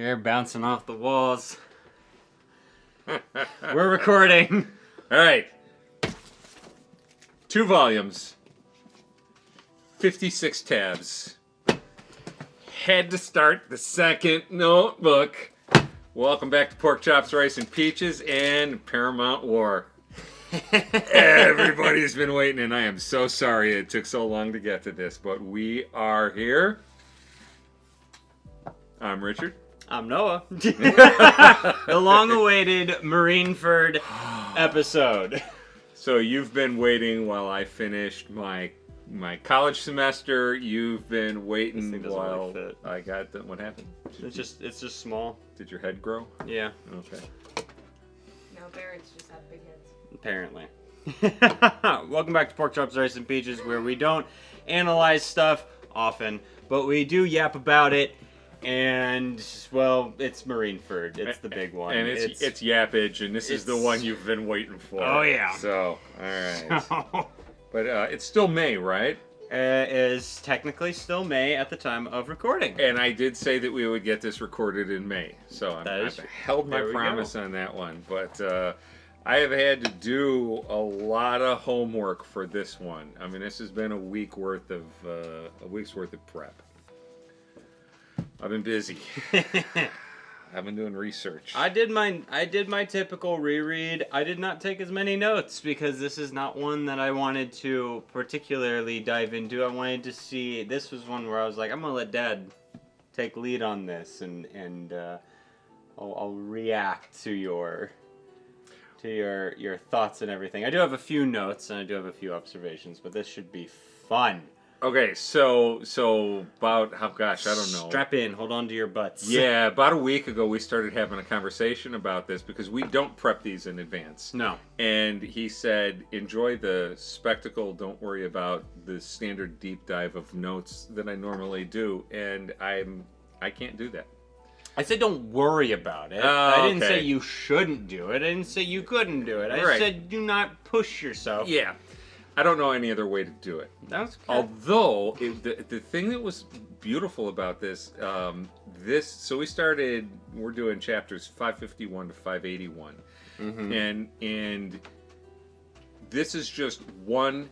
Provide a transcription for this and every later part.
You're bouncing off the walls. We're recording. All right. 2 volumes. 56 tabs. Had to start the second notebook. Welcome back to Pork Chops, Rice, and Peaches and Paramount War. Everybody's been waiting, and I am so sorry it took so long to get to this, but we are here. I'm Richard. I'm Noah. The long-awaited Marineford episode. So you've been waiting while I finished my college semester. You've been waiting while really fit. I got the, what happened? It's just small. Did your head grow? Yeah. Okay. No, parrots just have big heads. Apparently. Welcome back to Pork Chops, Rice, and Peaches, where we don't analyze stuff often, but we do yap about it. And, well, it's Marineford. It's the big one. And it's Yappage, and this is the one you've been waiting for. Oh, yeah. So, alright. But it's still May, right? It is technically still May at the time of recording. And I did say that we would get this recorded in May. So I've held my promise on that one. But I have had to do a lot of homework for this one. I mean, this has been a week's worth of prep. I've been busy. I've been doing research. I did my typical reread. I did not take as many notes because this is not one that I wanted to particularly dive into. I wanted to see. This was one where I was like, I'm gonna let Dad take lead on this, and I'll react to your thoughts and everything. I do have a few notes and I do have a few observations, but this should be fun. Okay, so about, oh gosh, I don't know. Strap in, hold on to your butts. Yeah, about a week ago we started having a conversation about this because we don't prep these in advance. No. And he said, enjoy the spectacle, don't worry about the standard deep dive of notes that I normally do. And I can't do that. I said don't worry about it. I didn't say you shouldn't do it. I didn't say you couldn't do it. I said do not push yourself. Yeah. I don't know any other way to do it. That's okay. Although, the thing that was beautiful about this, so we're doing chapters 551 to 581. Mm-hmm. And this is just one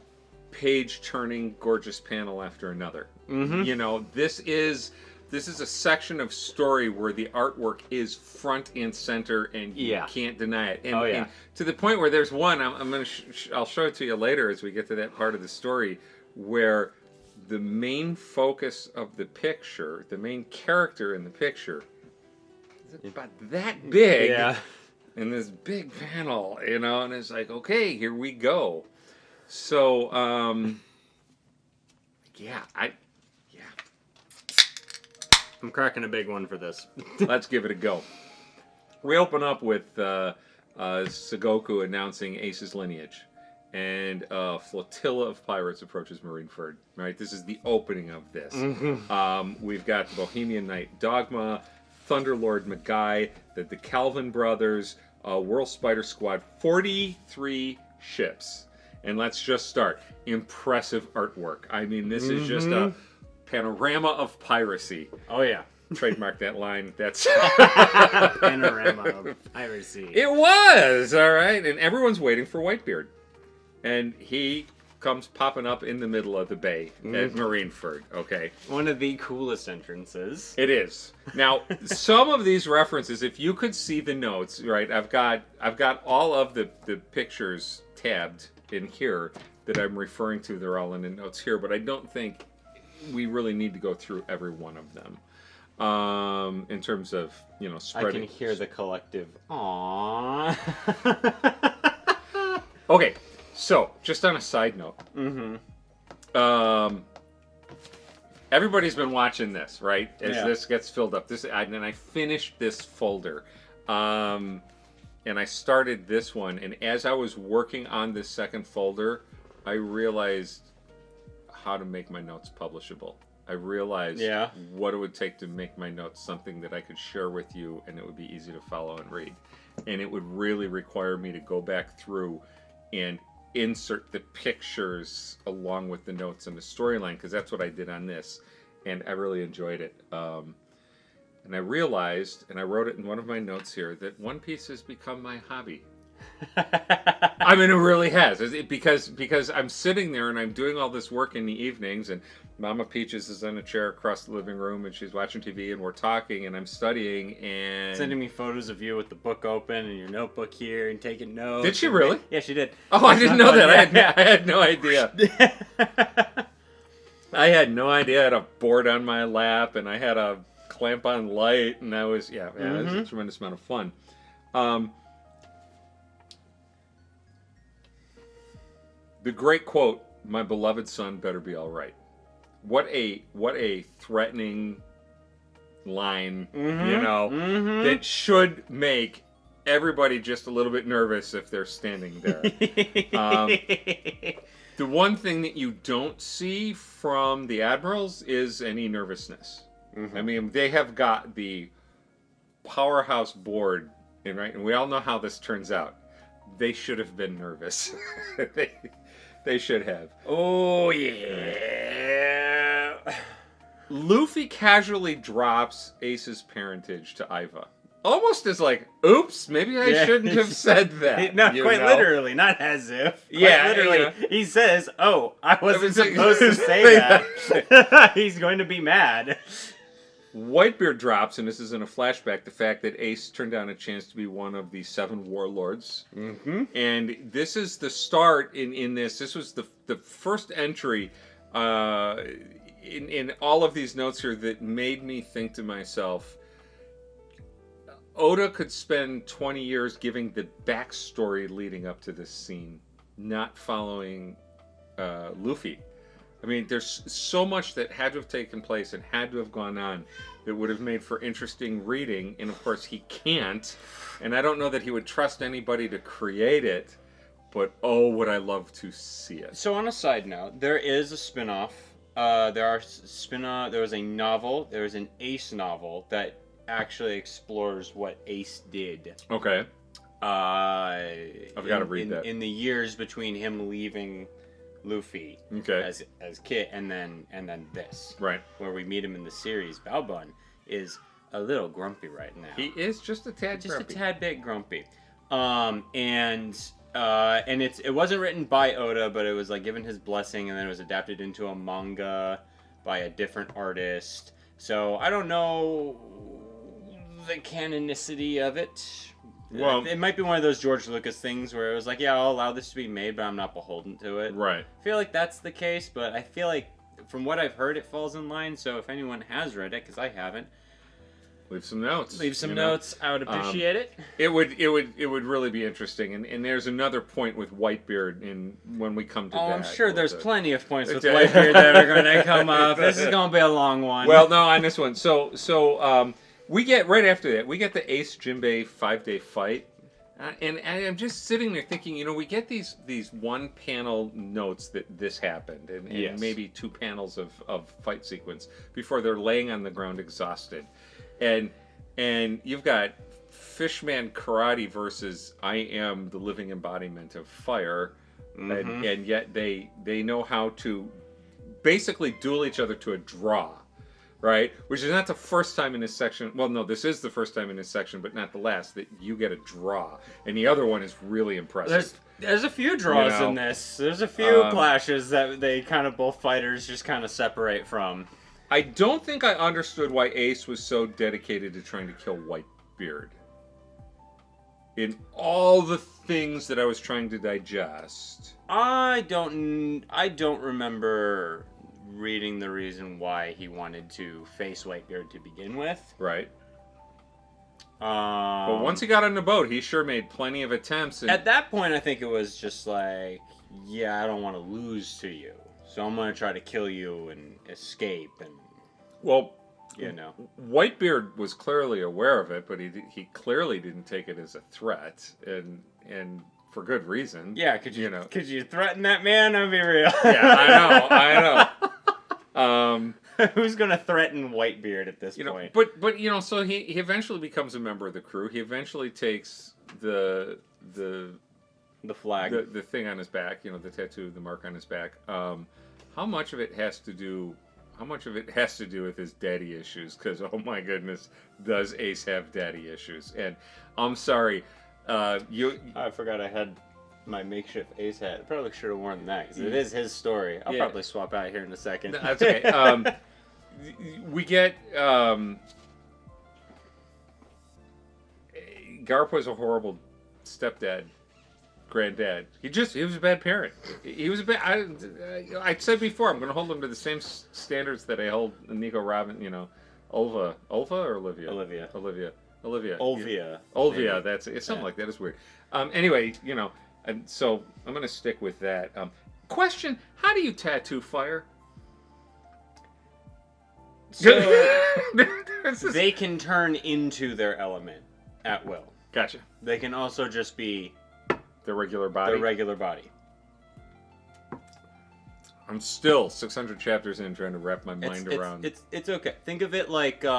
page-turning gorgeous panel after another. Mm-hmm. You know, this is a section of story where the artwork is front and center, and you can't deny it. And, and to the point where there's one, I'll show it to you later as we get to that part of the story, where the main focus of the picture, the main character in the picture, is about that big, in this big panel, you know, and it's like, okay, here we go. So, I'm cracking a big one for this. Let's give it a go. We open up with Sengoku announcing Ace's lineage, and a flotilla of pirates approaches Marineford. Right, this is the opening of this. Mm-hmm. We've got the Bohemian Knight Dogma, Thunderlord Magai, the Calvin Brothers, World Spider Squad, 43 ships. And let's just start. Impressive artwork. I mean, this is just a panorama of piracy. Oh, yeah. Trademark that line. That's panorama of piracy. It was, all right. And everyone's waiting for Whitebeard. And he comes popping up in the middle of the bay at Marineford, okay? One of the coolest entrances. It is. Now, some of these references, if you could see the notes, right, I've got all of the pictures tabbed in here that I'm referring to. They're all in the notes here, but I don't think we really need to go through every one of them in terms of, you know, spreading. I can hear the collective aww. Okay, so just on a side note, everybody's been watching this, right? As this gets filled up, and I finished this folder, and I started this one, and as I was working on this second folder, I realized how to make my notes publishable. I realized what it would take to make my notes something that I could share with you and it would be easy to follow and read. And it would really require me to go back through and insert the pictures along with the notes and the storyline, because that's what I did on this. And I really enjoyed it. And I realized, and I wrote it in one of my notes here, that One Piece has become my hobby. I mean, it really has. Because I'm sitting there and I'm doing all this work in the evenings, and Mama Peaches is in a chair across the living room, and she's watching TV, and we're talking, and I'm studying, and... Sending me photos of you with the book open and your notebook here and taking notes. Did she really? Yeah, she did. Oh, I didn't know that. I had no idea. I had no idea. I had a board on my lap, and I had a clamp-on light, and I was, it was a tremendous amount of fun. The great quote, "My beloved son better be all right." What a threatening line, that should make everybody just a little bit nervous if they're standing there. The one thing that you don't see from the admirals is any nervousness. I mean, they have got the powerhouse board, and we all know how this turns out. They should have been nervous. They should have. Oh, yeah. Luffy casually drops Ace's parentage to Iva. Almost as like, oops, maybe I shouldn't have said that. No, quite literally, not as if. Literally. He says, "Oh, I wasn't supposed to say that." He's going to be mad. Whitebeard drops, and this is in a flashback, the fact that Ace turned down a chance to be one of the 7 warlords. And this is the start in this. This was the first entry in all of these notes here that made me think to myself, Oda could spend 20 years giving the backstory leading up to this scene, not following Luffy. I mean, there's so much that had to have taken place and had to have gone on that would have made for interesting reading, and of course he can't, and I don't know that he would trust anybody to create it, but oh, would I love to see it. So on a side note, there is a spin-off. There was a novel, there was an Ace novel that actually explores what Ace did. Okay. I've got to read that. In the years between him leaving Luffy as Kit and then this, right, where we meet him in the series. Balbun is a little grumpy right now. He is just a tad bit grumpy. And it wasn't written by Oda, but it was like given his blessing, and then it was adapted into a manga by a different artist. So I don't know the canonicity of it. Well, it might be one of those George Lucas things where it was like, yeah, I'll allow this to be made, but I'm not beholden to it. Right. I feel like that's the case, but I feel like from what I've heard, it falls in line. So if anyone has read it, because I haven't, leave some notes. I would appreciate it. It would really be interesting. And there's another point with Whitebeard when we come to that. I'm sure there's plenty of points with Whitebeard that are going to come up. This is going to be a long one. Well, no, on this one. So we get, right after that, we get the Ace Jinbei 5-day fight. And I'm just sitting there thinking, we get these one-panel notes that this happened, and maybe 2 panels of fight sequence before they're laying on the ground exhausted. And you've got Fishman Karate versus I am the living embodiment of fire, and yet they know how to basically duel each other to a draw. Right? Which is not the first time in this section. Well, no, this is the first time in this section, but not the last, that you get a draw. And the other one is really impressive. There's a few draws in this. There's a few clashes that they kind of, both fighters just kind of separate from. I don't think I understood why Ace was so dedicated to trying to kill Whitebeard. In all the things that I was trying to digest. I don't remember reading the reason why he wanted to face Whitebeard to begin with. Right. But once he got on the boat, he sure made plenty of attempts. At that point, I think it was just like, yeah, I don't want to lose to you, so I'm going to try to kill you and escape. And Whitebeard was clearly aware of it, but he clearly didn't take it as a threat, and for good reason. Yeah, could you threaten that man? I'll be real. Yeah, I know. Who's gonna threaten Whitebeard at this point? But so he eventually becomes a member of the crew. He eventually takes the flag, the thing on his back. The tattoo, the mark on his back. How much of it has to do? how much of it has to do with his daddy issues? Because oh my goodness, does Ace have daddy issues? And I'm sorry, I forgot I had my makeshift Ace hat. I probably should have worn that because it is his story. I'll probably swap out here in a second. That's okay. We get Garp was a horrible stepdad, granddad. He was a bad parent. He was a bad. I said before, I'm going to hold him to the same standards that I hold Nico Robin. You know, Olva or Olivia. Olivia. Olvia. That's it. It's something like that. It's weird. Anyway, you know, and so I'm going to stick with that. Question: how do you tattoo fire? So they can turn into their element at will. Gotcha. They can also just be their regular body. I'm still 600 chapters in, trying to wrap my mind around. It's okay. Think of it like you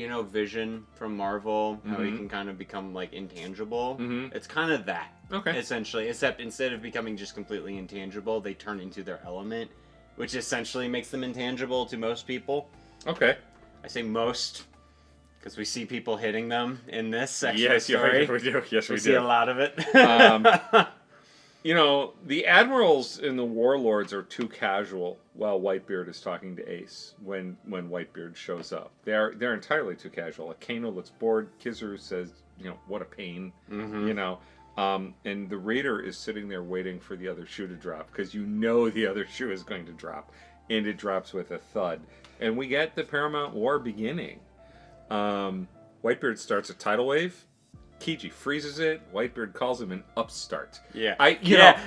know, Vision from Marvel, how he can kind of become like intangible. It's kind of that. Okay. Essentially, except instead of becoming just completely intangible, they turn into their element, which essentially makes them intangible to most people. Okay. I say most because we see people hitting them in this section of the story. Yes, we do. Yes, we do. See a lot of it. You know, the admirals and the warlords are too casual while Whitebeard is talking to Ace when Whitebeard shows up. They're entirely too casual. Kano looks bored. Kizaru says, you know, what a pain. You know. And the raider is sitting there waiting for the other shoe to drop because you know the other shoe is going to drop. And it drops with a thud. And we get the Paramount War beginning. Whitebeard starts a tidal wave. Kiji freezes it. Whitebeard calls him an upstart. Yeah. You get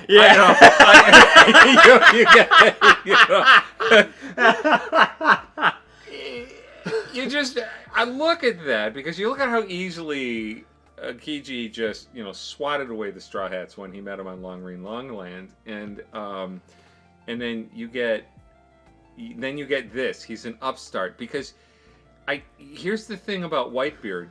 you just, I look at that because you look at how easily Kiji just, you know, swatted away the Straw Hats when he met him on Long Green Longland, and then you get this. He's an upstart because here's the thing about Whitebeard.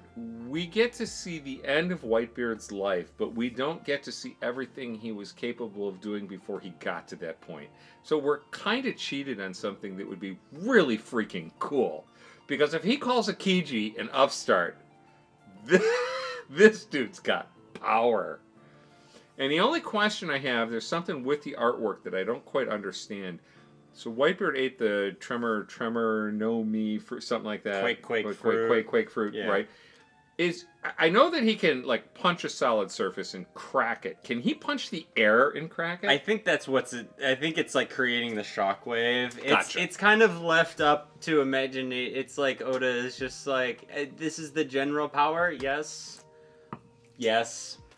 We get to see the end of Whitebeard's life, but we don't get to see everything he was capable of doing before he got to that point. So we're kind of cheated on something that would be really freaking cool. Because if he calls a Kiji an upstart, this dude's got power. And the only question I have, there's something with the artwork that I don't quite understand. So Whitebeard ate the tremor, no me, fruit, something like that. Quake fruit. Yeah. Right? I know that he can like punch a solid surface and crack it. Can he punch the air and crack it? I think that's I think it's like creating the shockwave. Gotcha. It's kind of left up to imagine. It's like Oda is just like, this is the general power. Yes.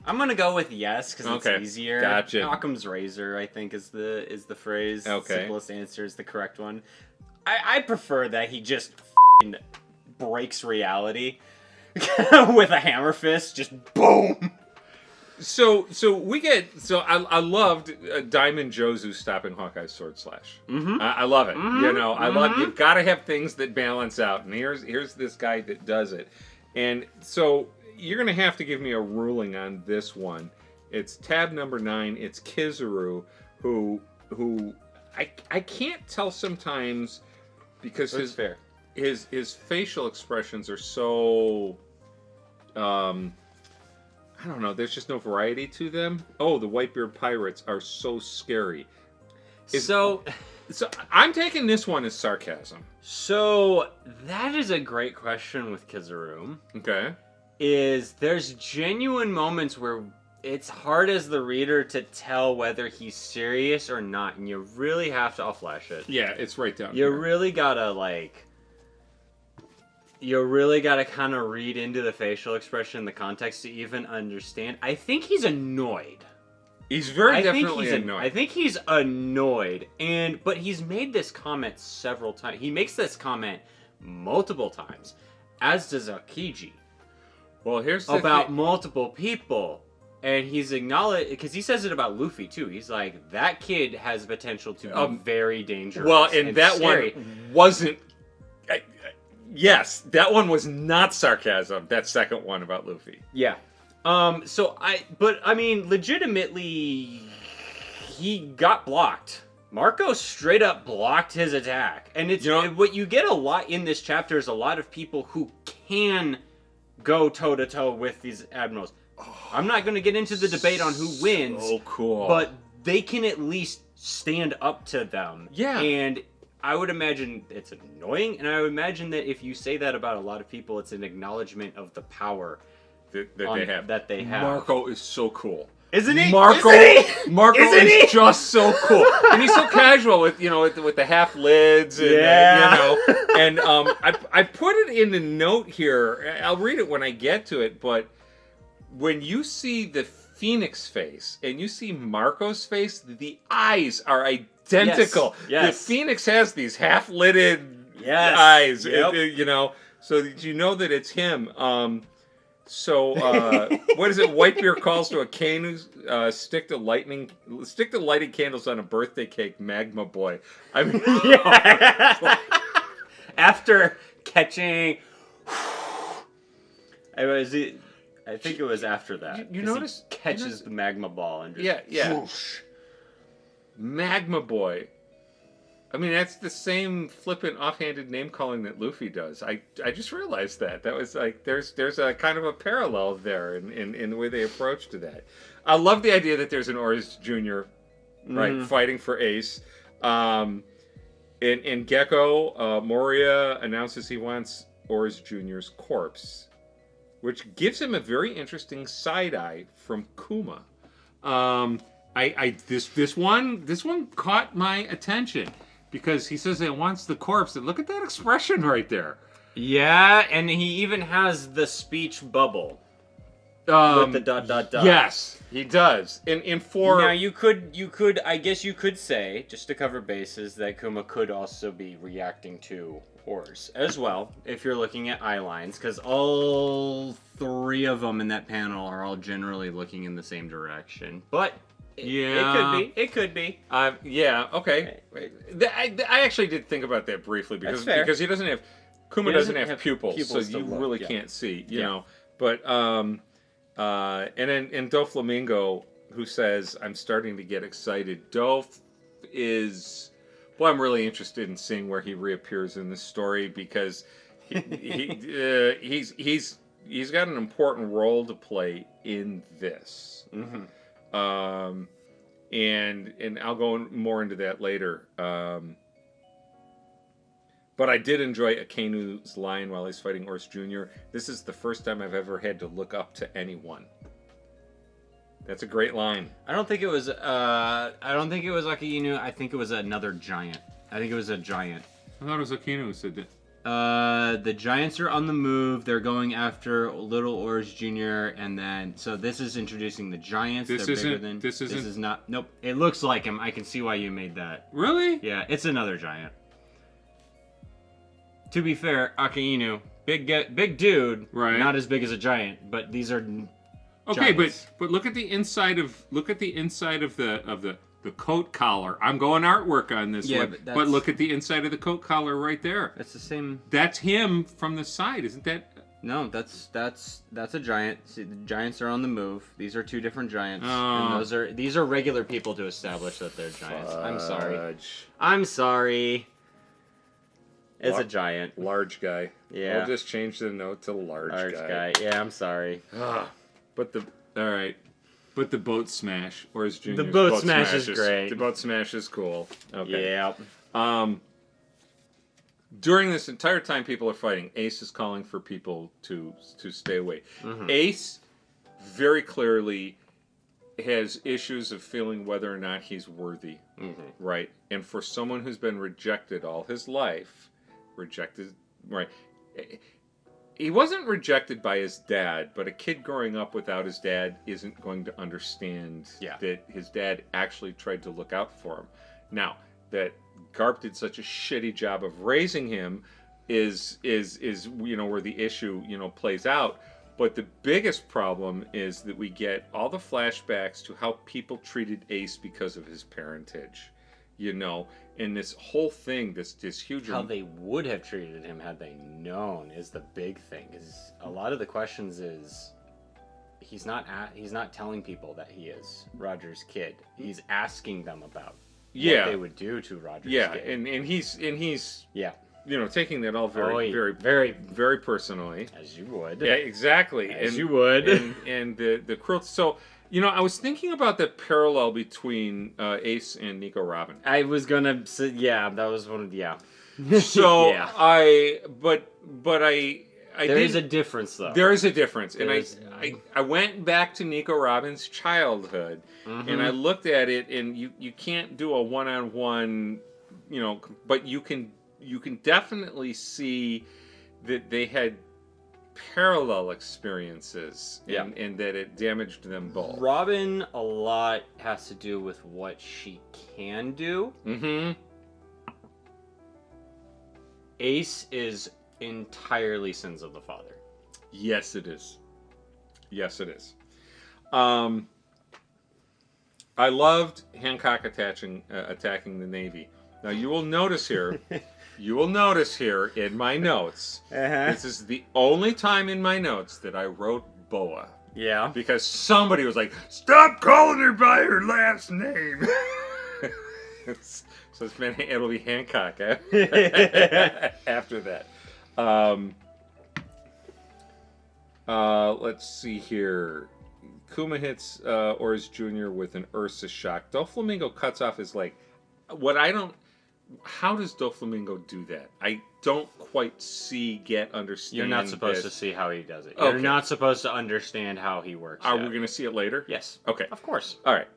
I'm gonna go with yes because it's easier. Gotcha. Occam's razor, I think, is the phrase. Okay. Simplest answer is the correct one. I prefer that he just breaks reality with a hammer fist, just boom. So I loved Diamond Jozu stopping Hawkeye's sword slash. I love it. You know, I love. You've got to have things that balance out, and here's this guy that does it, and so. You're going to have to give me a ruling on this one. It's tab number 9. It's Kizaru, who I can't tell sometimes because his facial expressions are so I don't know. There's just no variety to them. Oh, the Whitebeard Pirates are so scary. So I'm taking this one as sarcasm. So that is a great question with Kizaru. Okay. There's genuine moments where it's hard as the reader to tell whether he's serious or not, and you really have to... I'll flash it. Yeah, it's right down here. You really gotta kind of read into the facial expression, the context to even understand. I think he's annoyed. He's definitely annoyed. I think he's annoyed, but he's made this comment several times. He makes this comment multiple times, as does Akiji. Well, here's the about multiple people, and he's acknowledged because he says it about Luffy too. He's like, that kid has potential to be very dangerous. Well, and that scary. One wasn't. Yes, that one was not sarcasm. That second one about Luffy. Yeah. But I mean, legitimately, he got blocked. Marco straight up blocked his attack. And it's what you get a lot in this chapter is a lot of people who can go toe-to-toe with these admirals. I'm not going to get into the debate on who wins. So cool. But they can at least stand up to them. Yeah. And I would imagine it's annoying, and I would imagine that if you say that about a lot of people, it's an acknowledgement of the power that they have. Marco is so cool. Isn't he? Marco Isn't he? just so cool, and he's so casual with with the half lids, and and I put it in the note here. I'll read it when I get to it, but when you see the Phoenix face and you see Marco's face, the eyes are identical. Yes. The Phoenix has these half-lidded eyes, so that you know that it's him. So what is it? Whitebeard calls to a cane who stick to lighted candles on a birthday cake, Magma Boy. I mean, after catching, I think it was after that. You notice he catches the magma ball and just whoosh. Magma Boy. I mean, that's the same flippant, offhanded name calling that Luffy does. I just realized that. That was like there's a kind of a parallel there in the way they approach to that. I love the idea that there's an Oris Jr. Right fighting for Ace. In Gecko, Moria announces he wants Oris Jr.'s corpse, which gives him a very interesting side eye from Kuma. This one caught my attention because he says he wants the corpse, and look at that expression right there. Yeah, and he even has the speech bubble with the ... Yes, he does. Now you could I guess you could say, just to cover bases, that Kuma could also be reacting to Ors as well, if you're looking at eye lines, because all three of them in that panel are all generally looking in the same direction. But it could be. Yeah, okay. I actually did think about that briefly because he doesn't have Kuma doesn't have pupils, so you really can't see, you know. But and then Doflamingo, who says, "I'm starting to get excited." Dof is, well, I'm really interested in seeing where he reappears in this story because he's got an important role to play in this. Mm-hmm. And I'll go more into that later. But I did enjoy Akanu's line while he's fighting Ors Jr. This is the first time I've ever had to look up to anyone. That's a great line. I don't think it was Akainu. I think it was another giant. I think it was a giant. I thought it was Akainu who said that. The giants are on the move. They're going after Little Ors Jr. And then, so this is introducing the giants. This is not. Nope. It looks like him. I can see why you made that. Really? Yeah, it's another giant. To be fair, Akainu, big dude, right? Not as big as a giant, but these are. Okay, giants. but look at the inside of the coat collar. I'm going artwork on this one, but look at the inside of the coat collar right there. That's the same. That's him from the side, isn't that? No, that's a giant. See, the giants are on the move. These are two different giants, and these are regular people to establish that they're giants. I'm sorry. It's a giant. Large guy. Yeah. I'll just change the note to large guy. Yeah, I'm sorry. But the boat smash, or as Junior's the boat smash is great. The boat smash is cool. Okay. Yeah. During this entire time people are fighting, Ace is calling for people to stay away. Mm-hmm. Ace very clearly has issues of feeling whether or not he's worthy. Mm-hmm. Right? And for someone who's been rejected all his life, right? He wasn't rejected by his dad, but a kid growing up without his dad isn't going to understand that his dad actually tried to look out for him. Now, that Garp did such a shitty job of raising him is where the issue plays out. But the biggest problem is that we get all the flashbacks to how people treated Ace because of his parentage. And this whole thing, this huge... How they would have treated him had they known is the big thing. Is a lot of the questions is, he's not telling people that he is Roger's kid. He's asking them about what they would do to Roger's kid. and he's yeah. Taking that all very very personally, as you would. Yeah, exactly. As you would. And the cruelty. So, I was thinking about the parallel between Ace and Nico Robin. I was gonna say, that was one of So yeah. There is a difference, though. There is a difference, and I went back to Nico Robin's childhood, and I looked at it, and you can't do a one-on-one, but you can definitely see that they had parallel experiences, and that it damaged them both. Robin, a lot has to do with what she can do. Mm-hmm. Ace is entirely sins of the father. Yes, it is. Yes, it is. I loved Hancock attacking the Navy. Now you will notice here in my notes, this is the only time in my notes that I wrote Boa. Yeah. Because somebody was like, "Stop calling her by her last name." So it'll be Hancock after that. Let's see here. Kuma hits Oris Jr. with an Ursa shock. Doflamingo cuts off his leg. How does Doflamingo do that? I don't quite understand. You're not supposed to see how he does it. You're not supposed to understand how he works. Are we going to see it later? Yes. Okay. Of course. All right.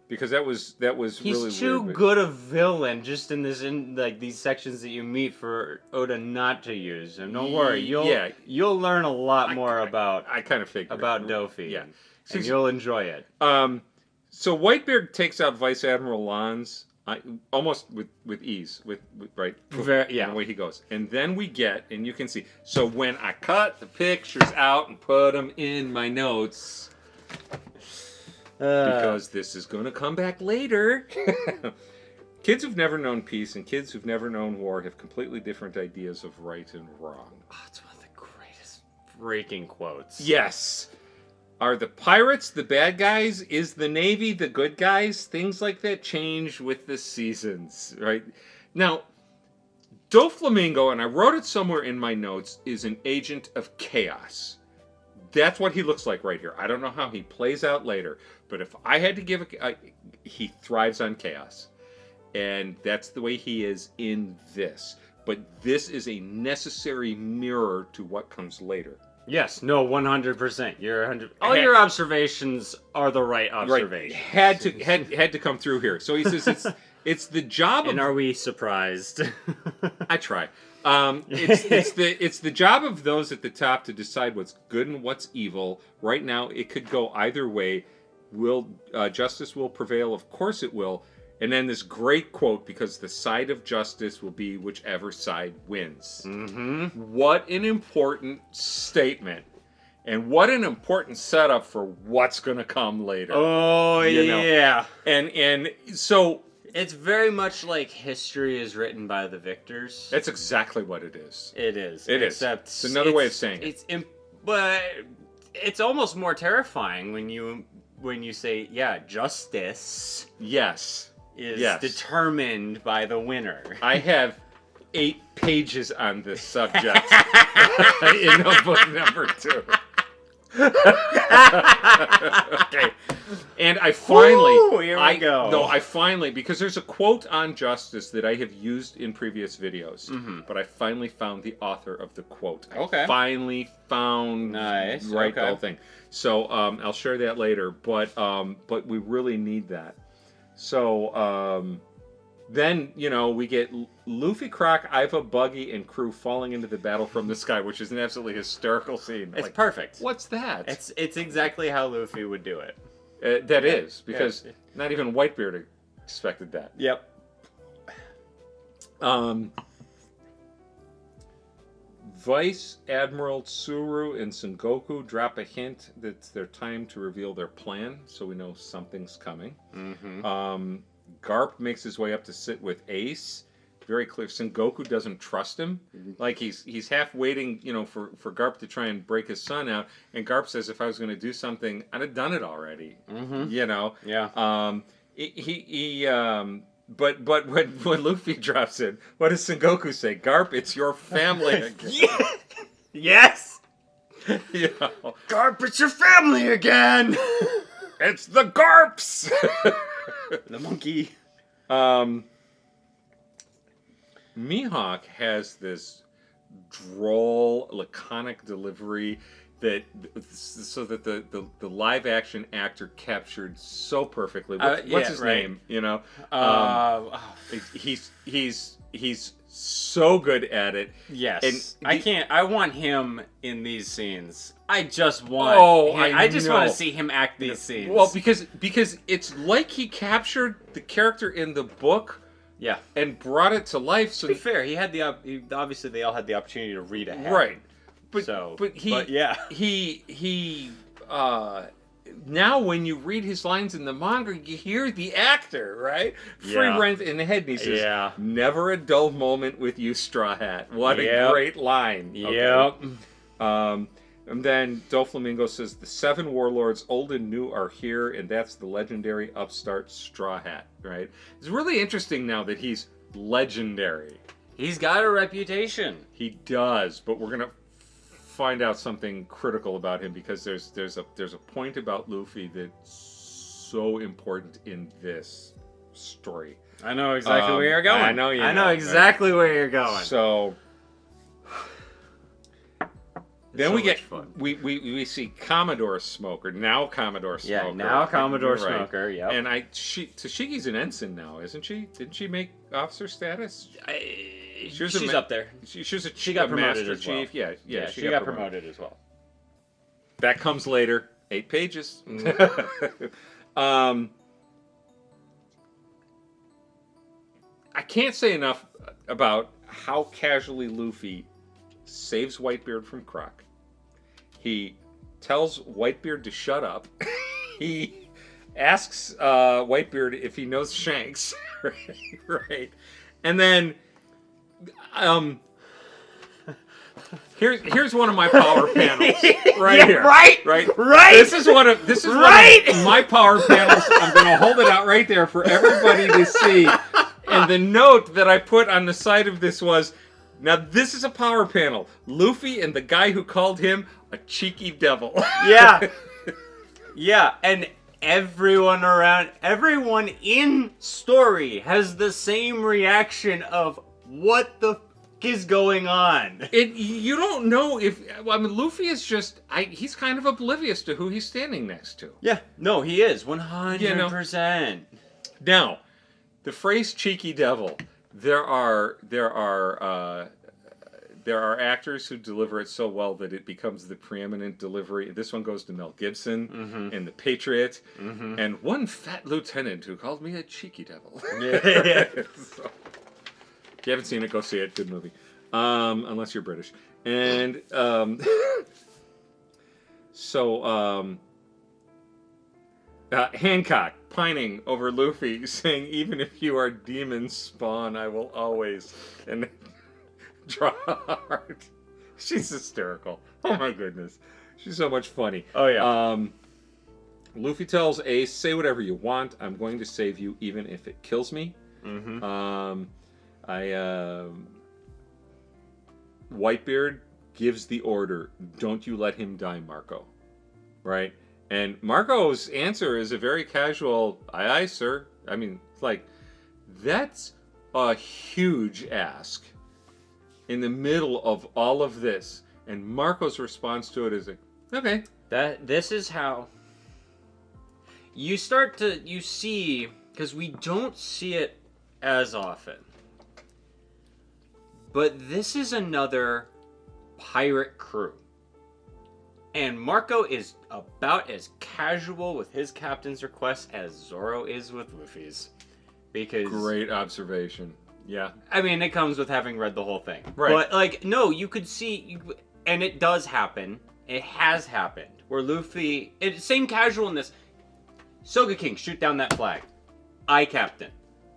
Because that was He's really too weird, good a villain just in these sections that you meet for Oda not to use. And don't worry, you'll learn a lot more about I kind of figured about Dofi. Yeah. And you'll enjoy it. So Whitebeard takes out Vice Admiral Lons almost with ease, with right, yeah, away he goes, and then we get, and you can see. So when I cut the pictures out and put them in my notes, because this is going to come back later. Kids who've never known peace and kids who've never known war have completely different ideas of right and wrong. Oh, it's one of the greatest freaking quotes. Yes. Are the pirates the bad guys? Is the Navy the good guys? Things like that change with the seasons, right? Now, Doflamingo, and I wrote it somewhere in my notes, is an agent of chaos. That's what he looks like right here. I don't know how he plays out later, but if I had to give he thrives on chaos. And that's the way he is in this. But this is a necessary mirror to what comes later. Yes, no, 100%. You're 100. All your observations are the right observations. Right. Had to come through here. So he says it's the job of. And are we surprised? I try. It's the job of those at the top to decide what's good and what's evil. Right now, it could go either way. Justice will prevail? Of course it will. And then this great quote, because the side of justice will be whichever side wins. Mm-hmm. What an important statement. And what an important setup for what's going to come later. Oh, yeah. And so... It's very much like history is written by the victors. That's exactly what it is. It is. Except it's another way of saying it. But it's almost more terrifying when you say, justice. Yes. Is determined by the winner. I have 8 pages on this subject in notebook number 2. Okay. And I finally... I finally... Because there's a quote on justice that I have used in previous videos. Mm-hmm. But I finally found the author of the quote. Okay. I finally found... Nice. The whole thing. So I'll share that later. But we really need that. So, then, we get Luffy, Croc, Iva, Buggy, and crew falling into the battle from the sky, which is an absolutely hysterical scene. It's perfect. What's that? It's exactly how Luffy would do it. That is, because not even Whitebeard expected that. Yep. Vice Admiral Tsuru and Sengoku drop a hint that it's their time to reveal their plan, so we know something's coming. Mm-hmm. Garp makes his way up to sit with Ace. very clear. Sengoku doesn't trust him. Like he's half waiting, for Garp to try and break his son out. And Garp says, if I was going to do something, I'd have done it already. Mm-hmm. Yeah. But when Luffy drops it, what does Sengoku say? Garp, it's your family again. Yes. Garp, it's your family again. It's the Garps. The monkey. Mihawk has this droll, laconic delivery that the live action actor captured so perfectly. What's his name? He's so good at it. Yes, and I want him in these scenes. I just want. I just want to see him act these scenes. Well, because it's like he captured the character in the book. Yeah, and brought it to life. So to be fair, he had obviously they all had the opportunity to read ahead. Right. Now when you read his lines in the manga, you hear the actor, right? Free rent in the head, and he says, "Never a dull moment with you, Straw Hat." What a great line. Yep. And then Doflamingo says, "The 7 warlords, old and new, are here, and that's the legendary upstart Straw Hat." Right? It's really interesting now that he's legendary. He's got a reputation. He does, but we're gonna find out something critical about him because there's a point about Luffy that's so important in this story. I know exactly where you're going. I know you. I know exactly where you're going. So then so we see Commodore Smoker, now Commodore Smoker. Yeah, now Commodore Smoker. Yeah. And Tashiki's an ensign now, isn't she? Didn't she make officer status? She's up there. She got a promoted master as well. chief. Yeah, she got promoted as well. That comes later. 8 pages. I can't say enough about how casually Luffy saves Whitebeard from Croc. He tells Whitebeard to shut up. He asks Whitebeard if he knows Shanks. Right. And then here's one of my power panels right here. Right. This is one of my power panels. I'm going to hold it out right there for everybody to see. And the note that I put on the side of this was, now this is a power panel. Luffy and the guy who called him a cheeky devil. Yeah. Yeah, and everyone in story has the same reaction of what the f*** is going on. You don't know if Luffy is just he's kind of oblivious to who he's standing next to. Yeah, no, he is 100%. Now, the phrase "cheeky devil," there are actors who deliver it so well that it becomes the preeminent delivery. This one goes to Mel Gibson in The Patriot, and one fat lieutenant who called me a cheeky devil. Yeah. So, if you haven't seen it, go see it. Good movie, unless you're British. And Hancock pining over Luffy, saying, "Even if you are demon spawn, I will always." And draw heart. She's hysterical. Oh my goodness. She's so much funny. Oh yeah. Luffy tells Ace, "Say whatever you want. I'm going to save you even if it kills me." Whitebeard gives the order, "Don't you let him die, Marco." Right? And Marco's answer is a very casual, "Aye, aye, sir." I mean, that's a huge ask in the middle of all of this. And Marco's response to it is okay. This is how you see, because we don't see it as often. But this is another pirate crew. And Marco is about as casual with his captain's request as Zoro is with Luffy's. Because great observation. Yeah. I mean, it comes with having read the whole thing. Right. But, no, you could see, and it does happen. It has happened. Where Luffy, same casualness. Soga King, shoot down that flag. Aye, Captain.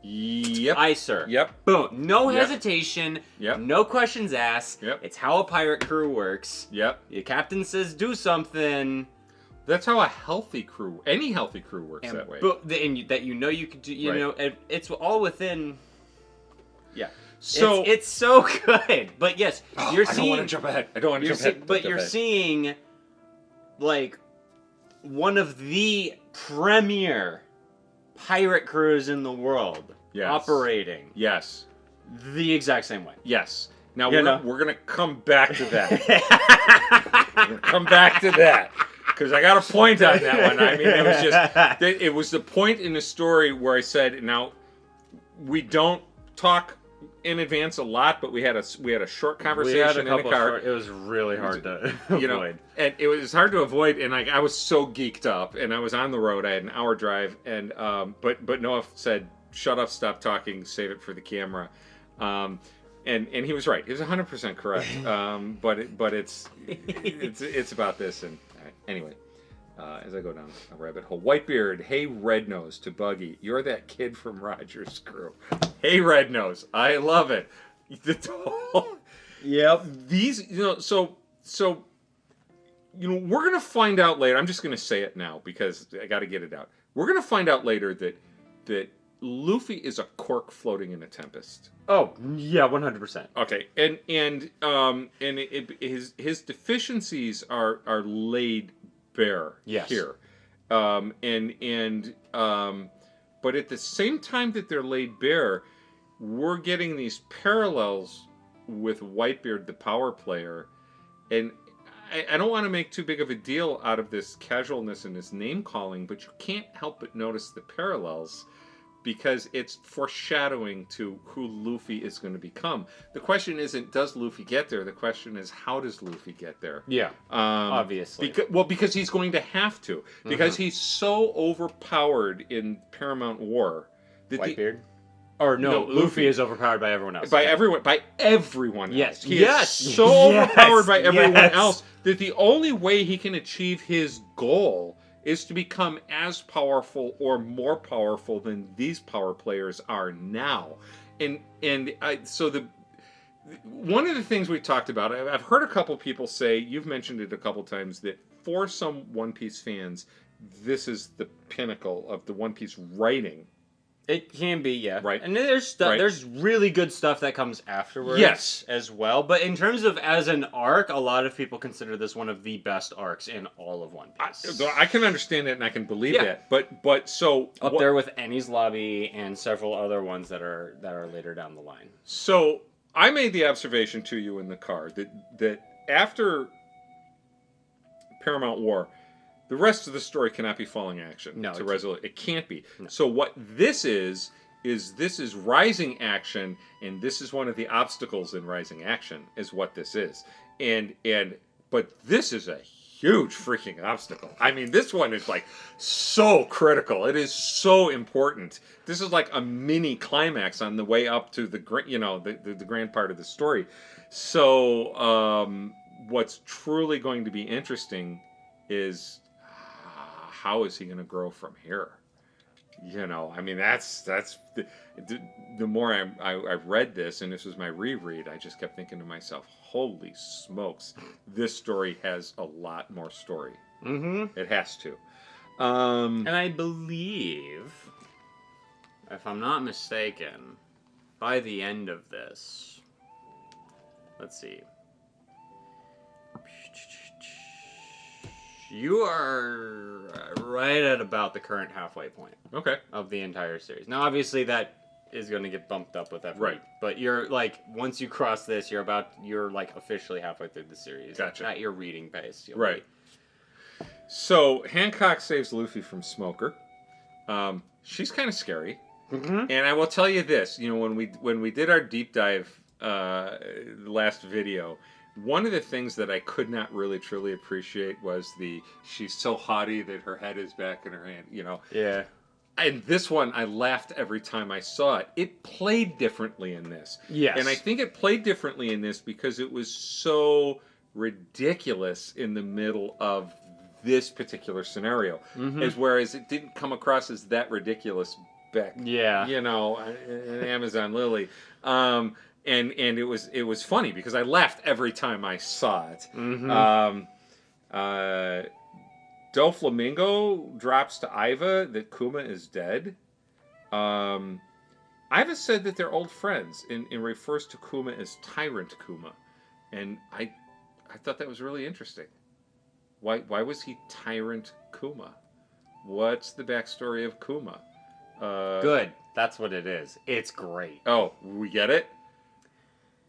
Yep. Aye, sir. Yep. Boom. No Yep. hesitation. Yep. No questions asked. Yep. It's how a pirate crew works. Yep. Your captain says do something. That's how a healthy crew, any healthy crew works And that way. that you know you could do, you Right. know, it's all within. Yeah. So it's so good. But yes, you're I seeing. don't want to jump ahead. I don't want to jump ahead. But you're seeing, like, one of the premier pirate crews in the world operating Yes. the exact same way. Yes. Now You we're gonna come back to that. We're gonna come back to that because I got a point on that one. I mean, it was just it was the point in the story where I said, now we don't talk in advance a lot, but we had a short conversation in the car. It was really hard to avoid. And it was hard to avoid. And I was so geeked up, and I was on the road. I had an hour drive, and but Noah said, "Shut up, stop talking, save it for the camera." And he was right. He was 100% correct. But it's about this. And anyway, as I go down a rabbit hole, Whitebeard, hey Rednose to Buggy, you're that kid from Roger's crew. Hey Rednose, I love it. Yep. These, so we're gonna find out later. I'm just gonna say it now because I got to get it out. We're gonna find out later that Luffy is a cork floating in a tempest. Oh yeah, 100%. Okay, and his deficiencies are laid bare here, but at the same time that they're laid bare, we're getting these parallels with Whitebeard, the power player, and I don't want to make too big of a deal out of this casualness and this name calling, but you can't help but notice the parallels because it's foreshadowing to who Luffy is going to become. The question isn't, does Luffy get there? The question is, how does Luffy get there? Yeah, obviously. Because he's going to have to. Because he's so overpowered in Paramount War. Whitebeard? Or no, Luffy is overpowered by everyone else. By everyone else. Yes. He is so overpowered by everyone else that the only way he can achieve his goal is to become as powerful or more powerful than these power players are now. So one of the things we talked about, I've heard a couple people say, you've mentioned it a couple times, that for some One Piece fans, this is the pinnacle of the One Piece writing. It can be, yeah. Right. And there's stuff. Right. There's really good stuff that comes afterwards. Yes. As well. But in terms of as an arc, a lot of people consider this one of the best arcs in all of One Piece. I can understand that and I can believe that. But so up there with Enies Lobby and several other ones that are later down the line. So I made the observation to you in the car that after Paramount War, the rest of the story cannot be falling action. No, it can't be. No. So what this is rising action, and this is one of the obstacles in rising action, is what this is. But this is a huge freaking obstacle. I mean, this one is like so critical. It is so important. This is like a mini climax on the way up to the grand part of the story. So what's truly going to be interesting is, how is he going to grow from here? I mean, that's the more I read this, and this was my reread, I just kept thinking to myself, holy smokes, this story has a lot more story. Mm-hmm. It has to. And I believe, if I'm not mistaken, by the end of this, let's see. You are right at about the current halfway point. Okay. Of the entire series. Now, obviously, that is going to get bumped up with every. Right. But you're like, once you cross this, you're like officially halfway through the series. Gotcha. At your reading pace. Right. So Hancock saves Luffy from Smoker. She's kind of scary. Mm-hmm. And I will tell you this: when we did our deep dive last video. One of the things that I could not really truly appreciate was she's so haughty that her head is back in her hand, Yeah. And this one, I laughed every time I saw it. It played differently in this. Yes. And I think it played differently in this because it was so ridiculous in the middle of this particular scenario. Mm-hmm. Whereas it didn't come across as that ridiculous back. Yeah. You know, an Amazon lily. And it was funny because I laughed every time I saw it. Mm-hmm. Doflamingo drops to Iva that Kuma is dead. Iva said that they're old friends and refers to Kuma as Tyrant Kuma. And I thought that was really interesting. Why was he Tyrant Kuma? What's the backstory of Kuma? Good. That's what it is. It's great. Oh, we get it?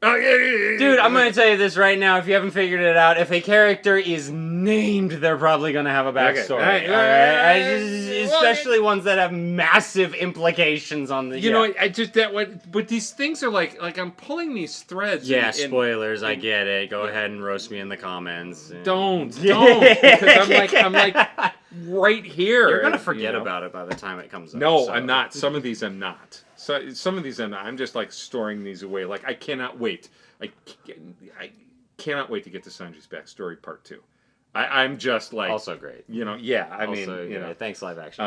Oh, yeah. Dude, I'm going to tell you this right now. If you haven't figured it out, if a character is named, they're probably going to have a backstory. Okay. All right? Especially ones that have massive implications on the... You know, I just... But these things are like I'm pulling these threads. Yeah, spoilers, I get it. Go ahead and roast me in the comments. Don't. Because I'm like right here. You're going to forget about it by the time it comes up. No, so. I'm not. Some of these I'm not. So some of these I'm not. I'm just like storing these away. Like I cannot wait. I cannot wait to get to Sanji's backstory part 2. I'm just like also great. You know, yeah. I also mean, great. you know, Thanks, live action.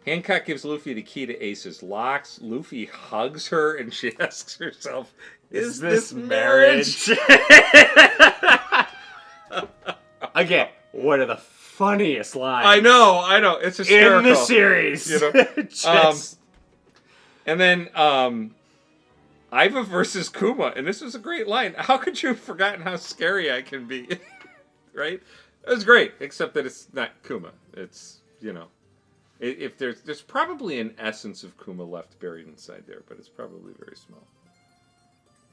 Hancock gives Luffy the key to Ace's locks. Luffy hugs her, and she asks herself, "Is this marriage?" Again, one of the funniest lines. I know. It's hysterical. In the series. You know? And then Iva versus Kuma, and this was a great line. How could you have forgotten how scary I can be? Right? It was great, except that it's not Kuma. It's, you know, if there's probably an essence of Kuma left buried inside there, but it's probably very small.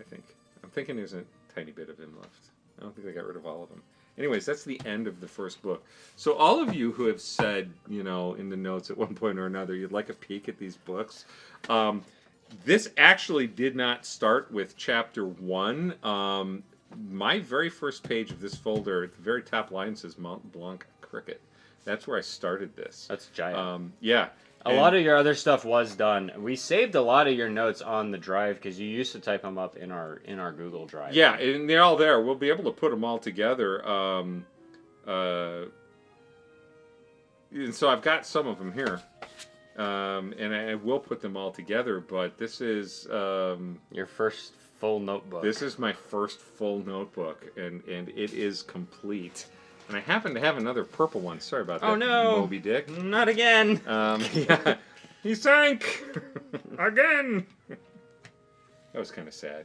I think. I'm thinking there's a tiny bit of him left. I don't think they got rid of all of them. Anyways, that's the end of the first book. So all of you who have said, you know, in the notes at one point or another, you'd like a peek at these books. This actually did not start with chapter 1. My very first page of this folder, at the very top line says Mont Blanc Cricket. That's where I started this. That's giant. Yeah. A lot of your other stuff was done. We saved a lot of your notes on the drive because you used to type them up in our Google Drive. Yeah, and they're all there. We'll be able to put them all together. And so I've got some of them here. And I will put them all together, but this is... your first full notebook. This is my first full notebook, and it is complete. And I happen to have another purple one. Sorry about that. Oh no, Moby Dick. Not again. Yeah, he sank again. That was kind of sad.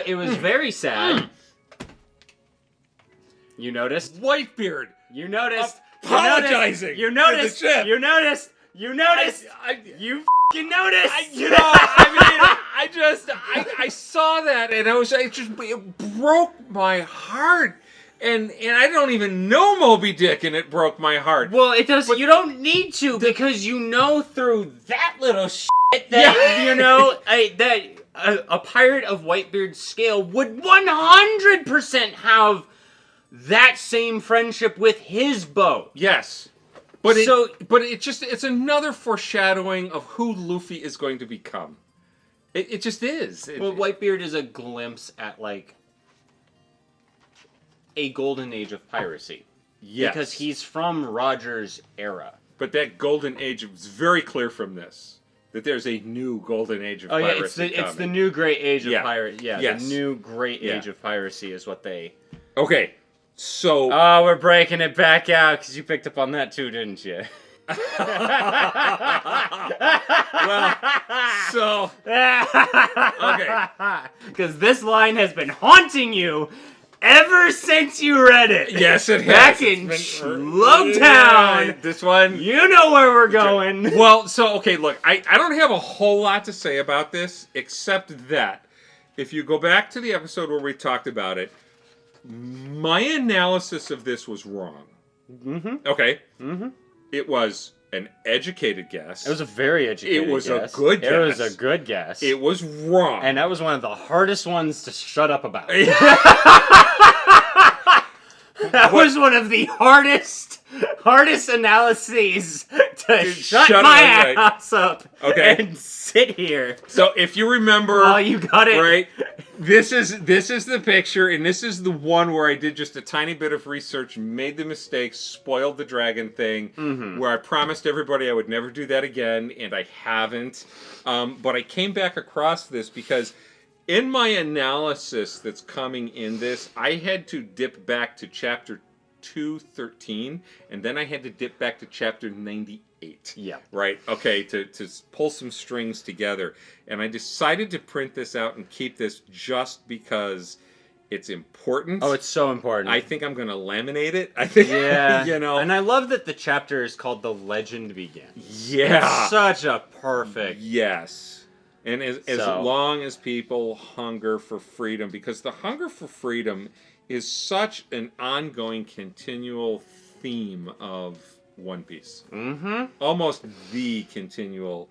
It was very sad. You noticed? Whitebeard. You noticed? Apologizing. You noticed? To the ship. You noticed? You noticed? You f***ing noticed? I saw that, and it broke my heart. And I don't even know Moby Dick, and it broke my heart. Well, it does. But you don't need to, because you know through that little shit that you know a pirate of Whitebeard's scale would 100% have that same friendship with his boat. Yes, but it's another foreshadowing of who Luffy is going to become. It just is. Well, Whitebeard is a glimpse at like a golden age of piracy. Yes. Because he's from Roger's era. But that golden age is very clear from this. That there's a new golden age of piracy coming. It's the new great age of piracy. Yeah, yes. The new great age of piracy is what they... Okay, so... Oh, we're breaking it back out, because you picked up on that too, didn't you? Well, so... Okay. Because this line has been haunting you ever since you read it. Yes, it has. Back in Slowtown. This one. You know where we're going. Well, so, okay, look. I don't have a whole lot to say about this, except that if you go back to the episode where we talked about it, my analysis of this was wrong. Mm-hmm. Okay? Mm-hmm. It was an educated guess. It was a very educated guess. It was a good guess. It was wrong. And that was one of the hardest ones to shut up about. That was one of the hardest analyses to shut my ass up and sit here. So if you remember, oh, you got it right. This is the picture, and this is the one where I did just a tiny bit of research, made the mistake, spoiled the dragon thing, where I promised everybody I would never do that again, and I haven't. But I came back across this because in my analysis that's coming in this, I had to dip back to chapter 213, and then I had to dip back to chapter 98. Yeah. Right? Okay, to pull some strings together. And I decided to print this out and keep this just because it's important. Oh, it's so important. I think I'm going to laminate it. I think, yeah. you know. And I love that the chapter is called The Legend Begins. Yeah. It's such a perfect... Yes. And as long as people hunger for freedom, because the hunger for freedom is such an ongoing, continual theme of One Piece. Mm-hmm. Almost the continual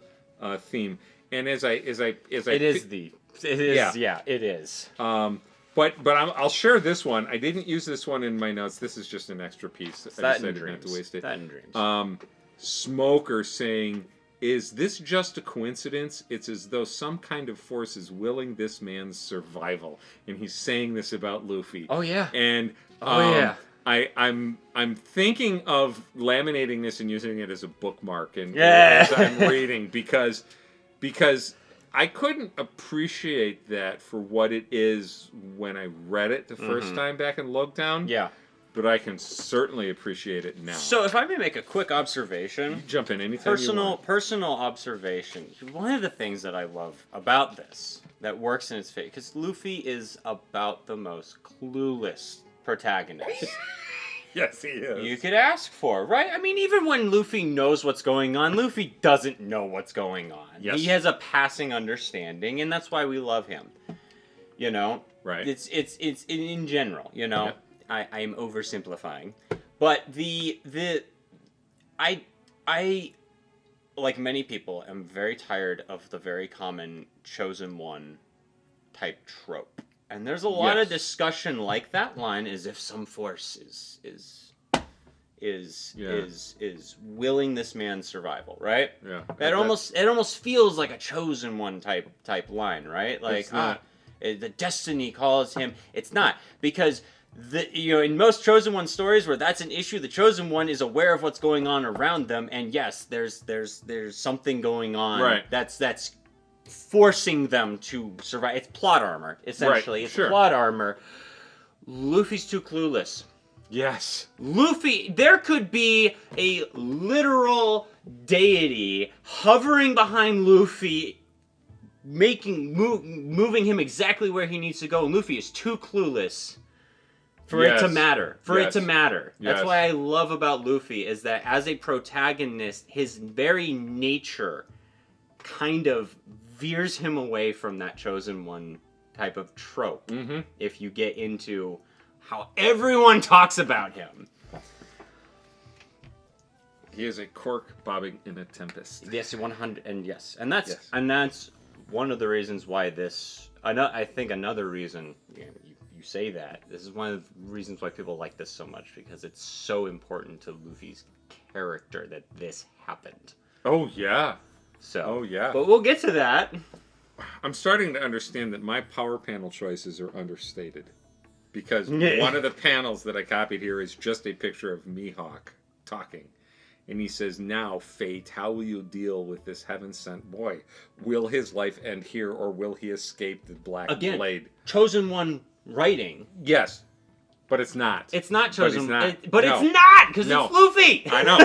theme. And as I it is. Yeah, it is. But I'll share this one. I didn't use this one in my notes. This is just an extra piece. I decided not to waste it. That in dreams. Smoker saying, "Is this just a coincidence? It's as though some kind of force is willing this man's survival." And he's saying this about Luffy. Oh yeah. And yeah. I'm thinking of laminating this and using it as a bookmark and yeah. as I'm reading because I couldn't appreciate that for what it is when I read it the first time back in Logtown. Yeah. But I can certainly appreciate it now. So if I may make a quick observation. You jump in anytime you want. Personal observation. One of the things that I love about this that works in its favor, because Luffy is about the most clueless protagonist. Yes, he is. You could ask for, right? I mean, even when Luffy knows what's going on, Luffy doesn't know what's going on. Yes. He has a passing understanding, and that's why we love him. You know? Right. It's in general, you know? Yep. I'm oversimplifying. But I like many people am very tired of the very common chosen one type trope. And there's a lot of discussion like that line is if some force is willing this man's survival, right? Yeah. It almost feels like a chosen one type line, right? Like the destiny calls him. It's not, because in most chosen one stories where that's an issue, the chosen one is aware of what's going on around them, and yes, there's something going on. Right. That's forcing them to survive. It's plot armor, essentially. Right, it's sure. plot armor. Luffy's too clueless. Yes. Luffy, there could be a literal deity hovering behind Luffy, moving him exactly where he needs to go. And Luffy is too clueless for it to matter. That's why I love about Luffy is that as a protagonist, his very nature kind of veers him away from that chosen one type of trope. Mm-hmm. If you get into how everyone talks about him. He is a cork bobbing in a tempest. Yes, 100, and yes. And that's one of the reasons why this, I think another reason, you say that, this is one of the reasons why people like this so much, because it's so important to Luffy's character that this happened. Oh, yeah. So, oh, yeah. But we'll get to that. I'm starting to understand that my power panel choices are understated. Because one of the panels that I copied here is just a picture of Mihawk talking. And he says, "Now, Fate, how will you deal with this heaven-sent boy? Will his life end here, or will he escape the Black Blade?" Chosen one writing. Yes. But it's not. It's not chosen. But it's not, because it's Luffy. I know.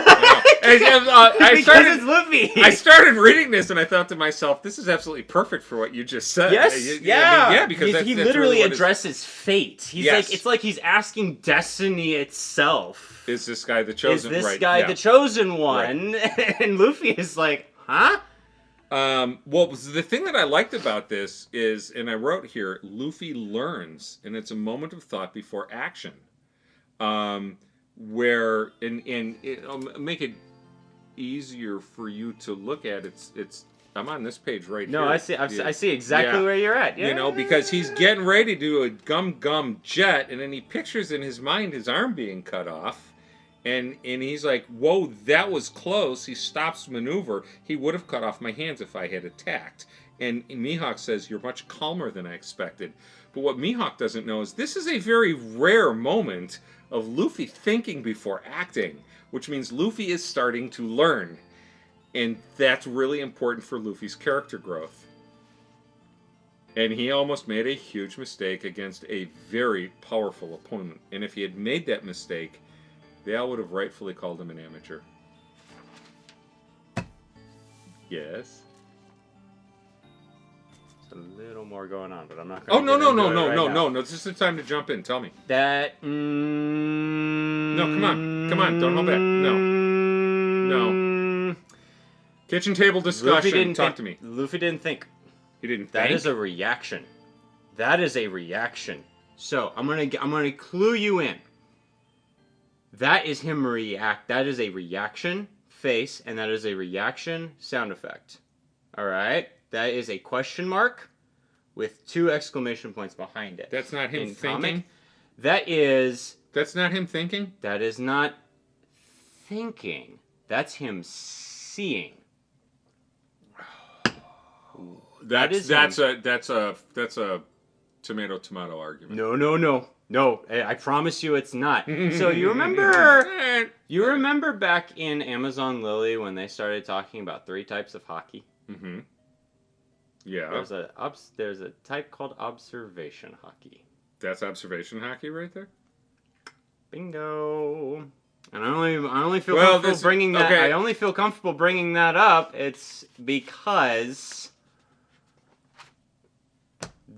It's Luffy. I started reading this and I thought to myself, this is absolutely perfect for what you just said. Yes. Because he literally addresses fate. He's it's like he's asking destiny itself. Is this guy the chosen one? Is this guy the chosen one? Right. And Luffy is like, huh? Well, the thing that I liked about this is, and I wrote here, Luffy learns, and it's a moment of thought before action. Where, and it'll make it easier for you to look at. It's I'm on this page right here. No, I see exactly where you're at. Yeah. Because he's getting ready to do a gum jet, and then he pictures in his mind his arm being cut off. And he's like, whoa, that was close. He stops maneuver. He would have cut off my hands if I had attacked. And Mihawk says, you're much calmer than I expected. But what Mihawk doesn't know is this is a very rare moment of Luffy thinking before acting, which means Luffy is starting to learn. And that's really important for Luffy's character growth. And he almost made a huge mistake against a very powerful opponent. And if he had made that mistake, they all would have rightfully called him an amateur. Yes? There's a little more going on, but I'm not Oh, going to no. This is the time to jump in. Tell me. That... No, come on. Don't hold back. No. Kitchen table discussion. Talk to me. Luffy didn't think. He didn't think? That is a reaction. That is a reaction. So, I'm gonna clue you in. That is him react. That is a reaction face, and that is a reaction sound effect. Alright? That is a question mark with 2 exclamation points behind it. That's not him thinking? Comic, that is... That's not him thinking? That is not thinking. That's him seeing. That's a tomato argument. No, I promise you it's not. So you remember back in Amazon Lily when they started talking about 3 types of hockey? Mm-hmm. Yeah. There's a type called observation hockey. That's observation hockey right there? Bingo. And I only feel comfortable bringing that. Okay. I only feel comfortable bringing that up. It's because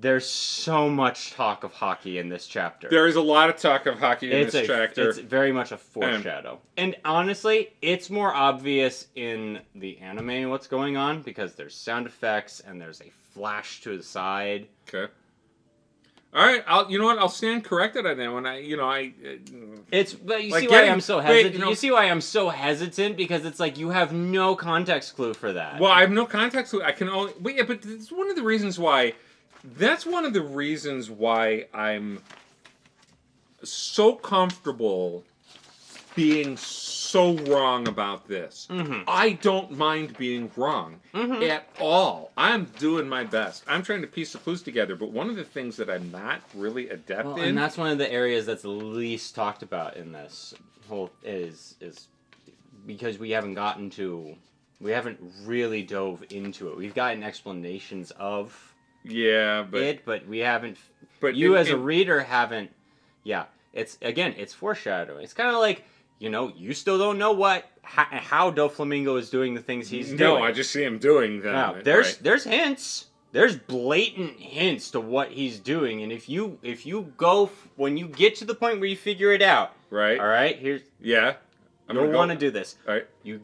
there's so much talk of hockey in this chapter. There is a lot of talk of hockey in this chapter. It's very much a foreshadow. And honestly, it's more obvious in the anime what's going on because there's sound effects and there's a flash to the side. Okay. All right, you know what? I'll stand corrected on that one. But you see why I'm so hesitant. You see why I'm so hesitant because it's like you have no context clue for that. Well, I have no context clue. I can only. But yeah, but it's one of the reasons why. That's one of the reasons why I'm so comfortable being so wrong about this. Mm-hmm. I don't mind being wrong at all. I'm doing my best. I'm trying to piece the clues together, but one of the things that I'm not really adept in... And that's one of the areas that's least talked about in this whole... is because we haven't really dove into it. We've gotten explanations of... Yeah, but we haven't. But you, as a reader, haven't. Yeah, it's foreshadowing. It's kind of like you still don't know how Doflamingo is doing the things he's doing. No, I just see him doing them. Now, there's hints. There's blatant hints to what he's doing, and if you go when you get to the point where you figure it out, right? All right, here's you'll want to do this. All right, you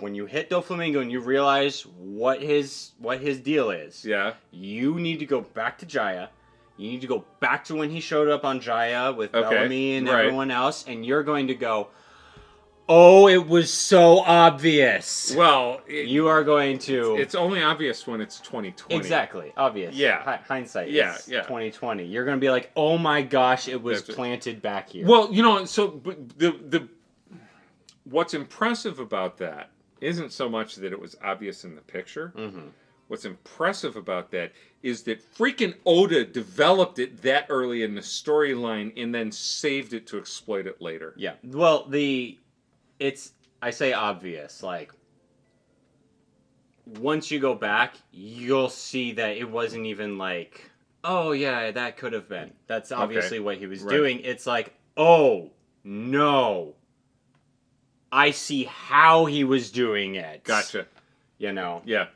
when you hit Doflamingo and you realize what his deal is, you need to go back to Jaya. You need to go back to when he showed up on Jaya with Bellamy and everyone else, and you're going to go, oh, it was so obvious. Well, you are going to... It's only obvious when it's 2020. Exactly. Obvious. Yeah. Hindsight is 2020. You're going to be like, oh my gosh, it was planted back here. Well, so the what's impressive about that isn't so much that it was obvious in the picture. Mm-hmm. What's impressive about that is that freaking Oda developed it that early in the storyline and then saved it to exploit it later. Yeah. Well, I say obvious, like, once you go back, you'll see that it wasn't even like, oh yeah, that could have been. That's obviously what he was doing. It's like, oh, no. I see how he was doing it. Gotcha. Yeah.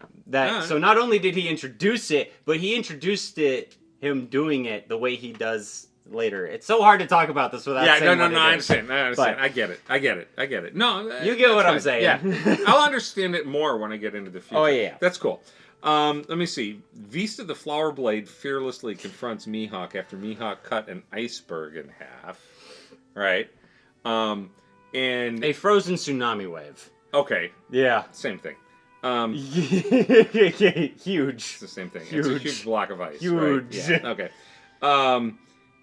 So not only did he introduce it, but he introduced him doing it the way he does later. It's so hard to talk about this without saying what it is. I understand. But I get it. No, you get what I'm saying. Yeah. I'll understand it more when I get into the future. Oh, yeah. That's cool. Let me see. Vista the Flower Blade fearlessly confronts Mihawk after Mihawk cut an iceberg in half. Right? And a frozen tsunami wave. Okay. Yeah. Same thing. Huge. It's the same thing. Huge. It's a huge block of ice. Huge. Right? Yeah. Okay.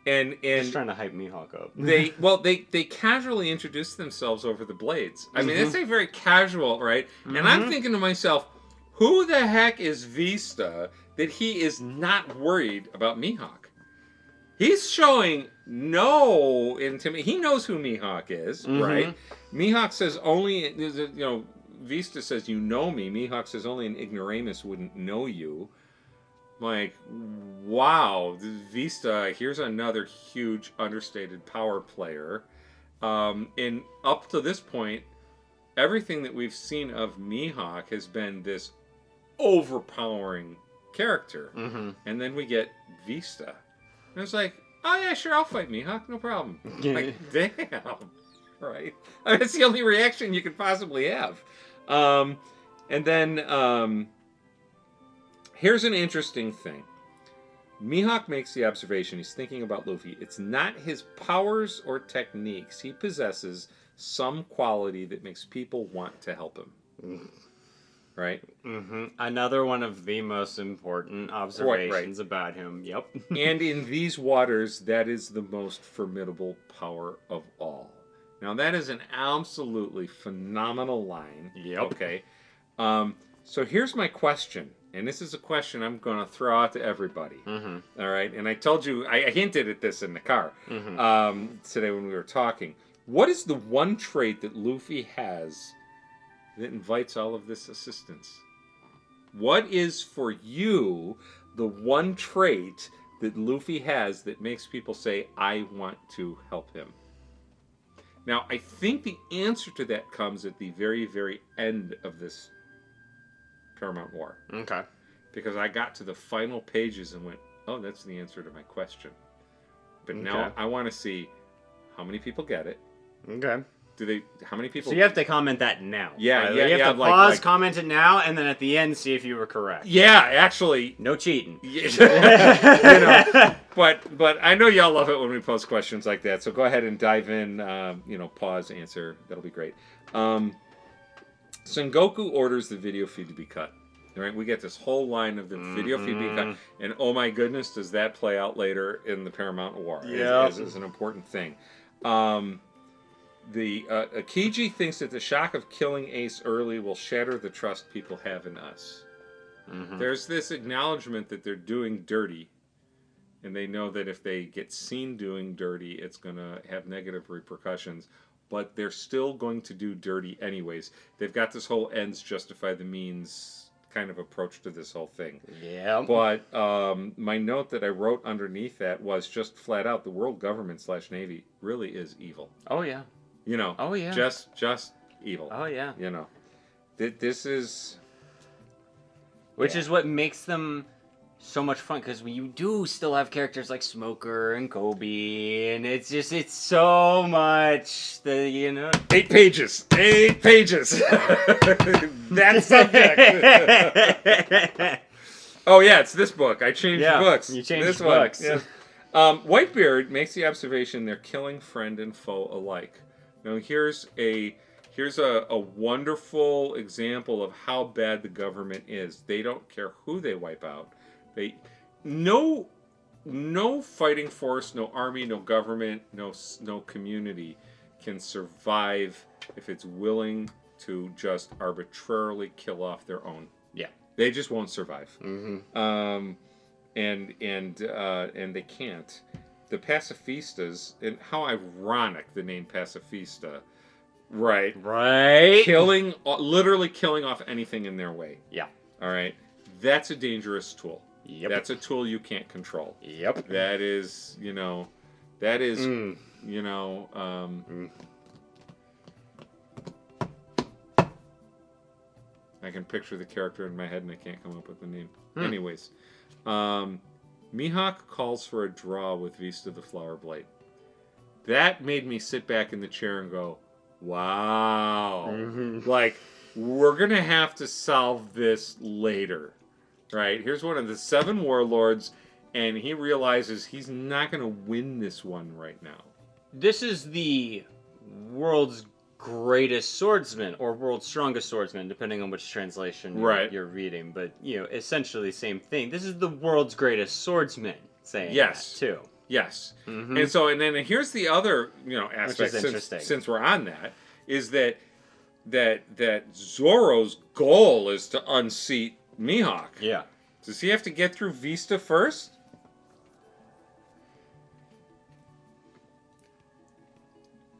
And Just trying to hype Mihawk up. they casually introduce themselves over the blades. I mean, it's a very casual, right? And I'm thinking to myself, who the heck is Vista that he is not worried about Mihawk? He's showing no intimidation. He knows who Mihawk is, right? Mihawk says only, Vista says, you know me. Mihawk says only an ignoramus wouldn't know you. Like, wow, Vista, here's another huge understated power player. And up to this point, everything that we've seen of Mihawk has been this overpowering character. And then we get Vista. And it's like, oh yeah, sure, I'll fight Mihawk, no problem. Like, damn. Right? I mean, it's the only reaction you could possibly have. And then... here's an interesting thing. Mihawk makes the observation, he's thinking about Luffy. It's not his powers or techniques. He possesses some quality that makes people want to help him. Right? Another one of the most important observations about him. Yep. And in these waters, that is the most formidable power of all. Now, that is an absolutely phenomenal line. Yep. Okay. So here's my question. And this is a question I'm going to throw out to everybody. All right? And I told you, I hinted at this in the car today when we were talking. What is the one trait that Luffy has that invites all of this assistance? What is, for you, the one trait that Luffy has that makes people say, I want to help him? Now, I think the answer to that comes at the very, very end of this Paramount War. Okay. Because I got to the final pages and went, oh, that's the answer to my question. But now I want to see how many people get it. Okay. How many people... So you have to comment that now. Yeah, You have to pause, comment it now, and then at the end see if you were correct. Yeah, actually... No cheating. But I know y'all love it when we post questions like that, so go ahead and dive in, pause, answer. That'll be great. Sengoku orders the video feed to be cut. Right? We get this whole line of the video feed being cut, and oh my goodness, does that play out later in the Paramount War? Yeah. Is an important thing. Akiji thinks that the shock of killing Ace early will shatter the trust people have in us. There's this acknowledgement that they're doing dirty, and they know that if they get seen doing dirty, it's going to have negative repercussions. But they're still going to do dirty anyways. They've got this whole ends justify the means kind of approach to this whole thing. Yeah. But my note that I wrote underneath that was just flat out, the world government / Navy really is evil. Oh, yeah. Oh, yeah. Just evil. Oh, yeah. This is... Which is what makes them so much fun, because you do still have characters like Smoker and Kobe, and it's so much, 8 pages! 8 pages! That subject! Oh yeah, it's this book. I changed books. You changed this books. One. Yeah. Whitebeard makes the observation they're killing friend and foe alike. Now here's a wonderful example of how bad the government is. They don't care who they wipe out. No fighting force, no army, no government, no community can survive if it's willing to just arbitrarily kill off their own. Yeah, they just won't survive. And they can't. The pacifistas, and how ironic the name pacifista. Right. Literally killing off anything in their way. Yeah. All right. That's a dangerous tool. Yep. That's a tool you can't control. Yep. That is, I can picture the character in my head and I can't come up with the name. Anyways, Mihawk calls for a draw with Vista the Flower Blade. That made me sit back in the chair and go, wow. Like, we're going to have to solve this later. Right? Here's one of the 7 warlords, and he realizes he's not going to win this one right now. This is the world's greatest swordsman, or world's strongest swordsman, depending on which translation you're reading. But, essentially same thing. This is the world's greatest swordsman saying that, too. Yes. Mm-hmm. And then here's the other, aspect, interesting. since we're on that, is that Zoro's goal is to unseat Mihawk. Yeah. Does he have to get through Vista first?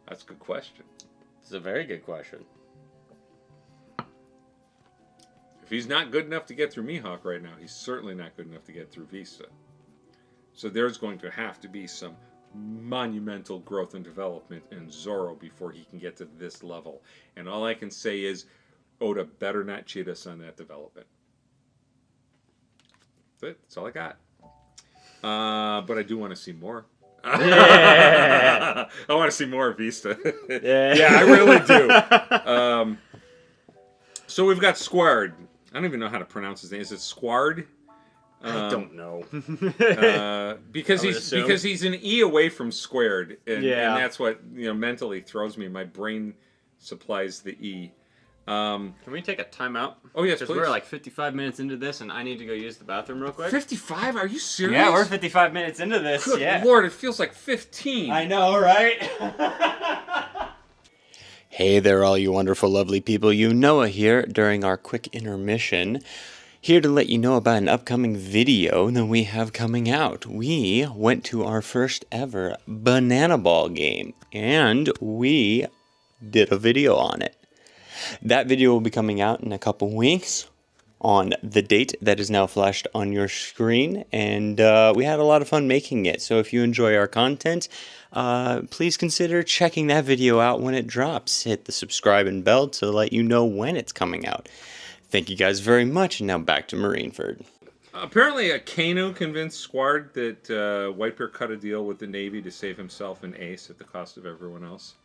That's a good question. It's a very good question. If he's not good enough to get through Mihawk right now, he's certainly not good enough to get through Vista. So there's going to have to be some monumental growth and development in Zoro before he can get to this level. And all I can say is, Oda better not cheat us on that development. That's it. That's all I got. But I do want to see more. Yeah. I want to see more of Vista. Yeah. Yeah, I really do. So we've got Squared. I don't even know how to pronounce his name. Is it Squared? I don't know. Because he's an E away from Squared, and that's what mentally throws me. My brain supplies the E. Can we take a timeout? Oh yes, because please. we're like 55 minutes into this, and I need to go use the bathroom real quick. 55? Are you serious? Yeah, we're 55 minutes into this. Good yeah. Lord, it feels like 15. I know, right? Hey there, all you wonderful, lovely people. Noah here during our quick intermission. Here to let you know about an upcoming video that we have coming out. We went to our first ever Banana Ball game, and we did a video on it. That video will be coming out in a couple weeks on the date that is now flashed on your screen, and we had a lot of fun making it. So if you enjoy our content, please consider checking that video out when it drops. Hit the subscribe and bell to let you know when it's coming out. Thank you guys very much, and now back to Marineford. Apparently, Kano convinced Squared that Whitebeard cut a deal with the Navy to save himself and Ace at the cost of everyone else.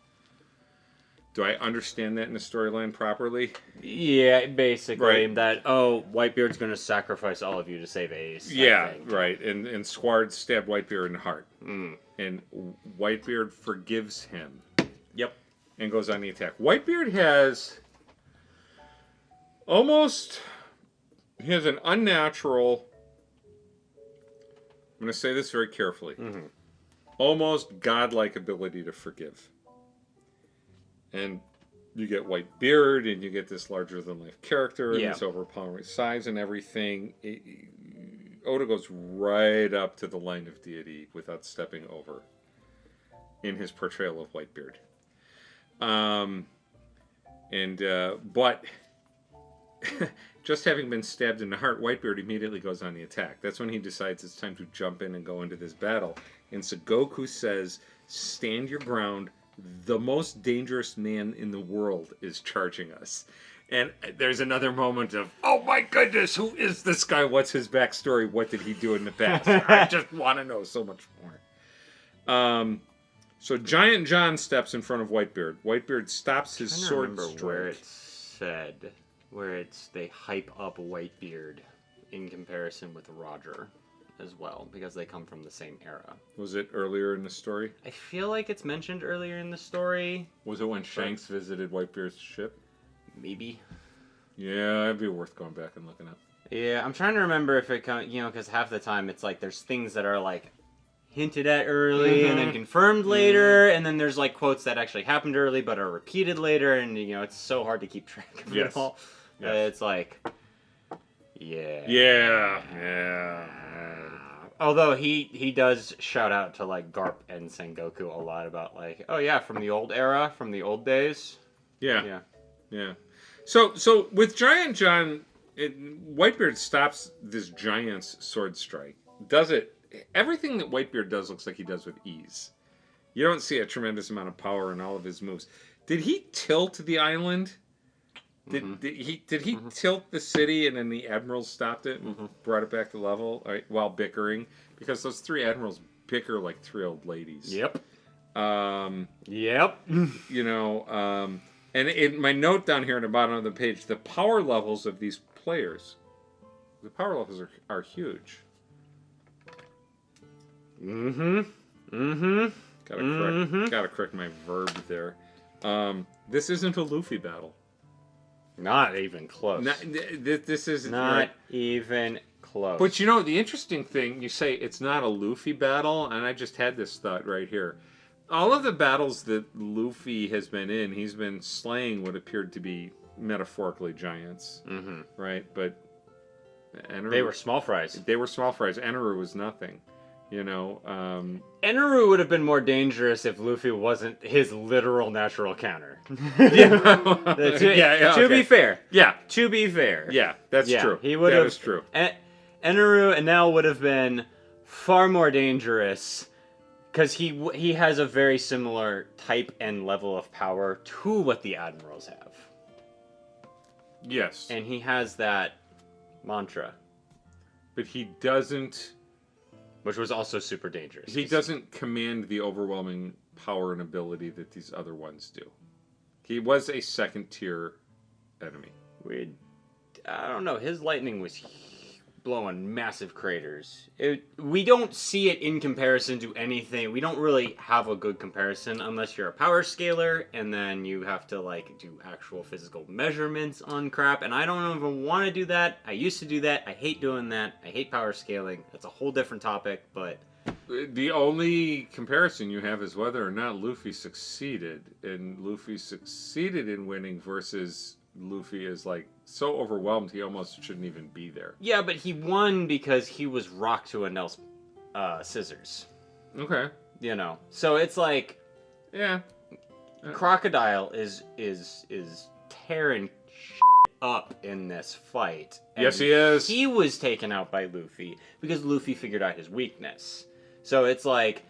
Do I understand that in the storyline properly? Yeah, basically. Right. That, Whitebeard's going to sacrifice all of you to save Ace. Yeah, right. And Squared stabbed Whitebeard in the heart. Mm. And Whitebeard forgives him. Yep. And goes on the attack. Whitebeard has... he has an unnatural, I'm going to say this very carefully, almost godlike ability to forgive. And you get Whitebeard, and you get this larger-than-life character, and this overpowering size and everything. Oda goes right up to the line of deity without stepping over in his portrayal of Whitebeard. But... just having been stabbed in the heart, Whitebeard immediately goes on the attack. That's when he decides it's time to jump in and go into this battle. And Goku says, stand your ground. The most dangerous man in the world is charging us. And there's another moment of, oh my goodness, who is this guy? What's his backstory? What did he do in the past? I just want to know so much more. So Giant John steps in front of Whitebeard. Whitebeard stops his sword strike. Where it said... where they hype up Whitebeard in comparison with Roger as well, because they come from the same era. Was it earlier in the story? I feel like it's mentioned earlier in the story. Was it when Shanks visited Whitebeard's ship? Maybe. Yeah, it'd be worth going back and looking up. Yeah, I'm trying to remember if it comes, because half the time it's like there's things that are like hinted at early and then confirmed later, and then there's like quotes that actually happened early but are repeated later, and it's so hard to keep track of it all. Yes. It's like, yeah. Although he does shout out to like Garp and Sengoku a lot about like, oh yeah, from the old era, from the old days. Yeah. So with Giant John, Whitebeard stops this giant's sword strike. Does it? Everything that Whitebeard does looks like he does with ease. You don't see a tremendous amount of power in all of his moves. Did he tilt the island? Did he tilt the city and then the admirals stopped it and brought it back to level while bickering? Because those three admirals bicker like three old ladies. Yep. And in my note down here at the bottom of the page, the power levels of these players, the power levels are huge. Gotta correct my verb there. This isn't a Luffy battle. Not even close. This is not even close. But you know, the interesting thing, you say it's not a Luffy battle, and I just had this thought right here. All of the battles that Luffy has been in, he's been slaying what appeared to be metaphorically giants, right? But Eneru, they were small fries. They were small fries. Eneru was nothing, you know. Eneru would have been more dangerous if Luffy wasn't his literal natural counter. To be fair. Yeah. To be fair. Yeah, that's true. He would have. That is true. Eneru and Enel would have been far more dangerous because he has a very similar type and level of power to what the admirals have. Yes. And he has that mantra. But he doesn't... Which was also super dangerous. He doesn't command the overwhelming power and ability that these other ones do. He was a second-tier enemy. I don't know. His lightning was blowing massive craters. We don't see it in comparison to anything. We don't really have a good comparison unless you're a power scaler, and then you have to like do actual physical measurements on crap. And I don't even want to do that. I used to do that. I hate doing that. I hate power scaling. That's a whole different topic, but... The only comparison you have is whether or not Luffy succeeded. And Luffy succeeded in winning versus Luffy is like so overwhelmed he almost shouldn't even be there. Yeah, but he won because he was rocked to Enel's scissors. Okay. You know. So it's like... Yeah. Crocodile is tearing up in this fight. Yes, he is. He was taken out by Luffy because Luffy figured out his weakness. So it's like,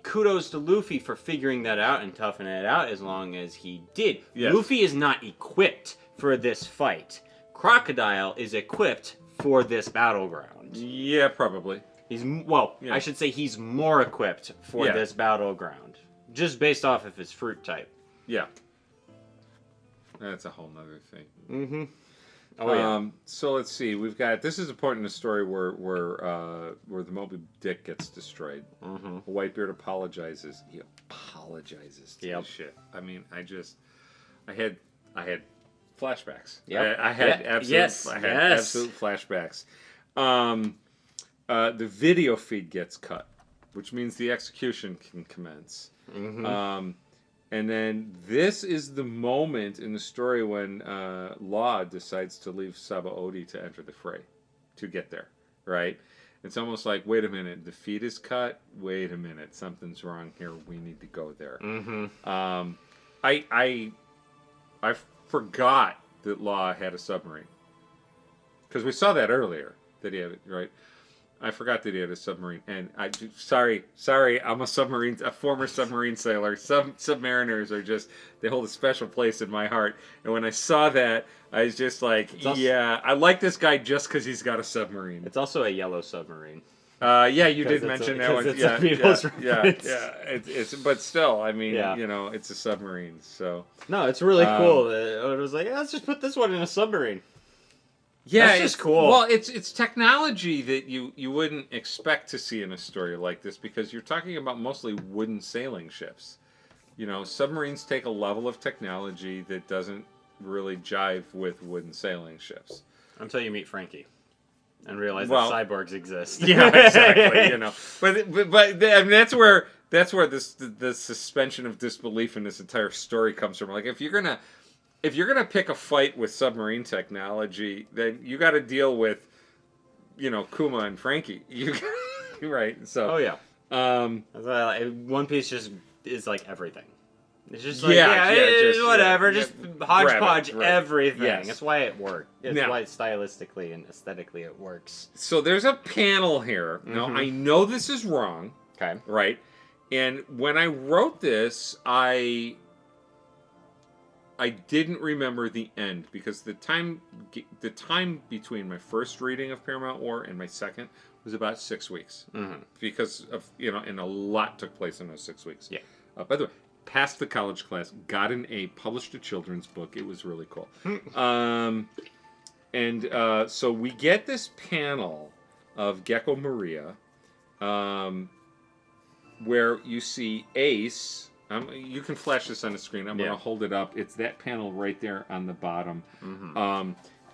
kudos to Luffy for figuring that out and toughing it out as long as he did. Yes. Luffy is not equipped for this fight. Crocodile is equipped for this battleground. Yeah, probably. I should say he's more equipped for this battleground. Just based off of his fruit type. Yeah. That's a whole nother thing. Mm-hmm. Oh, yeah. So let's see. We've got... This is a point in the story where the Moby Dick gets destroyed. Mm-hmm. Whitebeard apologizes. He apologizes to this shit. I mean, I had flashbacks. Yeah. I had absolute flashbacks. The video feed gets cut, which means the execution can commence. Mm-hmm. And then this is the moment in the story when Law decides to leave Sabaody to enter the fray, to get there, right? It's almost like, wait a minute, the feed is cut. Wait a minute, something's wrong here. We need to go there. Mm-hmm. I forgot that Law had a submarine because we saw that earlier that he had it, right? I forgot that he had a submarine, and sorry, I'm a former submarine sailor. Submariners are they hold a special place in my heart. And when I saw that, I was just like, I like this guy just because he's got a submarine. It's also a yellow submarine. Yeah, you did mention that one. Yeah. It's but still, I mean, it's a submarine. So no, it's really cool. It was like, let's just put this one in a submarine. Yeah, that's just cool. Well, it's technology that you wouldn't expect to see in a story like this because you're talking about mostly wooden sailing ships. You know, submarines take a level of technology that doesn't really jive with wooden sailing ships. Until you meet Frankie and realize that cyborgs exist. Yeah, exactly. You know, but I mean, that's where the suspension of disbelief in this entire story comes from. Like, if you're gonna pick a fight with submarine technology, then you got to deal with, Kuma and Frankie. Right? So. Oh yeah. One Piece just is like everything. It's just like just hodgepodge everything. Yes. That's why it worked. It's why stylistically and aesthetically it works. So there's a panel here. Now I know this is wrong. Okay. Right. And when I wrote this, I didn't remember the end because the time between my first reading of Paramount War and my second was about 6 weeks because of and a lot took place in those 6 weeks. Yeah. By the way, passed the college class, got an A, published a children's book. It was really cool. So we get this panel of Gecko Maria, where you see Ace. You can flash this on the screen. I'm going to hold it up. It's that panel right there on the bottom.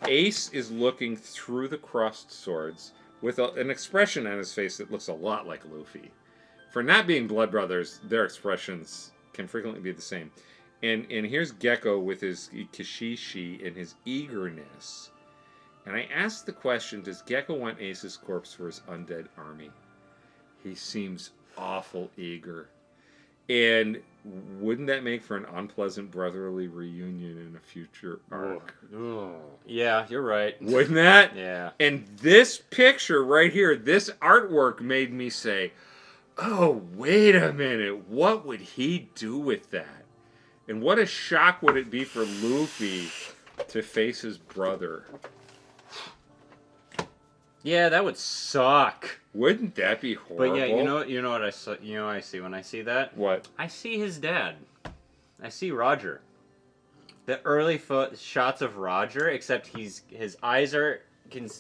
Ace is looking through the crossed swords with an expression on his face that looks a lot like Luffy. For not being blood brothers, their expressions can frequently be the same. And here's Gecko with his Kishishi and his eagerness. And I asked the question, does Gecko want Ace's corpse for his undead army? He seems awful eager. And wouldn't that make for an unpleasant brotherly reunion in a future arc? Yeah, you're right. Wouldn't that? Yeah. And this picture right here, this artwork made me say, oh, wait a minute. What would he do with that? And what a shock would it be for Luffy to face his brother? Yeah, that would suck. Wouldn't that be horrible? But yeah, you know what I saw, I see when I see that? What? I see his dad. I see Roger. The early shots of Roger, except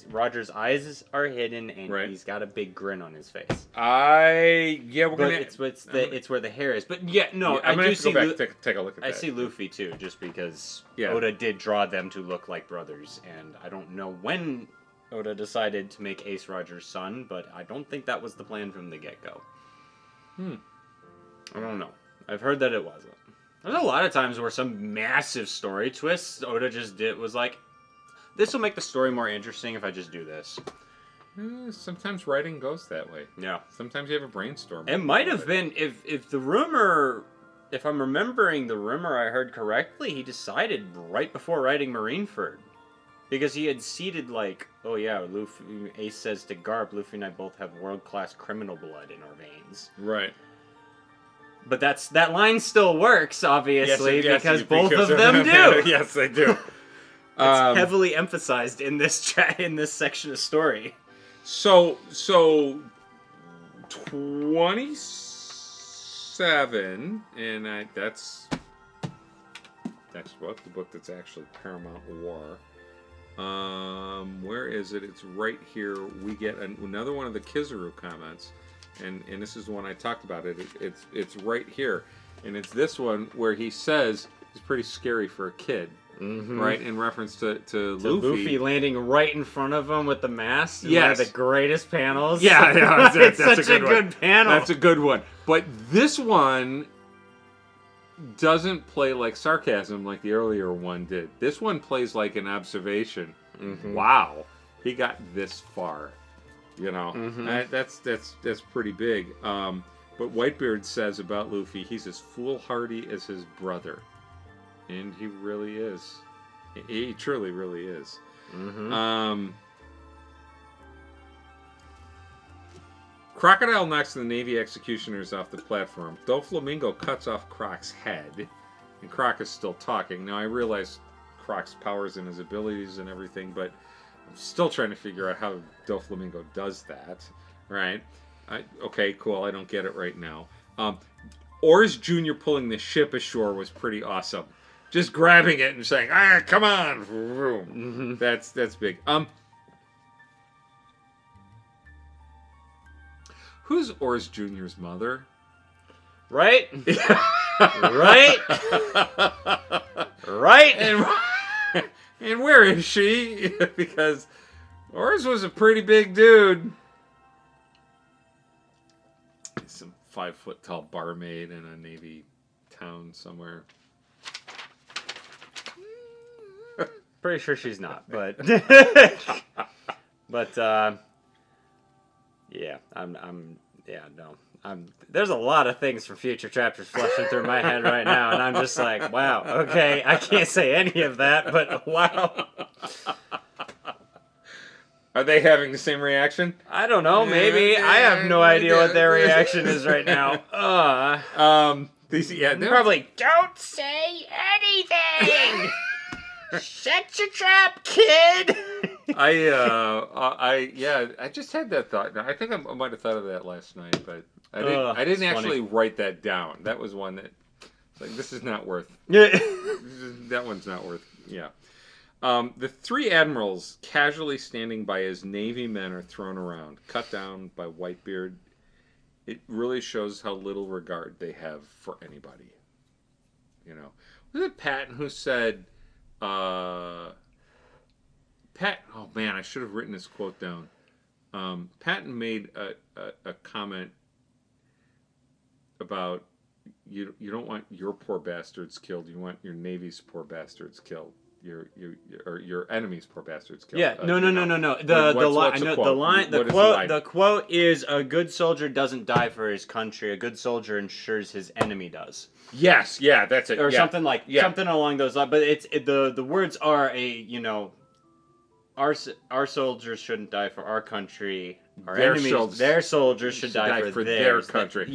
Roger's eyes are hidden and he's got a big grin on his face. We're gonna. It's where the hair is. But yeah, no, I'm I gonna do see. go back, take a look at that. I see Luffy too, just because Oda did draw them to look like brothers, and I don't know when Oda decided to make Ace Roger's son, but I don't think that was the plan from the get-go. I don't know. I've heard that it wasn't. There's a lot of times where some massive story twists Oda just was like, this will make the story more interesting if I just do this. Sometimes writing goes that way. Yeah. Sometimes you have a brainstorm. It might have been, if the rumor, if I'm remembering the rumor I heard correctly, he decided right before writing Marineford. Because he had seeded like, oh yeah, Luffy, Ace says to Garp, Luffy and I both have world-class criminal blood in our veins. Right. But that line still works, obviously, because both of them do. Yes, they do. It's heavily emphasized in this section of story. So 27, and that's what the book that's actually Paramount War. Where is it? It's right here. We get another one of the Kizaru comments, and this is the one I talked about. It's right here, and it's this one where he says it's pretty scary for a kid, right? In reference to Luffy. Luffy landing right in front of him with the mask. Yes, one of the greatest panels. Yeah, it's that's such a good panel. That's a good one. But this one doesn't play like sarcasm like the earlier one did. This one plays like an observation. Wow, he got this far. You know, that's pretty big. But Whitebeard says about Luffy, he's as foolhardy as his brother, and he really is. He truly, really is. Crocodile knocks the Navy executioners off the platform. Doflamingo cuts off Croc's head, and Croc is still talking. Now, I realize Croc's powers and his abilities and everything, but I'm still trying to figure out how Doflamingo does that, right? Okay, cool, I don't get it right now. Oars Jr. pulling the ship ashore was pretty awesome. Just grabbing it and saying, come on! That's big. Who's Oars Jr.'s mother? Right? Right? Right? And where is she? Because Oars was a pretty big dude. Some 5-foot-tall barmaid in a Navy town somewhere. Pretty sure she's not, but yeah, there's a lot of things from future chapters flushing through my head right now, and I'm just like, wow, okay, I can't say any of that, but wow. Are they having the same reaction? I don't know, maybe. I have no idea what their reaction is right now. They're probably, don't say anything! Shut your trap, kid! I just had that thought. I think I might have thought of that last night, but I didn't actually write that down. That was one that, like, this is not worth. That one's not worth. Yeah. The 3 admirals casually standing by as Navy men are thrown around, cut down by Whitebeard. It really shows how little regard they have for anybody. You know, was it Patton who said? Oh man, I should have written this quote down. Patton made a comment about you don't want your poor bastards killed. You want your Navy's poor bastards killed. Your enemy's poor bastards killed. Yeah, no. The quote is a good soldier doesn't die for his country. A good soldier ensures his enemy does. Yes, yeah, that's it. Or something something along those lines. But the words are our soldiers shouldn't die for our country. Their soldiers should die for their country.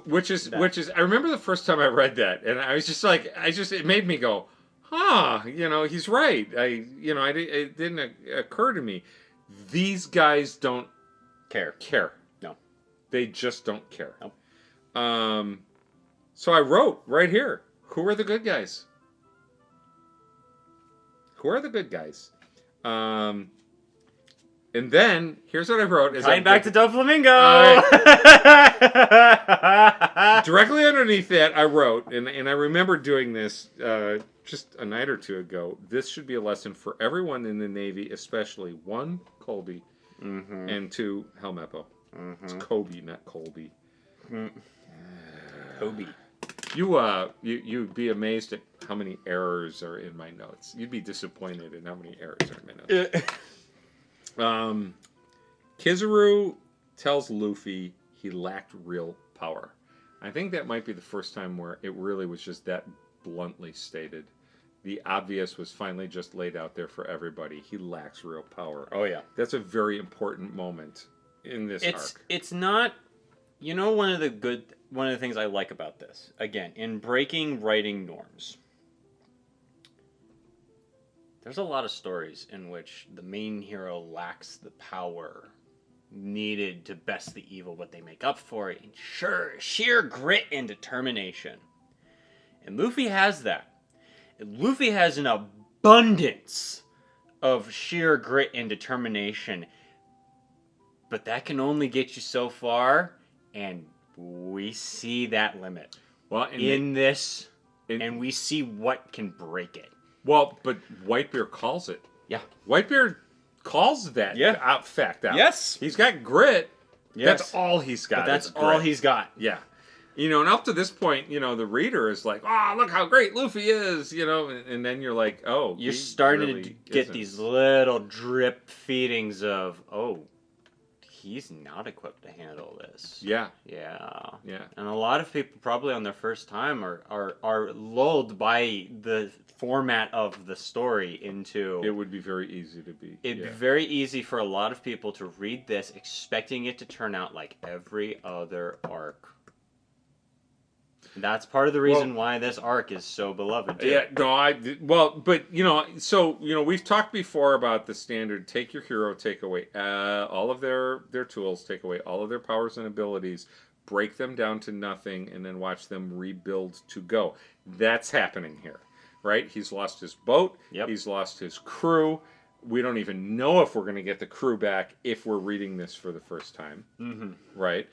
Which is I remember the first time I read that, and I was just like, it made me go, he's right. It didn't occur to me. These guys don't care. No, they just don't care. Nope. So I wrote right here, who are the good guys? Who are the good guys? And then here's what I wrote: tying back to Doflamingo. Directly underneath that, I wrote, and I remember doing this just a night or two ago. This should be a lesson for everyone in the Navy, especially 1, Colby, and 2, Helmeppo. It's Kobe, not Colby. Kobe. You'd be amazed at how many errors are in my notes. You'd be disappointed in how many errors are in my notes. Kizaru tells Luffy he lacked real power. I think that might be the first time where it really was just that bluntly stated. The obvious was finally just laid out there for everybody. He lacks real power. Oh yeah, that's a very important moment in this arc. It's not. One of the things I like about this, again, in breaking writing norms, there's a lot of stories in which the main hero lacks the power needed to best the evil, but they make up for it in sheer grit and determination. And Luffy has that. And Luffy has an abundance of sheer grit and determination, but that can only get you so far. And we see that limit and we see what can break it. Well, but Whitebeard calls it. Yeah. Whitebeard calls that fact out. Yes. He's got grit. Yes. That's all he's got. But that's all he's got. Yeah. And up to this point, the reader is like, oh, look how great Luffy is, and then you're like, oh. You're starting to get these little drip feedings of, oh, he's not equipped to handle this. Yeah. And a lot of people probably on their first time are lulled by the format of the story into... It would be very easy to be. It'd be very easy for a lot of people to read this expecting it to turn out like every other arc. That's part of the reason why this arc is so beloved, too. Yeah, we've talked before about the standard, take your hero, take away all of their tools, take away all of their powers and abilities, break them down to nothing, and then watch them rebuild to go. That's happening here, right? He's lost his boat. Yep. He's lost his crew. We don't even know if we're going to get the crew back if we're reading this for the first time, right?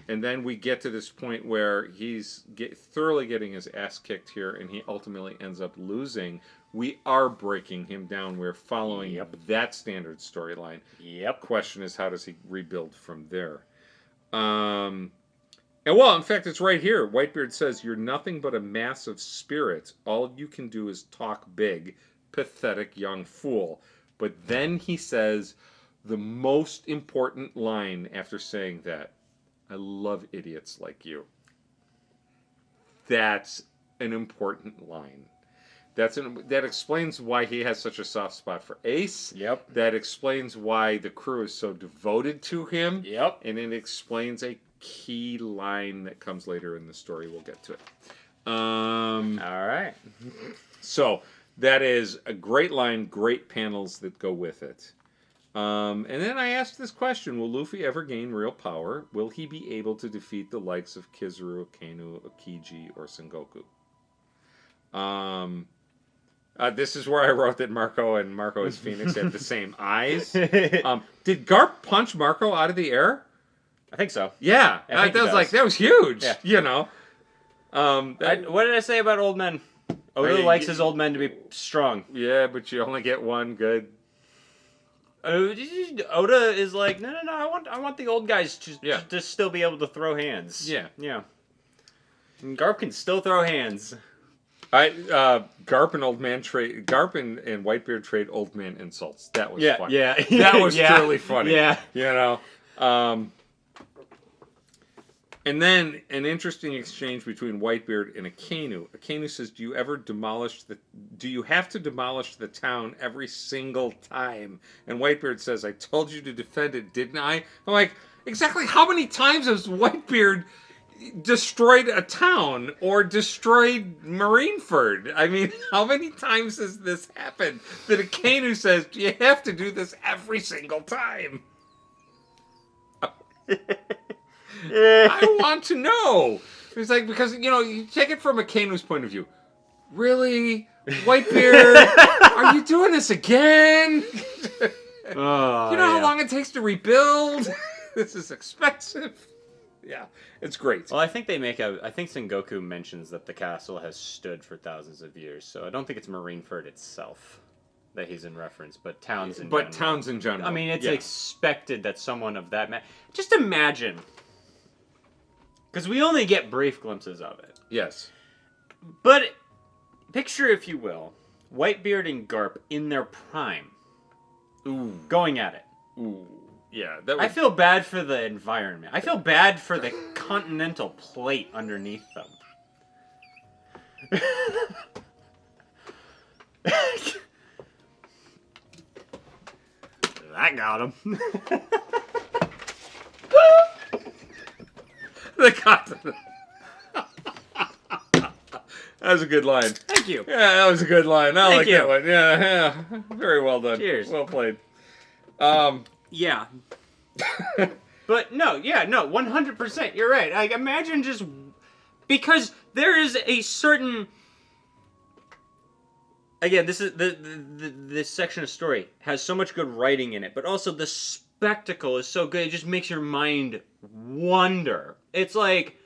And then we get to this point where he's thoroughly getting his ass kicked here, and he ultimately ends up losing. We are breaking him down. We're following that standard storyline. Yep. Question is, how does he rebuild from there? In fact, it's right here. Whitebeard says, "You're nothing but a mass of spirits. All you can do is talk big. Pathetic young fool." But then he says the most important line after saying that. I love idiots like you. That's an important line. That explains why he has such a soft spot for Ace. Yep. That explains why the crew is so devoted to him. Yep. And it explains a key line that comes later in the story. We'll get to it. All right. So that is a great line, great panels that go with it. And then I asked this question, will Luffy ever gain real power? Will he be able to defeat the likes of Kizaru, Akainu, Okiji, or Sengoku? This is where I wrote that Marco and Marco as Phoenix have the same eyes. Did Garp punch Marco out of the air? I think so. Yeah. That was huge. Yeah. What did I say about old men? Oda likes his old men to be strong. Yeah, but you only get one good. Oda is like, no. I want the old guys to still be able to throw hands. Yeah. And Garp can still throw hands. Garp and Whitebeard trade old man insults. That was fun. Yeah. That was truly funny. Yeah. You know. And then an interesting exchange between Whitebeard and Akainu. Akainu says, "Do you have to demolish the town every single time?" And Whitebeard says, "I told you to defend it, didn't I?" I'm like, exactly how many times has Whitebeard destroyed a town or destroyed Marineford? I mean, how many times has this happened that Akainu says, "Do you have to do this every single time?" I want to know. It's like, because, you take it from Akainu's point of view. Really? Whitebeard? Are you doing this again? You know how long it takes to rebuild? This is expensive. Yeah, it's great. Well, I think Sengoku mentions that the castle has stood for thousands of years, so I don't think it's Marineford itself that he's in reference, but towns in general. Towns in general. I mean, it's expected that someone of that... Just imagine... Because we only get brief glimpses of it. Yes. But picture, if you will, Whitebeard and Garp in their prime. Ooh. Going at it. Ooh. Yeah. I feel bad for the environment. I feel bad for the continental plate underneath them. That got him. The continent. That was a good line. Thank you. Yeah, that was a good line. I like you. that one. Yeah. Very well done. Cheers. Well played. Yeah. But no, 100%. You're right. Like, imagine just... Because there is a certain... Again, this is this section of story has so much good writing in it, but also the spectacle is so good, it just makes your mind wonder. It's like,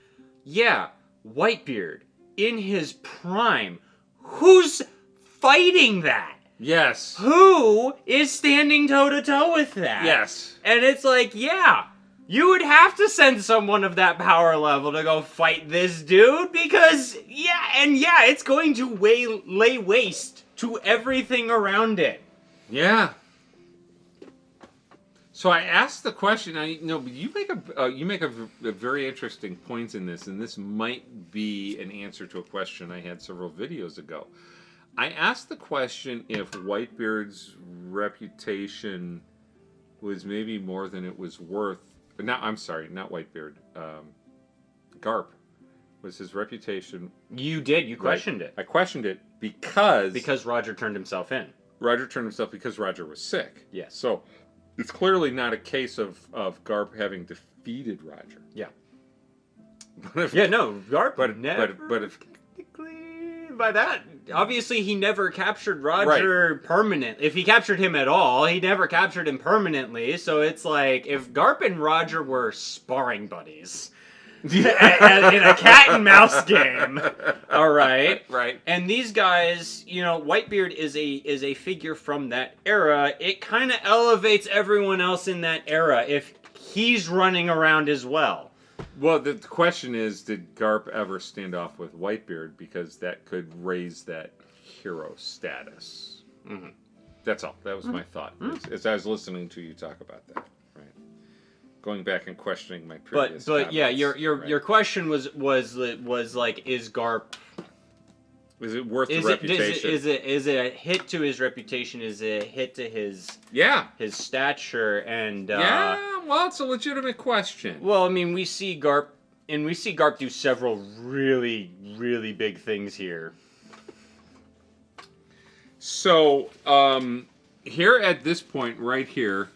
yeah, Whitebeard in his prime. Who's fighting that? Yes. Who is standing toe-to-toe with that? Yes. And it's like, yeah, you would have to send someone of that power level to go fight this dude because, it's going to lay waste to everything around it. Yeah. So I asked the question. You make a very interesting point in this, and this might be an answer to a question I had several videos ago. I asked the question if Whitebeard's reputation was maybe more than it was worth. I'm sorry, not Whitebeard. Garp. Was his reputation... You did. You questioned it. I questioned it because... Because Roger turned himself in. Roger turned himself because Roger was sick. Yes. So, it's clearly not a case of Garp having defeated Roger. Yeah. Garp... But if... By that, obviously he never captured Roger permanently. If he captured him at all, he never captured him permanently. So it's like, if Garp and Roger were sparring buddies... in a cat and mouse game, all right, right. And these guys, Whitebeard is a figure from that era. It kind of elevates everyone else in that era if he's running around as well. Well, the question is, did Garp ever stand off with Whitebeard because that could raise that hero status? Mm-hmm. That's all. That was my thought as I was listening to you talk about that. Going back and questioning my previous but yeah, your question was like, is Garp... Is it worth the reputation? Is it a hit to his reputation? Is it a hit to his stature? And well, it's a legitimate question. Well, I mean, we see Garp do several really, really big things here. So, here at this point, right here,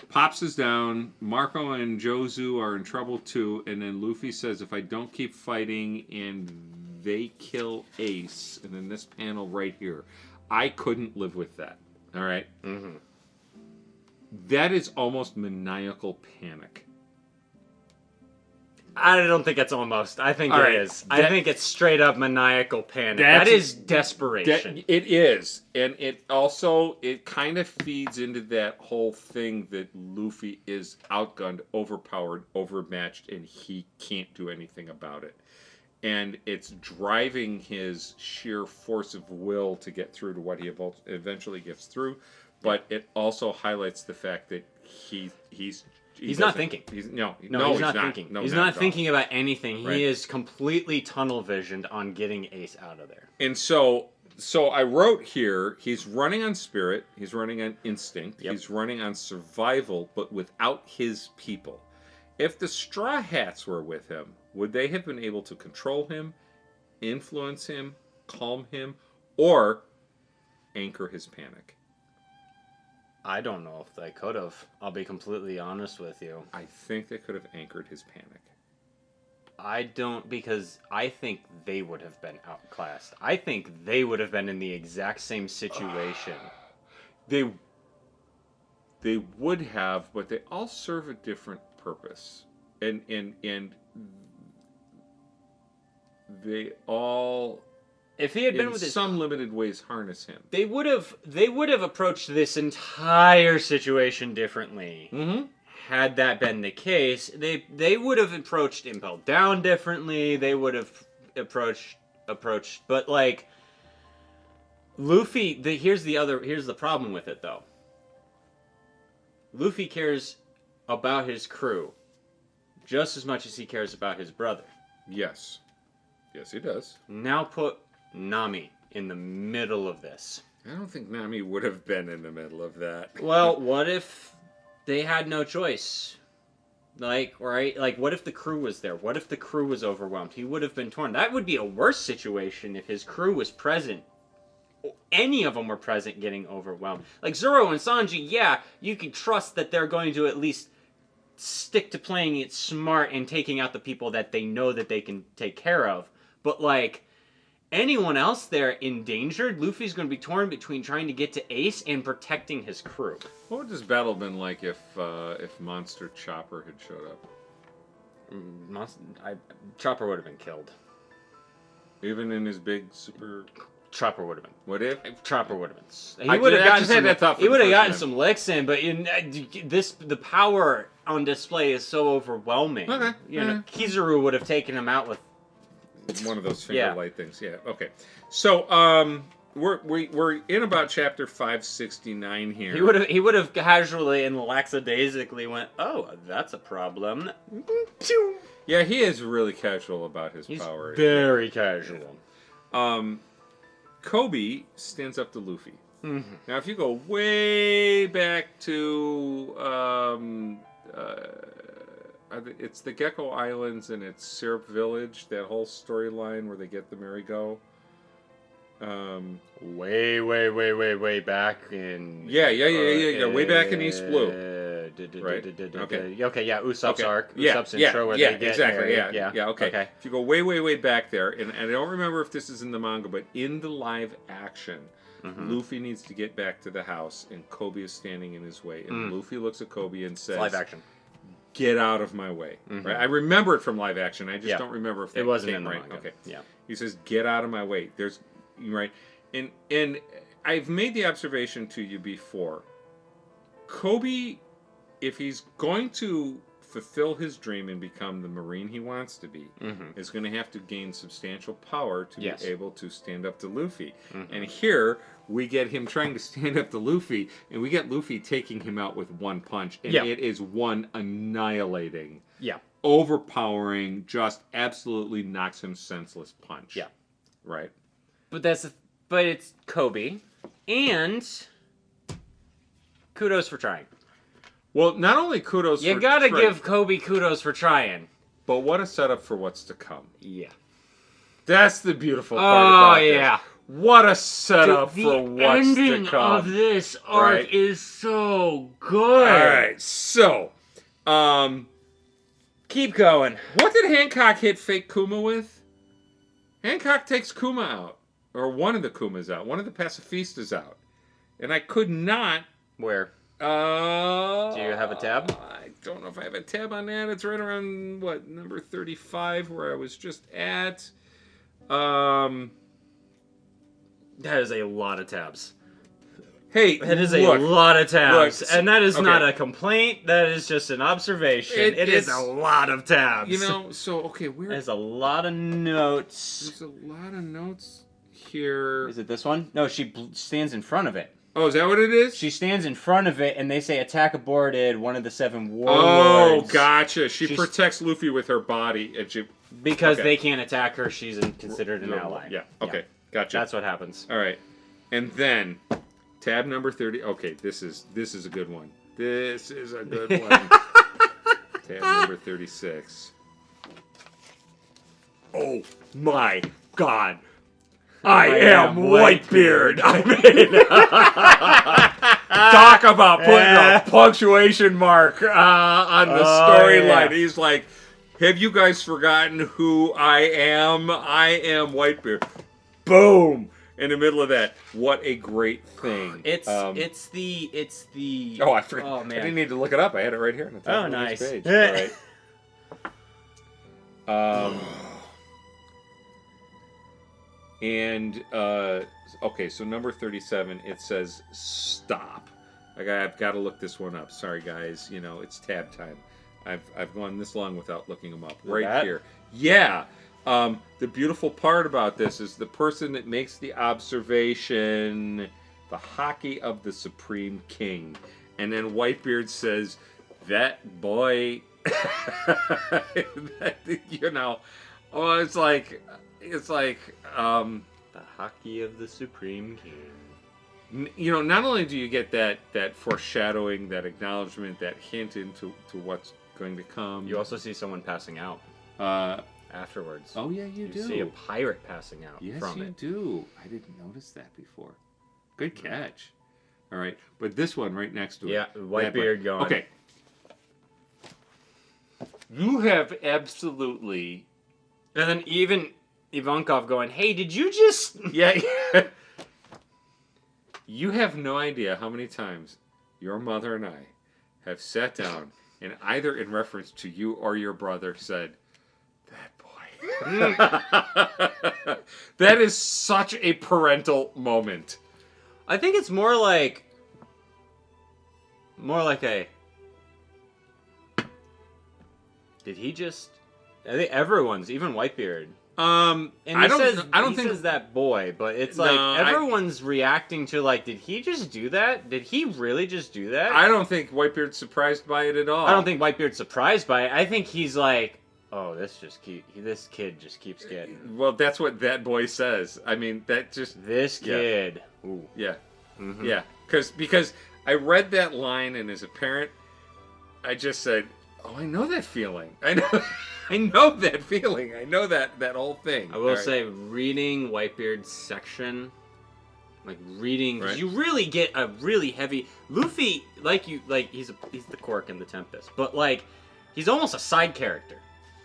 Pops is down, Marco and Jozu are in trouble too, and then Luffy says, if I don't keep fighting and they kill Ace, and then this panel right here, I couldn't live with that. All right? Mm-hmm. That is almost maniacal panic. I don't think it's almost. I think All it right, is. I think it's straight up maniacal panic. That That's- is desperation. It is, and it also kind of feeds into that whole thing that Luffy is outgunned, overpowered, overmatched, and he can't do anything about it. And it's driving his sheer force of will to get through to what he eventually gets through. But it also highlights the fact that he's not thinking. He's he's not thinking. No, he's not not at all. thinking about anything. Right. He is completely tunnel visioned on getting Ace out of there. And so I wrote here, he's running on spirit, he's running on instinct, Yep. he's running on survival, but without his people. If the Straw Hats were with him, would they have been able to control him, influence him, calm him, or anchor his panic? I don't know if they could have. I'll be completely honest with you. I think they could have anchored his panic. I don't, because I think they would have been outclassed. I think they would have been in the exact same situation. They would have, but they all serve a different purpose. And they all, If he had been in with his, some limited ways, harness him. they would have approached this entire situation differently. Mm-hmm. Had that been the case, they would have approached Impel Down differently. They would have approached, but like Luffy. Here's the problem with it though. Luffy cares about his crew just as much as he cares about his brother. Yes, he does. Now put Nami in the middle of this. I don't think Nami would have been in the middle of that. Well, what if they had no choice? Like, right? Like, what if the crew was there? What if the crew was overwhelmed? He would have been torn. That would be a worse situation if his crew was present. Any of them were present getting overwhelmed. Like, Zoro and Sanji, yeah, you can trust that they're going to at least stick to playing it smart and taking out the people that they know that they can take care of. But, like, anyone else there endangered, Luffy's going to be torn between trying to get to Ace and protecting his crew. What would this battle have been like if Monster Chopper had showed up? Chopper would have been killed. Even in his big super... Chopper would have been. What if? Chopper would have been. I He would have just had that thought for He the would have first gotten time. some licks in, but the power on display is so overwhelming. Okay. You know, Kizaru would have taken him out with. One of those finger Yeah. light things. Yeah. Okay. So we're in about chapter 569 here. He would have casually and lackadaisically went, "Oh, that's a problem." Pew! Yeah, he is really casual about his He's power. very casual. Kobe stands up to Luffy. Mhm. Now, if you go way back to it's the Gecko Islands and it's Syrup Village, that whole storyline where they get the merry-go. Way back in. Yeah. Way back in East Blue. Right. Okay. Yeah. Usopp's arc. Yeah. Usopp's intro where they get exactly. married. Yeah. Okay. If you go way back there, and I don't remember if this is in the manga, but in the live action, Luffy needs to get back to the house, and Kobe is standing in his way, and Luffy looks at Kobe and says, Live action. "Get out of my way." Right? I remember it from live action. I just don't remember if that It wasn't came in the right. manga. Okay. Yeah. He says, "Get out of my way." There's right, and I've made the observation to you before. Kobe, if he's going to fulfill his dream and become the Marine he wants to be, is going to have to gain substantial power to be able to stand up to Luffy. And here we get him trying to stand up to Luffy, and we get Luffy taking him out with one punch, and it is one annihilating, overpowering, just absolutely knocks him senseless punch. Yeah. Right. But it's Kobe, and kudos for trying. Well, not only kudos You for gotta trying, give Kobe kudos for trying. but what a setup for what's to come. Yeah. That's the beautiful part about yeah. this. What a setup The for what's to ending come. of this arc Right. is so good. All right, so, Keep going. what did Hancock hit fake Kuma with? Hancock takes Kuma out, or one of the Kumas out, one of the pacifistas out, and I could not. Where? Do you have a tab? I don't know if I have a tab on that. It's right around, what, number 35, where I was just at. That is a lot of tabs. Hey, That is a lot of tabs. Look, and that is okay. not a complaint. That is just an observation. It is a lot of tabs. You know, so, okay, There's a lot of notes. There's a lot of notes here. Is it this one? No, she stands in front of it. Oh, is that what it is? She stands in front of it, and they say attack aborted, one of the 7 warlords. Oh, gotcha. She protects Luffy with her body. Because they can't attack her, she's considered an ally. Yeah, okay. Gotcha. That's what happens. All right. And then, tab number 30. Okay, this is a good one. This is a good one. Tab number 36. Oh, my God. I am Whitebeard. I mean, talk about putting a punctuation mark on the storyline. Yeah. He's like, have you guys forgotten who I am? I am Whitebeard. Boom! In the middle of that. What a great thing. it's the. Oh, I forgot. Oh, man. I didn't need to look it up. I had it right here on the top of nice. this page. All right. And, okay, so number 37, it says stop. I've got to look this one up. Sorry, guys. You know, it's tab time. I've gone this long without looking them up. Right here. Yeah. The beautiful part about this is the person that makes the observation, the hockey of the Supreme King. And then Whitebeard says, that boy, you know, oh, it's like, the hockey of the Supreme King. You know, not only do you get that foreshadowing, that acknowledgement, that hint into what's going to come. You also see someone passing out afterwards. Oh yeah, you do. You see a pirate passing out from it. Yes, you do. I didn't notice that before. Good catch. All right, but this one right next to it. Yeah, Whitebeard going. Okay. You have absolutely. And then even Ivankov going, hey, did you just... Yeah. You have no idea how many times your mother and I have sat down and either in reference to you or your brother said, that boy. That is such a parental moment. I think it's more like a... Did he just... I think everyone's, even Whitebeard. And I don't think says that boy, but it's like everyone's reacting to like, did he just do that? Did he really just do that? I don't think Whitebeard's surprised by it at all. I don't think Whitebeard's surprised by it. I think he's like, oh, this kid just keeps getting. Well, that's what that boy says. I mean, that just This kid. Yeah. Ooh. Yeah. Mm-hmm. Yeah. Because I read that line, and as a parent, I just said, oh, I know that feeling. I know that feeling. I know that whole thing. I will say, reading Whitebeard's section, like reading, because you really get a really heavy Luffy. He's the Cork in the Tempest, but like he's almost a side character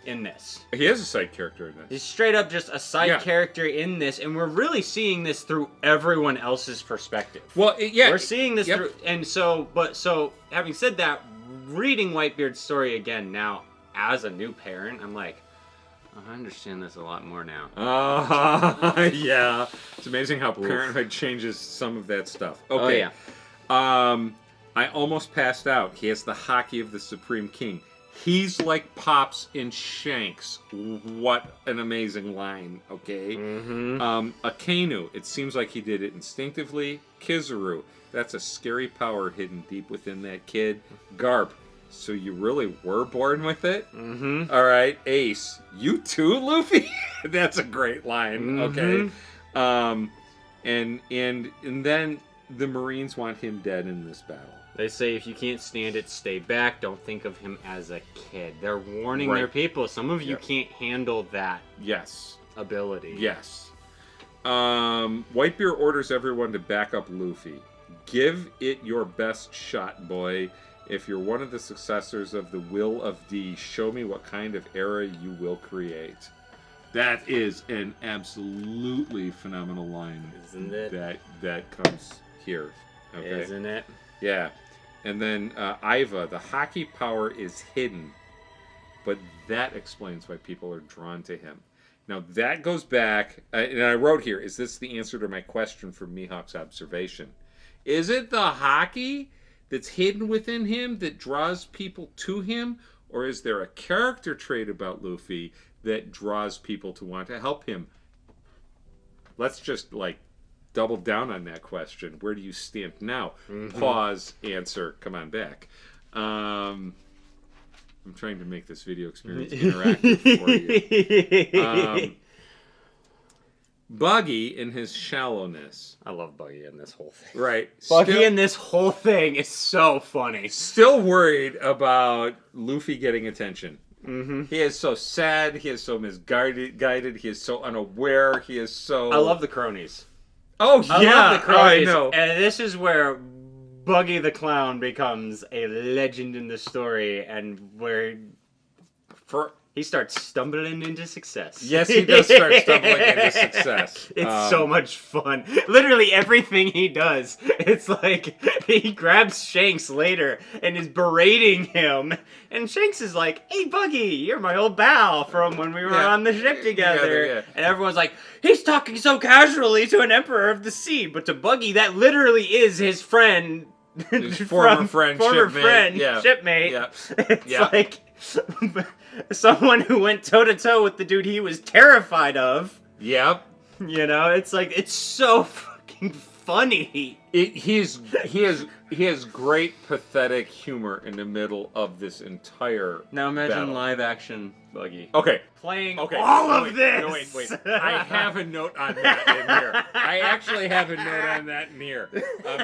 in this. He is a side character in this. He's straight up just a side character in this, and we're really seeing this through everyone else's perspective. Well, we're seeing this through, and so having said that, reading Whitebeard's story again now. As a new parent, I'm like, oh, I understand this a lot more now. Yeah. It's amazing how parenthood changes some of that stuff. Okay. Oh, yeah. I almost passed out. He has the hockey of the Supreme King. He's like Pops in Shanks. What an amazing line, okay? Mm-hmm. Akainu, it seems like he did it instinctively. Kizaru, that's a scary power hidden deep within that kid. Garp, so you really were born with it? Mm-hmm. All right, Ace. You too, Luffy? That's a great line. Mm-hmm. Okay. And then the Marines want him dead in this battle. They say if you can't stand it, stay back. Don't think of him as a kid. They're warning their people. Some of you can't handle that ability. Yes. Whitebeard orders everyone to back up Luffy. Give it your best shot, boy. If you're one of the successors of the Will of D, show me what kind of era you will create. That is an absolutely phenomenal line. Isn't it? That comes here. Okay? Isn't it? Yeah. And then Iva, the hockey power is hidden, but that explains why people are drawn to him. Now that goes back, and I wrote here, is this the answer to my question from Mihawk's observation? Is it the hockey that's hidden within him that draws people to him? Or is there a character trait about Luffy that draws people to want to help him? Let's just, like, double down on that question. Where do you stand now? Mm-hmm. Pause, answer, come on back. I'm trying to make this video experience interactive for you. Buggy in his shallowness. I love Buggy in this whole thing. Right. Buggy in this whole thing is so funny. Still worried about Luffy getting attention. Mm-hmm. He is so sad. He is so misguided. He is so unaware. He is so... I love the cronies. Oh, yeah. I love the cronies. I know. And this is where Buggy the Clown becomes a legend in the story, and where he starts stumbling into success. Yes, he does start stumbling into success. It's so much fun. Literally everything he does, it's like he grabs Shanks later and is berating him, and Shanks is like, "Hey, Buggy, you're my old pal from when we were on the ship together." Yeah. And everyone's like, "He's talking so casually to an emperor of the sea," but to Buggy, that literally is his friend. His former friend, shipmate. Yeah. It's like someone who went toe-to-toe with the dude he was terrified of. Yep. You know, it's like, it's so fucking funny. He has great pathetic humor in the middle of this entire Now imagine battle. live action Buggy. Okay. Playing Okay. all of this. No, wait. I have a note on that in here. I actually have a note on that in here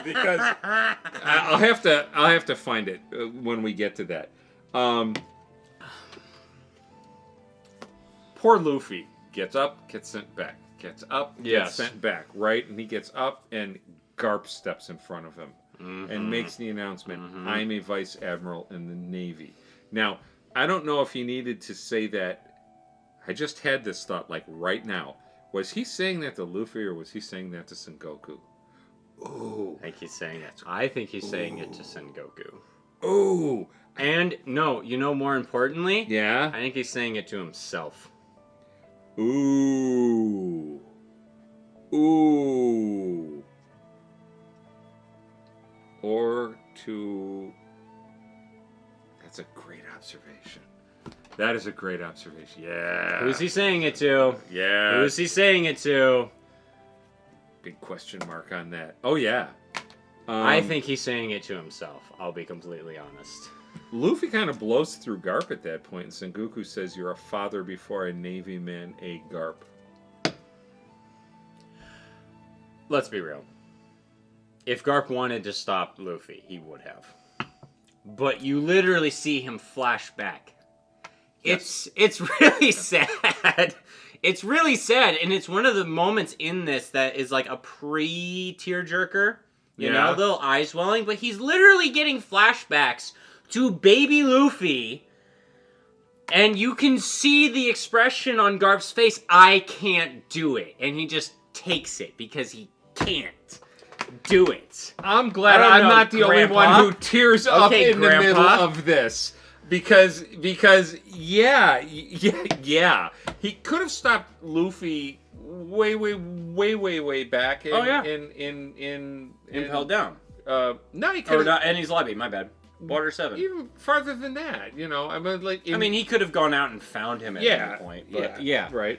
because I'll have to find it when we get to that. Poor Luffy gets up, gets sent back. Gets up, gets sent back. Right, and he gets up, and Garp steps in front of him and makes the announcement: "I'm a vice admiral in the Navy." Now, I don't know if he needed to say that. I just had this thought, like, right now. Was he saying that to Luffy, or was he saying that to Sengoku? Ooh. I think he's saying it. I think he's saying it to Sengoku. Ooh. And, no, you know, more importantly, Yeah? I think he's saying it to himself. Ooh. Ooh. Or to... That's a great observation. That is a great observation. Yeah. Who's he saying it to? Yeah. Who's he saying it to? Big question mark on that. Oh, yeah. I think he's saying it to himself. I'll be completely honest. Luffy kind of blows through Garp at that point, and Sengoku says, "You're a father before a Navy man, a Garp." Let's be real. If Garp wanted to stop Luffy, he would have. But you literally see him flash back. Yes. It's really sad. It's really sad, and it's one of the moments in this that is like a pre-tearjerker. You know, little eye swelling, but he's literally getting flashbacks to baby Luffy, and you can see the expression on Garp's face, "I can't do it," and he just takes it because he can't do it. I'm glad I'm not the only one who tears up in the middle of this. Because yeah, he could have stopped Luffy way back in Impelled down. No, he could Or not, Ennie's Lobby, my bad. Water 7. Even farther than that, you know. I mean, like, I mean, he could have gone out and found him at any point. But yeah. Right.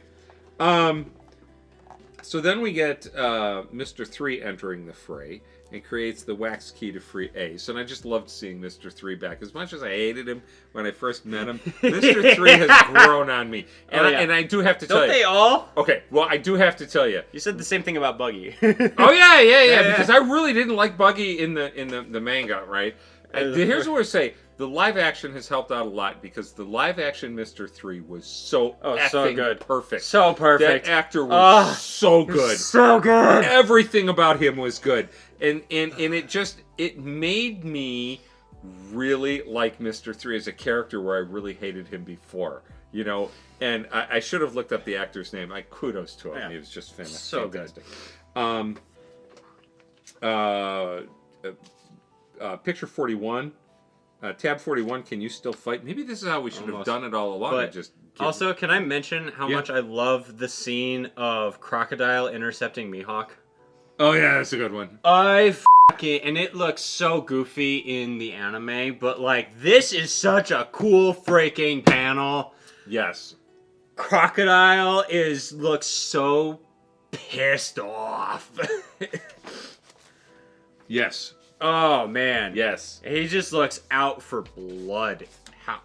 So then we get Mr. 3 entering the fray and creates the wax key to free Ace. And I just loved seeing Mr. 3 back. As much as I hated him when I first met him, Mr. 3 has grown on me. And, and I do have to tell you. Don't they all? Okay, well, I do have to tell you. You said the same thing about Buggy. Oh, yeah, because I really didn't like Buggy in the manga, right? Here's what I say. The live action has helped out a lot because the live action Mr. 3 was so effing good. Perfect. So perfect. That actor was so good. So good. Everything about him was good. And it made me really like Mr. 3 as a character where I really hated him before. You know, and I should have looked up the actor's name. Kudos to him. Yeah. He was just fantastic. So good. picture 41. Tab 41, can you still fight? Maybe this is how we should have done it all along. But also, can I mention how much I love the scene of Crocodile intercepting Mihawk? Oh, yeah, that's a good one. And it looks so goofy in the anime, but, like, this is such a cool freaking panel. Yes. Crocodile looks so pissed off. Yes. Oh, man. Yes. He just looks out for blood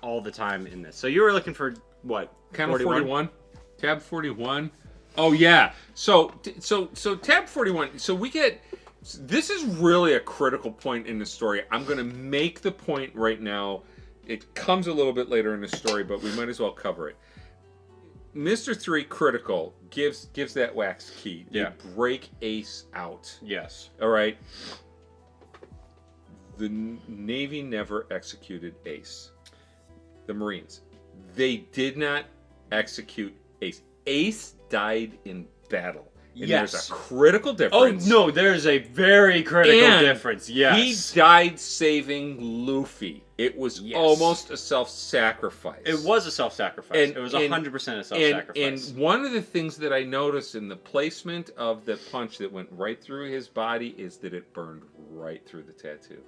all the time in this. So you were looking for, what, Panel 41? Tab 41. Oh, yeah. So tab 41. So we get... This is really a critical point in the story. I'm going to make the point right now. It comes a little bit later in the story, but we might as well cover it. Mr. 3 Critical gives that wax key. Yeah. They break Ace out. Yes. All right. The Navy never executed Ace. The Marines. They did not execute Ace. Ace died in battle. And there's a critical difference. Oh, no, there's a very critical difference. Yes. He died saving Luffy. It was almost a self-sacrifice. It was a self-sacrifice. It was 100% a self-sacrifice. And one of the things that I noticed in the placement of the punch that went right through his body is that it burned right through the tattoo.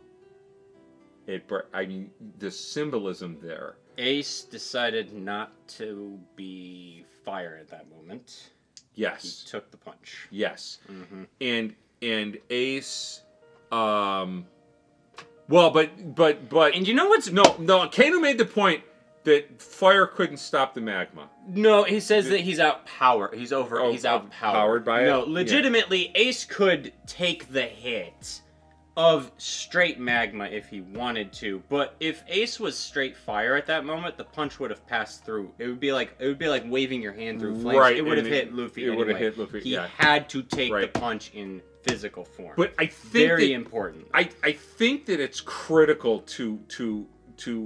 I mean, the symbolism there. Ace decided not to be fire at that moment. Yes. He took the punch. Yes. Mm-hmm. And Ace, well, but and you know what's no, Kano made the point that fire couldn't stop the magma. No, he says that he's outpowered. He's outpowered by it. No, legitimately, Ace could take the hit of straight magma if he wanted to, but if Ace was straight fire at that moment, the punch would have passed through. It would be like waving your hand through flames. Right, it would have hit Luffy. It would have hit Luffy. He had to take the punch in physical form. But I think very important. I think that it's critical to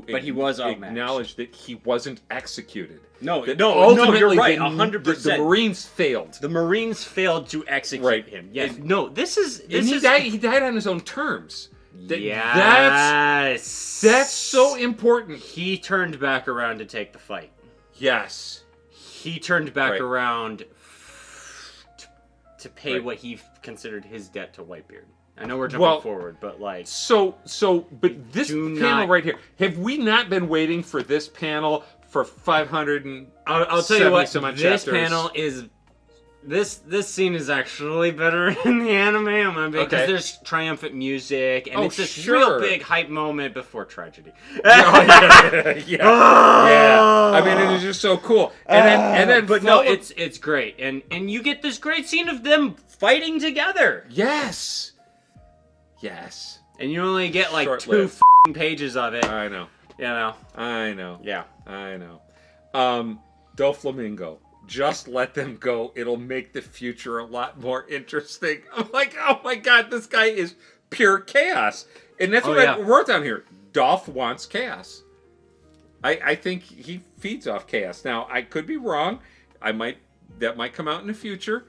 but he was acknowledge that he wasn't executed. No, ultimately, you're right. 100%. The Marines failed. The Marines failed to execute him. Yes. He died on his own terms. Yes. That's so important. He turned back around to take the fight. Yes. He turned back around to pay what he considered his debt to Whitebeard. I know we're jumping forward, but like... But this panel right here, have we not been waiting for this panel for 500 and I'll tell you what, some odd this chapters? Panel is... This scene is actually better in the anime, because there's triumphant music, and it's this real big hype moment before tragedy. I mean, it is just so cool. It's great, and you get this great scene of them fighting together. Yes. And you only get like Short-lived. 2 pages of it. I know. I know. Yeah. I know. Doflamingo. Just let them go. It'll make the future a lot more interesting. I'm like, oh my god, this guy is pure chaos. And that's what I wrote down here. Dolph wants chaos. I think he feeds off chaos. Now, I could be wrong. That might come out in the future.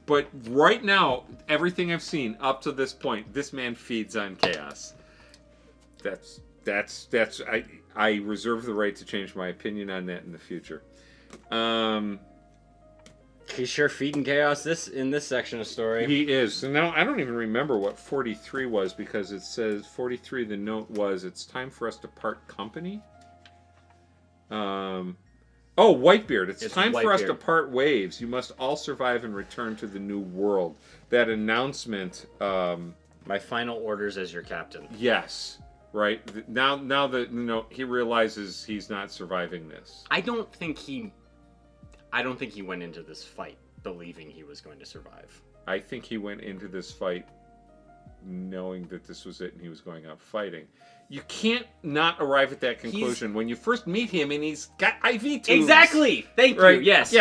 But right now, everything I've seen up to this point, this man feeds on chaos. I reserve the right to change my opinion on that in the future. He's sure feeding chaos in this section of story. He is. So now I don't even remember what 43 was, because it says 43, the note was, it's time for us to part company. Whitebeard. It's time for us to part ways. You must all survive and return to the new world. That announcement. My final orders as your captain. Yes. Right. Now that he realizes he's not surviving this. I don't think he went into this fight believing he was going to survive. I think he went into this fight knowing that this was it and he was going out fighting. You can't not arrive at that conclusion when you first meet him and he's got IV tubes. Exactly. Thank you. Yes.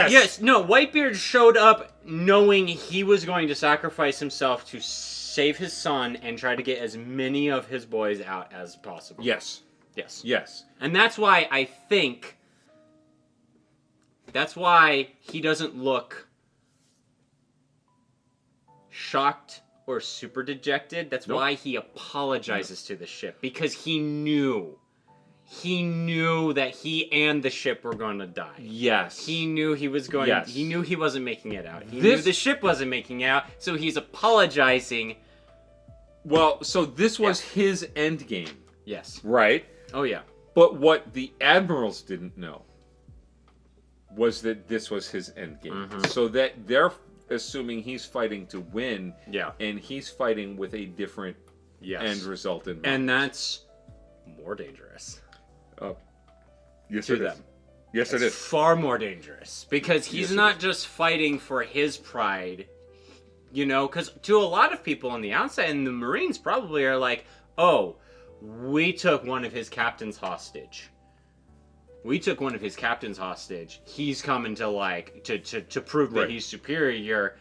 No, Whitebeard showed up knowing he was going to sacrifice himself to save his son and try to get as many of his boys out as possible. Yes. And that's why I think... That's why he doesn't look shocked or super dejected. That's Nope. why he apologizes to the ship, because he knew that he and the ship were going to die. Yes. He knew he was going. Yes. He knew he wasn't making it out. He knew the ship wasn't making it out. So he's apologizing. Well, so this was his end game, Yes. right? Oh yeah. But what the admirals didn't know was that this was his end game. So that they're assuming he's fighting to win, and he's fighting with a different end result in mind. And that's more dangerous. Oh, yes, to it them. is. Yes, it It's is. far more dangerous because he's Yes, it not is. just fighting for his pride, you know. Because to a lot of people on the outside, and the Marines probably are like, "Oh, we took one of his captains hostage. We took one of his captains hostage. He's coming to like to prove that he's superior."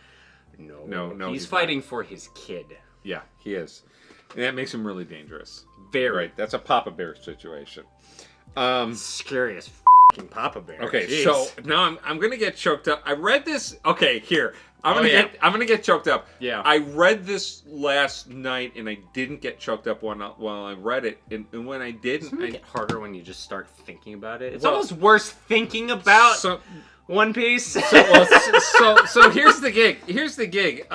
No. He's fighting for his kid. Yeah, he is. And that makes him really dangerous. Very. Right. That's a Papa Bear situation. Scary as f***ing Papa Bear. Okay, Jeez. so now I'm gonna get choked up. I read this. Okay, here I'm gonna get choked up. Yeah. I read this last night and I didn't get choked up while I reid it, and when I didn't, Doesn't it get harder when you just start thinking about it? It's Well, almost worse thinking about so One Piece. so here's the gig. Here's the gig.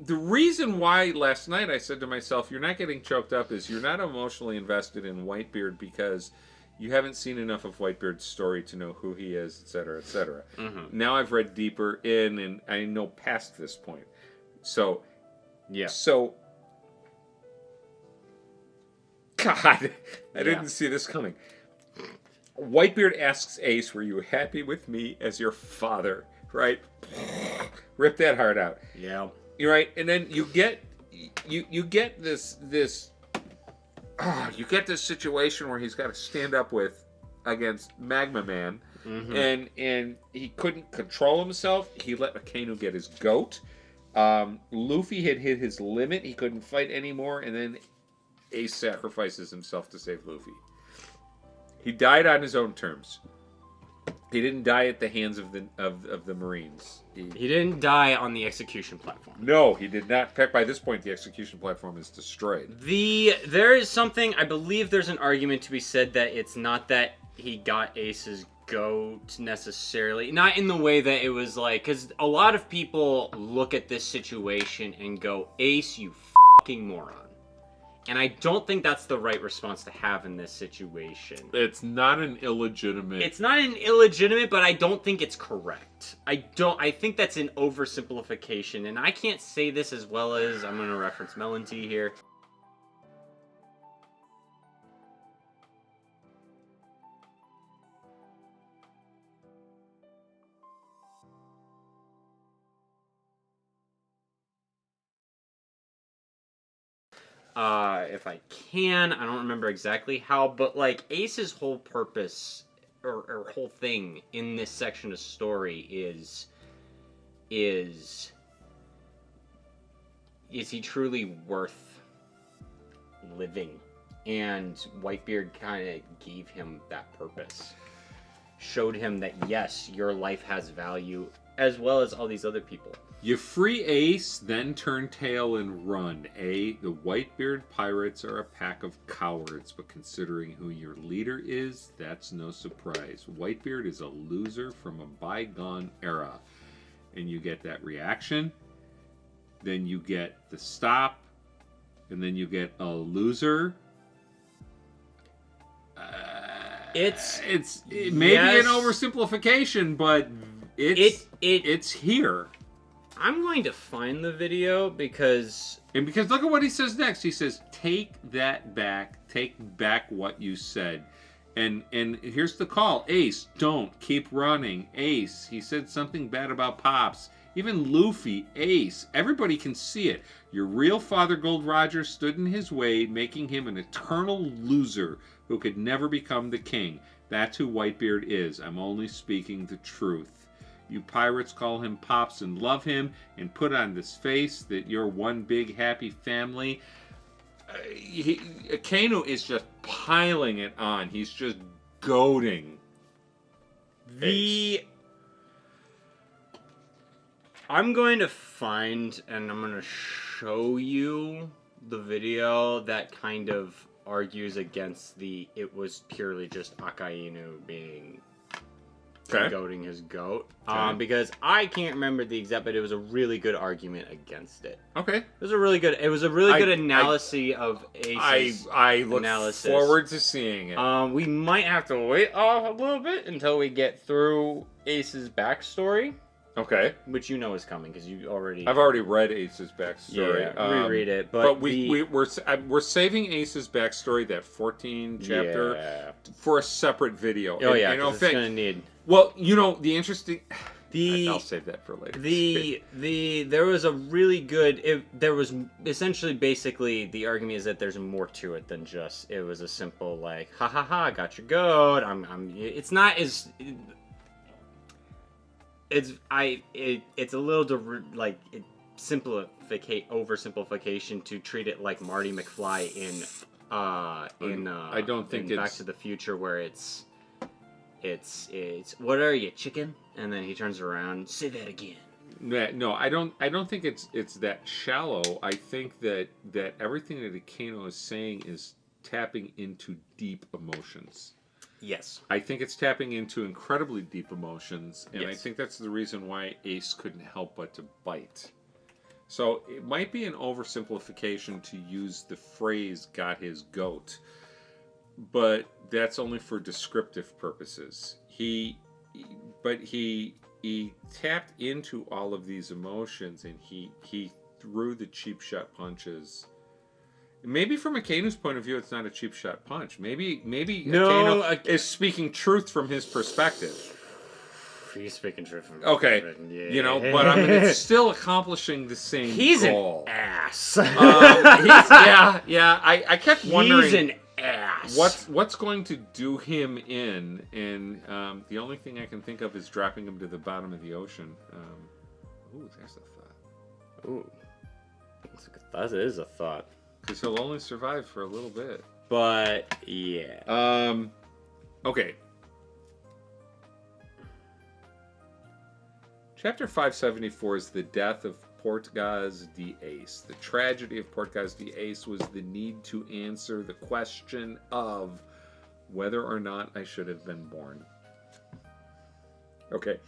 The reason why last night I said to myself, "You're not getting choked up," is you're not emotionally invested in Whitebeard because you haven't seen enough of Whitebeard's story to know who he is, etc., etc. Now I've read deeper in, and I know past this point. So, So, God, I didn't see this coming. Whitebeard asks Ace, "Were you happy with me as your father?" Right? Rip that heart out. Yeah. You're right, and then you get this you get this situation where he's got to stand up against Magma Man, and he couldn't control himself. He let Akainu get his goat. Luffy had hit his limit; he couldn't fight anymore, and then Ace sacrifices himself to save Luffy. He died on his own terms. He didn't die at the hands of the Marines. He didn't die on the execution platform. No, he did not. In fact, by this point, the execution platform is destroyed. There is something, I believe there's an argument to be said that it's not that he got Ace's goat necessarily. Not in the way that it was like, because a lot of people look at this situation and go, "Ace, you fucking moron." And I don't think that's the right response to have in this situation. It's not an illegitimate... It's not an illegitimate, but I don't think it's correct. I think that's an oversimplification, and I can't say this as well as... I'm going to reference Melon Tea here. If I can, I don't remember exactly how, but like Ace's whole purpose or whole thing in this section of story is he truly worth living? And Whitebeard kind of gave him that purpose. Showed him that yes, your life has value, as well as all these other people. You free Ace, then turn tail and run. The Whitebeard Pirates are a pack of cowards, but considering who your leader is, that's no surprise. Whitebeard is a loser from a bygone era. And you get that reaction, then you get the stop, and then you get a loser. It may be an oversimplification, but it's here. I'm going to find the video because look at what he says next. He says, "Take that back. Take back what you said." And here's the call. Ace, don't keep running. Ace, he said something bad about Pops. Even Luffy, Ace, everybody can see it. Your real father, Gold Roger, stood in his way, making him an eternal loser who could never become the king. That's who Whitebeard is. I'm only speaking the truth. You pirates call him Pops and love him and put on this face that you're one big happy family. Akainu is just piling it on. He's just goading. I'm going to find and I'm going to show you the video that kind of argues against it was purely just Akainu being goating his goat. Okay. Because I can't remember the exact, but it was a really good argument against it. Okay. It was a really good analysis of Ace's I look analysis. forward to seeing it. We might have to wait a little bit until we get through Ace's backstory. Okay. Which you know is coming because I've already read Ace's backstory. Yeah, reread it. But we're saving Ace's backstory, that 14 chapter, for a separate video. Oh, yeah, it's gonna need. Well, the interesting. I'll save that for later. There was a really good. There was essentially, basically, the argument is that there's more to it than just it was a simple like, ha ha ha, got your goat. It's not as. It's a little oversimplification to treat it like Marty McFly in Back to the Future, where it's what are you, chicken? And then he turns around, say that again. No, I don't think it's that shallow. I think that everything that Akainu is saying is tapping into deep emotions. Yes. I think it's tapping into incredibly deep emotions, and yes. I think that's the reason why Ace couldn't help but to bite. So it might be an oversimplification to use the phrase "got his goat," but that's only for descriptive purposes. He tapped into all of these emotions, and he threw the cheap shot punches. Maybe from Akainu's point of view, it's not a cheap shot punch. Maybe Akainu is speaking truth from his perspective. He's speaking truth from his perspective. Yeah. But it's still accomplishing the same goal. An ass. I kept wondering. He's an ass. What's going to do him in? And the only thing I can think of is dropping him to the bottom of the ocean. Ooh, there's a thought. Ooh, that is a thought. Because he'll only survive for a little bit. But, yeah. Okay. Chapter 574 is the death of Portgas de Ace. The tragedy of Portgas de Ace was the need to answer the question of whether or not I should have been born. Okay.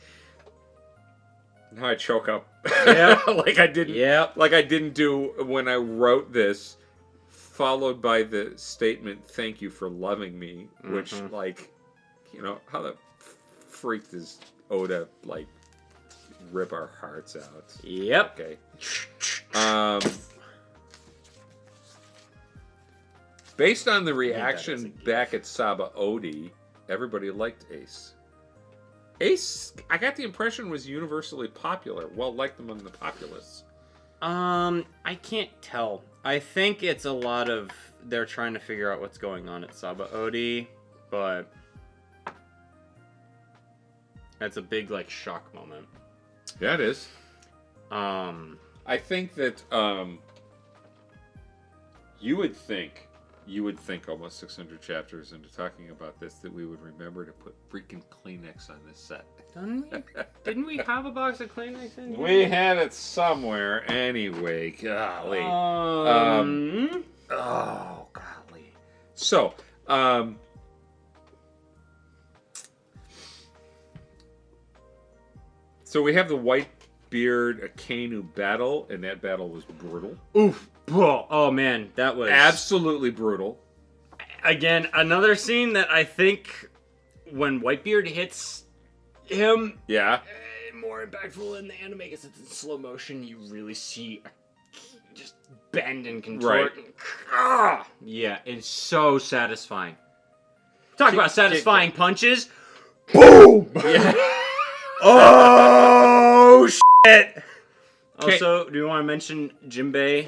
Now I choke up. Yeah. like I didn't do when I wrote this. Followed by the statement, "Thank you for loving me," which, how the freak does Oda, rip our hearts out? Yep. Okay. Based on the reaction back at Saba Odi, everybody liked Ace. Ace, I got the impression, was universally popular, well liked among the populace. I can't tell. I think it's a lot of they're trying to figure out what's going on at Saba Odi, but that's a big shock moment. Yeah, it is. I think that you would think almost 600 chapters into talking about this that we would remember to put freaking Kleenex on this set. Didn't we have a box of Kleenex in here? We had it somewhere anyway. Golly. Oh, golly. So, we have the Whitebeard Akainu battle, and that battle was brutal. Oof. Oh, man. That was... absolutely brutal. Again, another scene that I think when Whitebeard hits him... Yeah. More impactful in the anime because it's in slow motion. You really see just bend and contort. Right. Yeah, it's so satisfying. Talk about satisfying punches. Boom! Yeah. Oh, shit! Also, do you want to mention Jinbei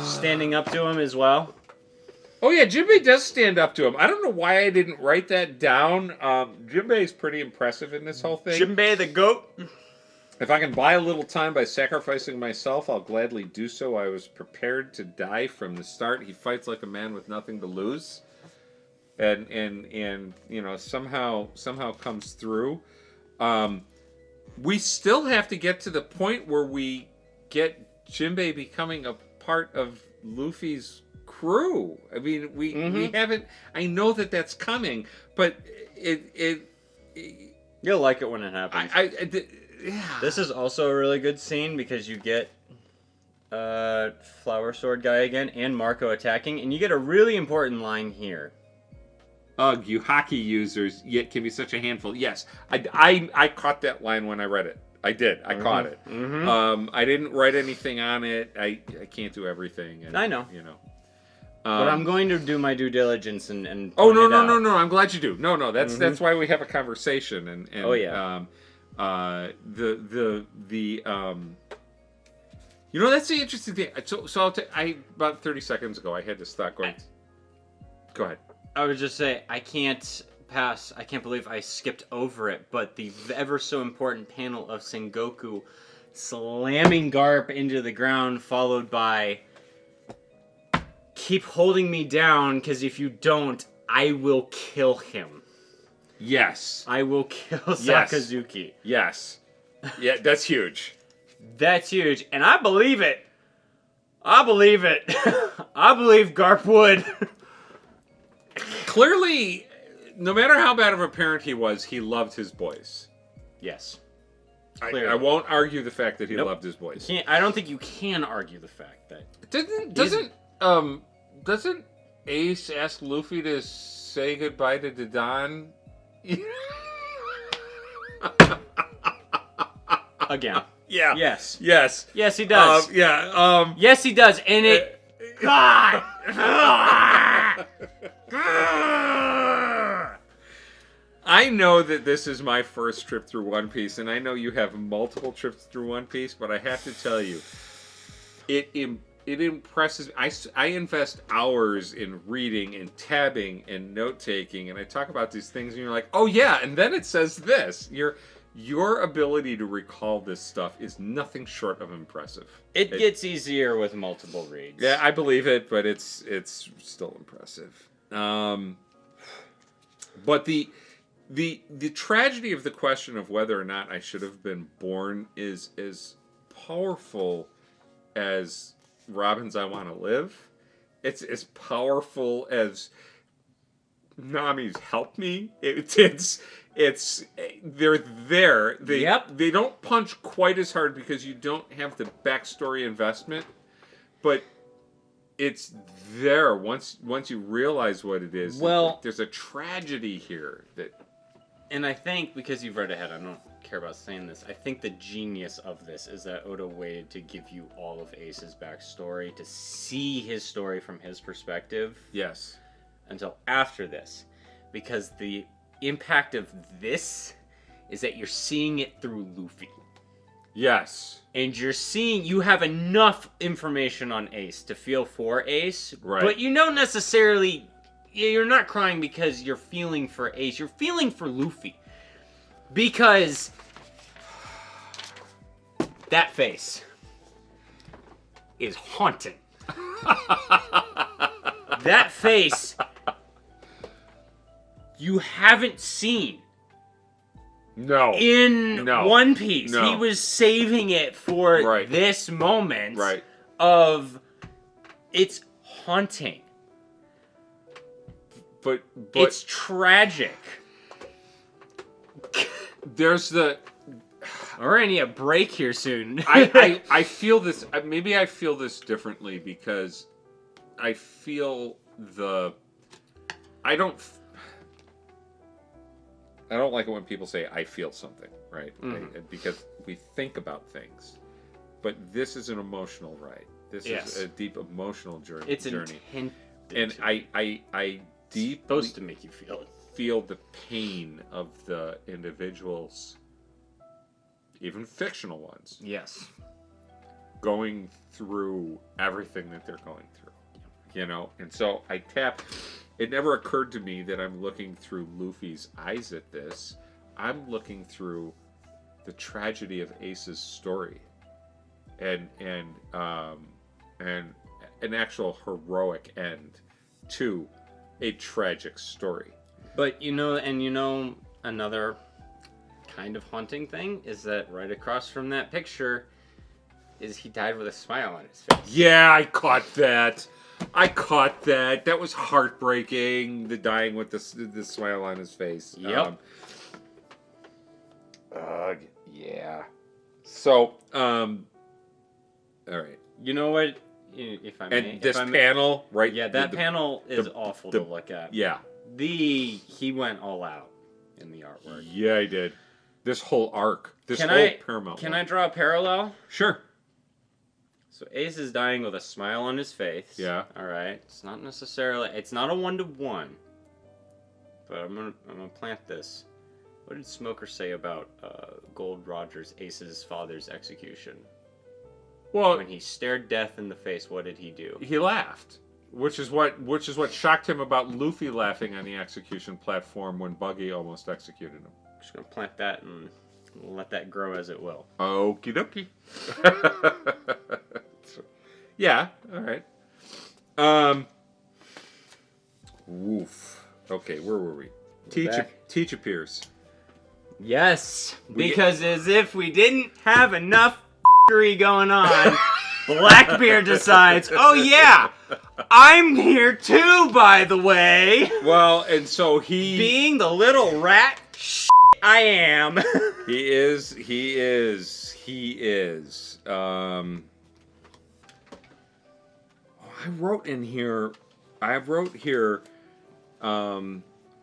standing up to him as well? Oh, yeah, Jinbei does stand up to him. I don't know why I didn't write that down. Jinbei is pretty impressive in this whole thing. Jinbei the goat. If I can buy a little time by sacrificing myself, I'll gladly do so. I was prepared to die from the start. He fights like a man with nothing to lose. And somehow comes through. we still have to get to the point where we get Jinbei becoming a part of Luffy's crew. I mean, we haven't. I know that that's coming, but you'll like it when it happens. Yeah. This is also a really good scene because you get Flower Sword guy again and Marco attacking, and you get a really important line here. Ugh, you hockey users yet can be such a handful. Yes, I caught that line when I read it. I did. I caught it. I didn't write anything on it. I can't do everything. And, I know. You know. But I'm going to do my due diligence and oh no point it no out. no no! I'm glad you do. No, that's why we have a conversation. And oh yeah. You know, that's the interesting thing. So about 30 seconds ago, I had this thought going. Go ahead. I would just say I can't believe I skipped over it, but the ever so important panel of Sengoku slamming Garp into the ground, followed by keep holding me down, because if you don't, I will kill him. Yes. I will kill Sakazuki. Yes. Yeah, that's huge. That's huge, and I believe it. I believe it. I believe Garp would. Clearly, no matter how bad of a parent he was, he loved his boys. Yes. I won't argue the fact that he loved his boys. I don't think you can argue the fact that... Doesn't Ace ask Luffy to say goodbye to Dadan? Again. Yeah. Yes. Yes. Yes, he does. Yes, he does. And it... God! I know that this is my first trip through One Piece, and I know you have multiple trips through One Piece, but I have to tell you, it impresses me. I invest hours in reading and tabbing and note-taking, and I talk about these things, and you're like, oh yeah, and then it says this. Your ability to recall this stuff is nothing short of impressive. It gets easier with multiple reads. Yeah, I believe it, but it's still impressive. But the tragedy of the question of whether or not I should have been born is as powerful as Robin's I Want to Live. It's as powerful as Nami's Help Me. They're there. They don't punch quite as hard because you don't have the backstory investment, but it's there once you realize what it is. Well, there's a tragedy here that. And I think, because you've read ahead, I don't care about saying this, I think the genius of this is that Oda waited to give you all of Ace's backstory, to see his story from his perspective. Yes. Until after this. Because the impact of this is that you're seeing it through Luffy. Yes. And you have enough information on Ace to feel for Ace. Right. But you don't necessarily... You're not crying because you're feeling for Ace. You're feeling for Luffy. Because that face is haunting. That face you haven't seen. No. In One Piece. No. He was saving it for this moment of it's haunting. But it's tragic. There's the... We're gonna need a break here soon. I feel this... Maybe I feel this differently because I feel the... I don't like it when people say, I feel something, right? Because we think about things. But this is an emotional ride. This is a deep emotional journey. It's intended. And I deeply supposed to make you feel it. Feel the pain of the individuals, even fictional ones. Yes. Going through everything that they're going through. You know? And so I tap. It never occurred to me that I'm looking through Luffy's eyes at this. I'm looking through the tragedy of Ace's story. And an actual heroic end to a tragic story. But another kind of haunting thing is that right across from that picture is he died with a smile on his face. Yeah, I caught that. That was heartbreaking. The dying with the smile on his face. Yep. Yeah. So, all right. You know what? If I may, And this panel, right? Yeah, that panel is awful to look at. Yeah. He went all out in the artwork. Yeah, he did. This whole arc. Paramount. Can I draw a parallel? Sure. So Ace is dying with a smile on his face. Yeah. All right. It's not necessarily. It's not a 1-to-1. But I'm gonna plant this. What did Smoker say about Gold Roger's Ace's father's execution? Well, When he stared death in the face, what did he do? he laughed, which is what shocked him about Luffy laughing on the execution platform when Buggy almost executed him. I'm just gonna plant that and let that grow as it will. Okie dokie. Yeah, all right. Oof. Okay, where were we? Teach appears. Yes, because as if we didn't have enough going on, Blackbeard decides, oh yeah, I'm here too, by the way. Well, and so Being the little rat I am. He is. I wrote here,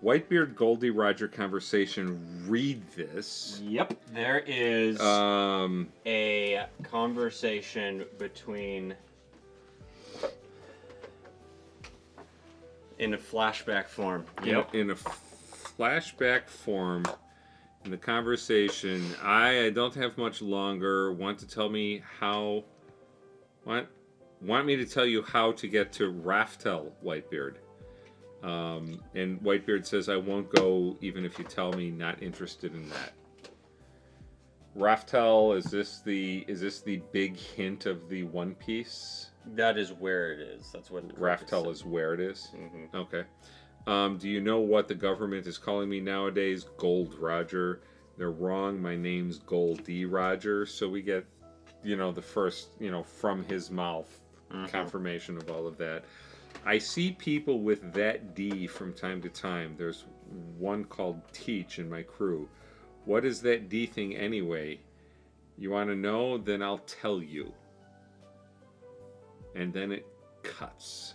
Whitebeard Goldie Roger conversation. Read this. Yep, there is a conversation between, in a flashback form. Yep. In a flashback form, in the conversation, I don't have much longer. Want to tell me how? Want me to tell you how to get to Raftel, Whitebeard? And Whitebeard says, I won't go even if you tell me. Not interested in that. Raftel, is this the big hint of the One Piece? That is where it is. That's what Raftel is where it is? Mm-hmm. Okay. Do you know what the government is calling me nowadays? Gold Roger. They're wrong. My name's Goldie Roger. So we get, the first, from his mouth confirmation of all of that. I see people with that D from time to time. There's one called Teach in my crew. What is that D thing anyway? You want to know? Then I'll tell you. And then it cuts.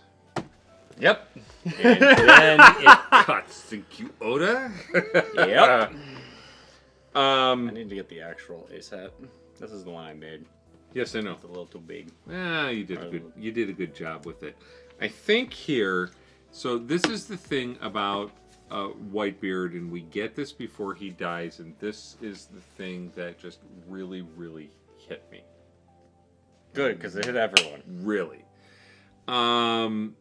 Yep. And then it cuts. Thank you, Oda. Yep. I need to get the actual Ace hat. This is the one I made. Yes, I know. It's a little too big. You did a good job with it. I think here, so this is the thing about Whitebeard, and we get this before he dies, and this is the thing that just really, really hit me. Good, because it hit everyone. Really. No,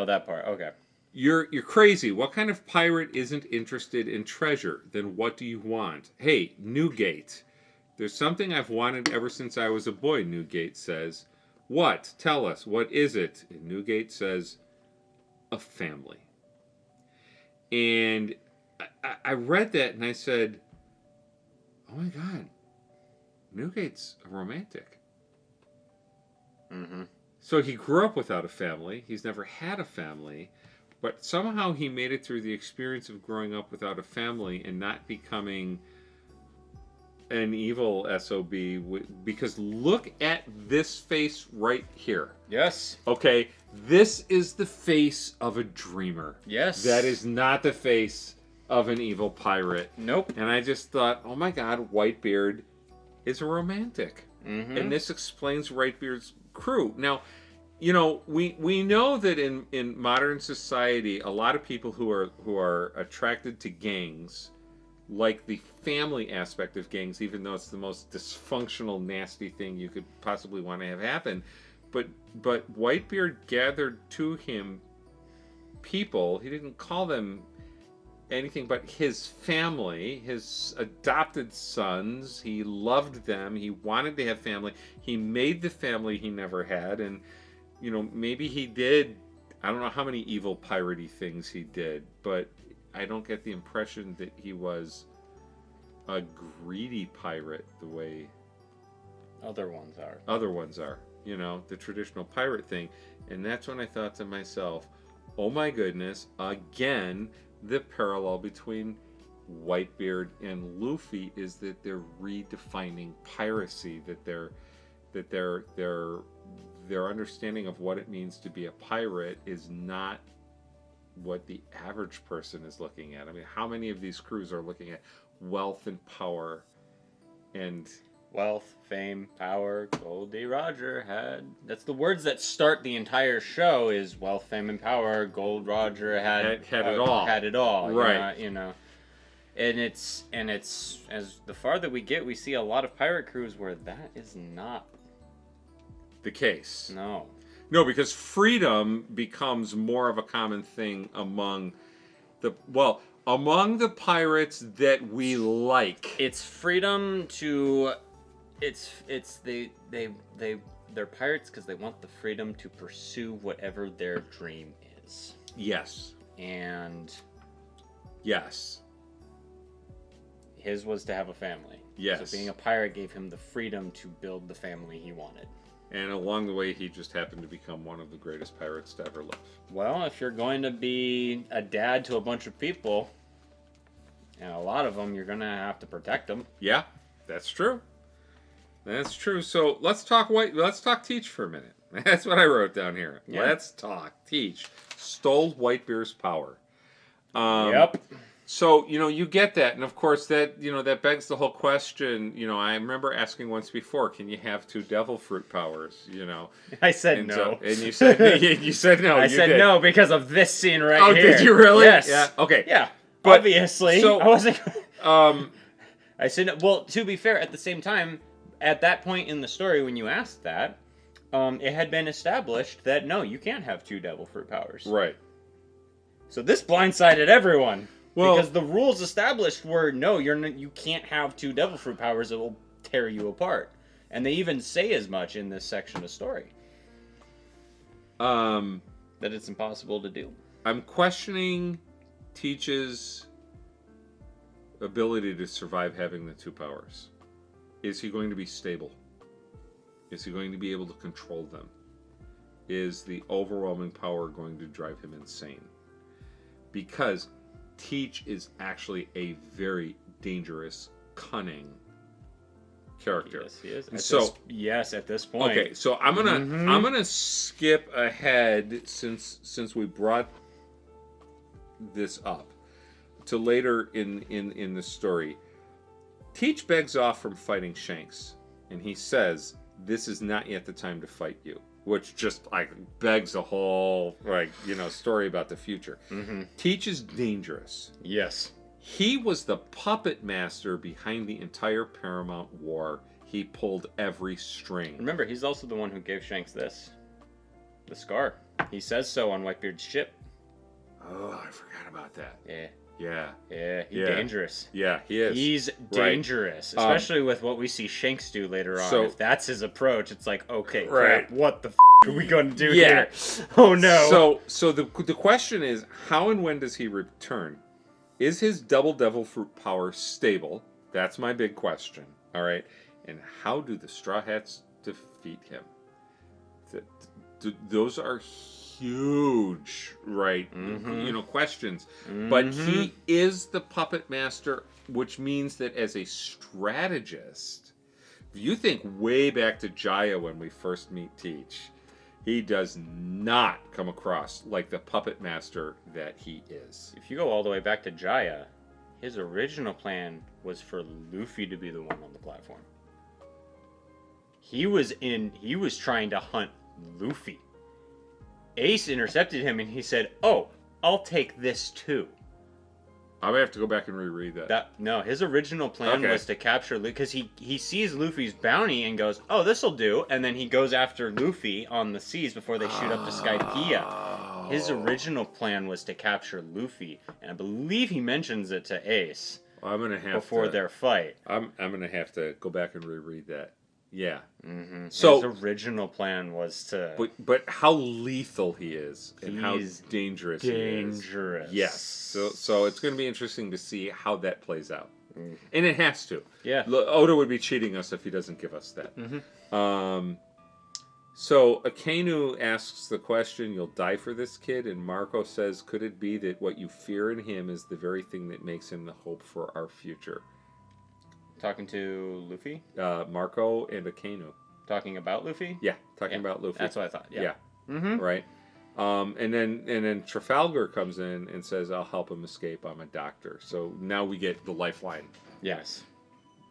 that part. Okay. You're crazy. What kind of pirate isn't interested in treasure? Then what do you want? Hey, Newgate. There's something I've wanted ever since I was a boy, Newgate says. What? Tell us. What is it? And Newgate says, a family. And I read that and I said, oh my God, Newgate's a romantic. Mm-hmm. So he grew up without a family. He's never had a family. But somehow he made it through the experience of growing up without a family and not becoming an evil SOB. Because look at this face right here. Yes. Okay, this is the face of a dreamer. Yes. That is not the face of an evil pirate. Nope. And I just thought, oh my God, Whitebeard is a romantic. Mm-hmm. And this explains Whitebeard's crew. Now, we know that in modern society, a lot of people who are attracted to gangs like the family aspect of gangs, even though it's the most dysfunctional, nasty thing you could possibly want to have happen. But Whitebeard gathered to him people. He didn't call them anything but his family, his adopted sons. He loved them. He wanted to have family. He made the family he never had. And, maybe he did, I don't know how many evil piratey things he did, but I don't get the impression that he was a greedy pirate the way Other ones are. other ones are. You know, the traditional pirate thing. And that's when I thought to myself, oh my goodness, again, the parallel between Whitebeard and Luffy is that they're redefining piracy, that their understanding of what it means to be a pirate is not what the average person is looking at. I mean, how many of these crews are looking at wealth and power and Wealth, fame, power, Goldie Roger had... That's the words that start the entire show is wealth, fame, and power. Gold Roger had it all. Had it all. Right. You know. And it's as the farther we get, we see a lot of pirate crews where that is not the case. No, because freedom becomes more of a common thing among the pirates that we like. it's freedom to. They're pirates because they want the freedom to pursue whatever their dream is. Yes. And Yes. his was to have a family. Yes. So being a pirate gave him the freedom to build the family he wanted. And along the way, he just happened to become one of the greatest pirates to ever live. Well, if you're going to be a dad to a bunch of people, and a lot of them, you're going to have to protect them. Yeah, that's true. That's true. So let's talk Teach for a minute. That's what I wrote down here. Yeah. Let's talk Teach. Stole Whitebeard's power. Yep. So, you get that. And of course, that begs the whole question. I remember asking once before, can you have 2 devil fruit powers? I said And no. so- and you said, you said no. I you said did. no because of this scene right Oh, here. did you really? Yes. Yeah. Okay. Yeah. But- Obviously. so- I wasn't... Um, I said, well, to be fair, at the same time, at that point in the story when you asked that, it had been established that no, you can't have 2 devil fruit powers. right. So this blindsided everyone. Well- because the rules established were no, you can't have 2 devil fruit powers. It will tear you apart. And they even say as much in this section of story. That it's impossible to do. I'm questioning Teach's ability to survive having the 2 powers. Is he going to be stable? Is he going to be able to control them? Is the overwhelming power going to drive him insane? Because Teach is actually a very dangerous, cunning character. Yes, he is. And At this point. okay, so I'm gonna skip ahead since we brought this up to later in the story. Teach begs off from fighting Shanks, and he says, "This is not yet the time to fight you," which just begs a whole story about the future. Mm-hmm. Teach is dangerous. Yes. He was the puppet master behind the entire Paramount War. He pulled every string. Remember, he's also the one who gave Shanks the scar. He says so on Whitebeard's ship. Oh, I forgot about that. Yeah. Yeah. He's Yeah. dangerous. Yeah, he is. He's dangerous, especially with what we see Shanks do later on. So- If that's his approach, it's like, okay, Right. crap, what the are we going to do Yeah. here? Oh no. So the question is, how and when does he return? Is his double devil fruit power stable? That's my big question. All right. And how do the Straw Hats defeat him? Those are huge, right? Mhm. Questions. Mhm. But he is the puppet master, which means that as a strategist, if you think way back to Jaya when we first meet Teach, he does not come across like the puppet master that he is. If you go all the way back to Jaya, his original plan was for Luffy to be the one on the platform. He was trying to hunt Luffy. Ace intercepted him and he said, "Oh, I'll take this too." I'm gonna have to go back and reread that. No, his original plan Okay. was to capture Luffy because he sees Luffy's bounty and goes, "Oh, this'll do," and then he goes after Luffy on the seas before they shoot up to Skypiea. His original plan was to capture Luffy, and I believe he mentions it to Ace I'm gonna have before their fight. I'm gonna have to go back and reread that. Yeah. Mm-hmm. So- his original plan was to But how lethal he is and how He's dangerous he is. dangerous. Yes. So it's going to be interesting to see how that plays out. And it has to. Yeah. Oda would be cheating us if he doesn't give us that. So Akainu asks the question, "You'll die for this kid?" And Marco says, "Could it be that what you fear in him is the very thing that makes him the hope for our future?" Talking to Luffy? Marco and Akainu. Talking about Luffy? Yeah, talking about Luffy. That's what I thought. Yeah. Mm-hmm. Right. And then Trafalgar comes in and says, "I'll help him escape. I'm a doctor." So now we get the lifeline. Yes.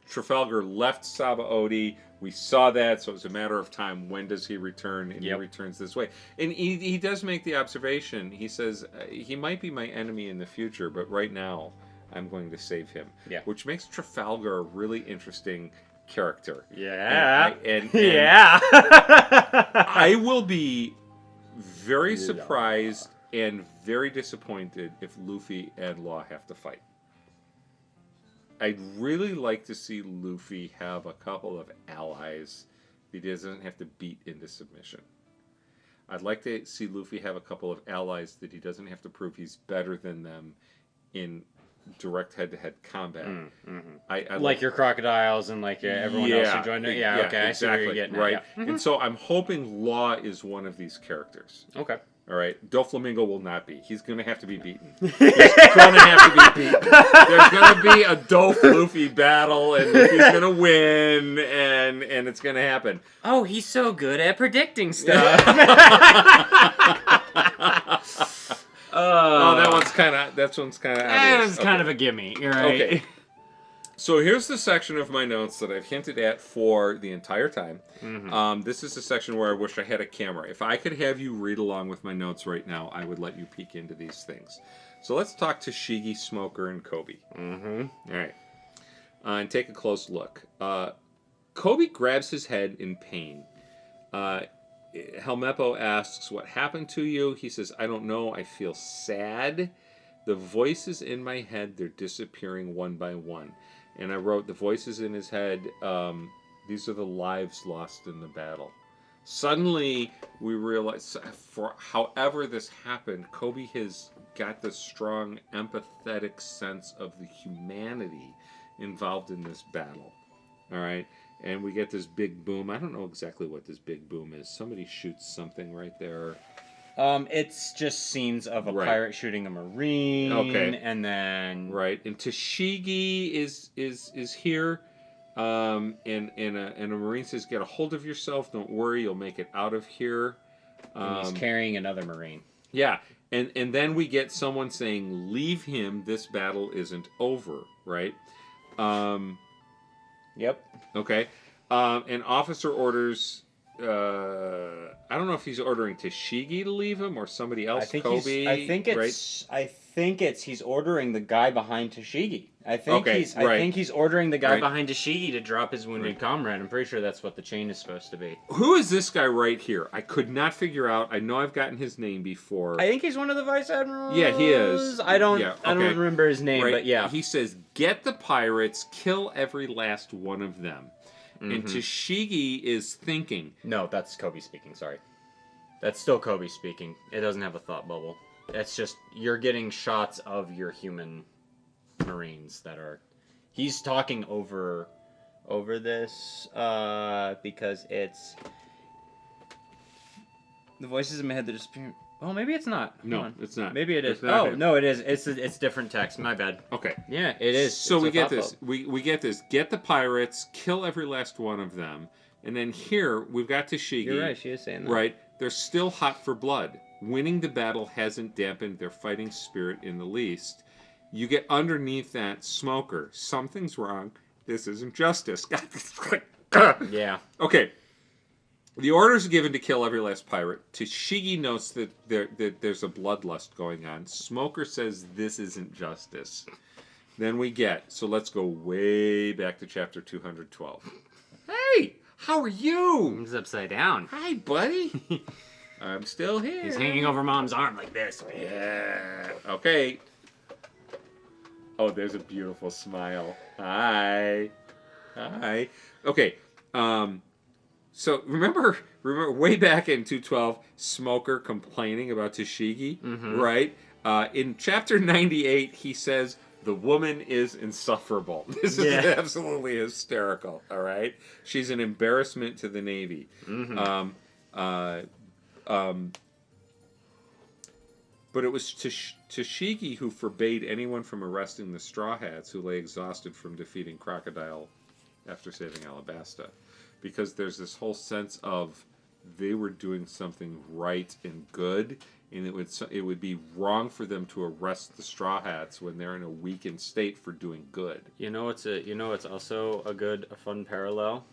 Trafalgar left Sabaody. We saw that, so it was a matter of time. When does he return? And he returns this way. And he does make the observation. He says, he might be my enemy in the future, but right now, I'm going to save him. Yeah. Which makes Trafalgar a really interesting character. Yeah. And yeah. I will be very surprised and very disappointed if Luffy and Law have to fight. I'd really like to see Luffy have a couple of allies that he doesn't have to beat into submission. I'd like to see Luffy have a couple of allies that he doesn't have to prove he's better than them in direct head-to-head combat. I like your crocodiles and like everyone else who joined it? Yeah, okay, exactly. I see where you're getting right. at. Yeah. And so I'm hoping Law is one of these characters. Okay. All right, Doflamingo will not be. He's going to have to be beaten. He's going to have to be beaten. There's going to be a Dof-Luffy battle, and Luffy's going to win, and it's going to happen. Oh, he's so good at predicting stuff. That one's kind of obvious. That's kind of a gimme. You're right. Okay. So here's the section of my notes that I've hinted at for the entire time. This is the section where I wish I had a camera. If I could have you read along with my notes right now, I would let you peek into these things. So let's talk to Shigi, Smoker, and Kobe. All right. And take a close look. Kobe grabs his head in pain. Helmeppo asks, "What happened to you?" He says, "I don't know. I feel sad. The voices in my head, they're disappearing one by one." And I wrote, the voices in his head, these are the lives lost in the battle. Suddenly, we realize, for however this happened, Kobe has got this strong, empathetic sense of the humanity involved in this battle. All right? And we get this big boom. I don't know exactly what this big boom is. Somebody shoots something right there. It's just scenes of a pirate shooting a marine. Okay. And then and Tashigi is here, and a marine says, "Get a hold of yourself. Don't worry, you'll make it out of here." And he's carrying another marine. Yeah, and then we get someone saying, "Leave him. This battle isn't over." Right. Yep. Okay. An officer orders. I don't know if he's ordering Tashigi to leave him or somebody else. Kobe. I think it's he's ordering the guy behind Tashigi. I think he's ordering the guy behind Tashigi to drop his wounded comrade. I'm pretty sure that's what the chain is supposed to be. Who is this guy right here? I could not figure out. I know I've gotten his name before. I think he's one of the vice admirals. Yeah, he is. I don't remember his name, but yeah. He says, "Get the pirates, kill every last one of them." And Tashigi is thinking. No, that's Kobe speaking, sorry. That's still Kobe speaking. It doesn't have a thought bubble. It's just, you're getting shots of your human marines that are... He's talking over this, because it's... The voices in my head that just... Oh, maybe it's not. No, it's not. Maybe it is. Oh, no, it is. It's different text. My bad. Okay. Yeah, it is. So we get this. We get this. Get the pirates, kill every last one of them. And then here, we've got Tashigi. You're right, she is saying that. Right. They're still hot for blood. Winning the battle hasn't dampened their fighting spirit in the least. You get underneath that Smoker. Something's wrong. This isn't justice. Yeah. Okay. The orders are given to kill every last pirate. Tashigi notes that there's a bloodlust going on. Smoker says this isn't justice. Then we get, so let's go way back to chapter 212. Hey, how are you? He's upside down. Hi, buddy. I'm still here. He's hanging over Mom's arm like this. Yeah. Okay. Oh, there's a beautiful smile. Hi. Okay. So remember way back in 212, Smoker complaining about Tashigi, right? In chapter 98, he says, The woman is insufferable. This is absolutely hysterical. All right, she's an embarrassment to the Navy. Mm-hmm. But it was Tashigi who forbade anyone from arresting the Straw Hats, who lay exhausted from defeating Crocodile after saving Alabasta, because there's this whole sense of they were doing something right and good, and it would be wrong for them to arrest the Straw Hats when they're in a weakened state for doing good. It's also a fun parallel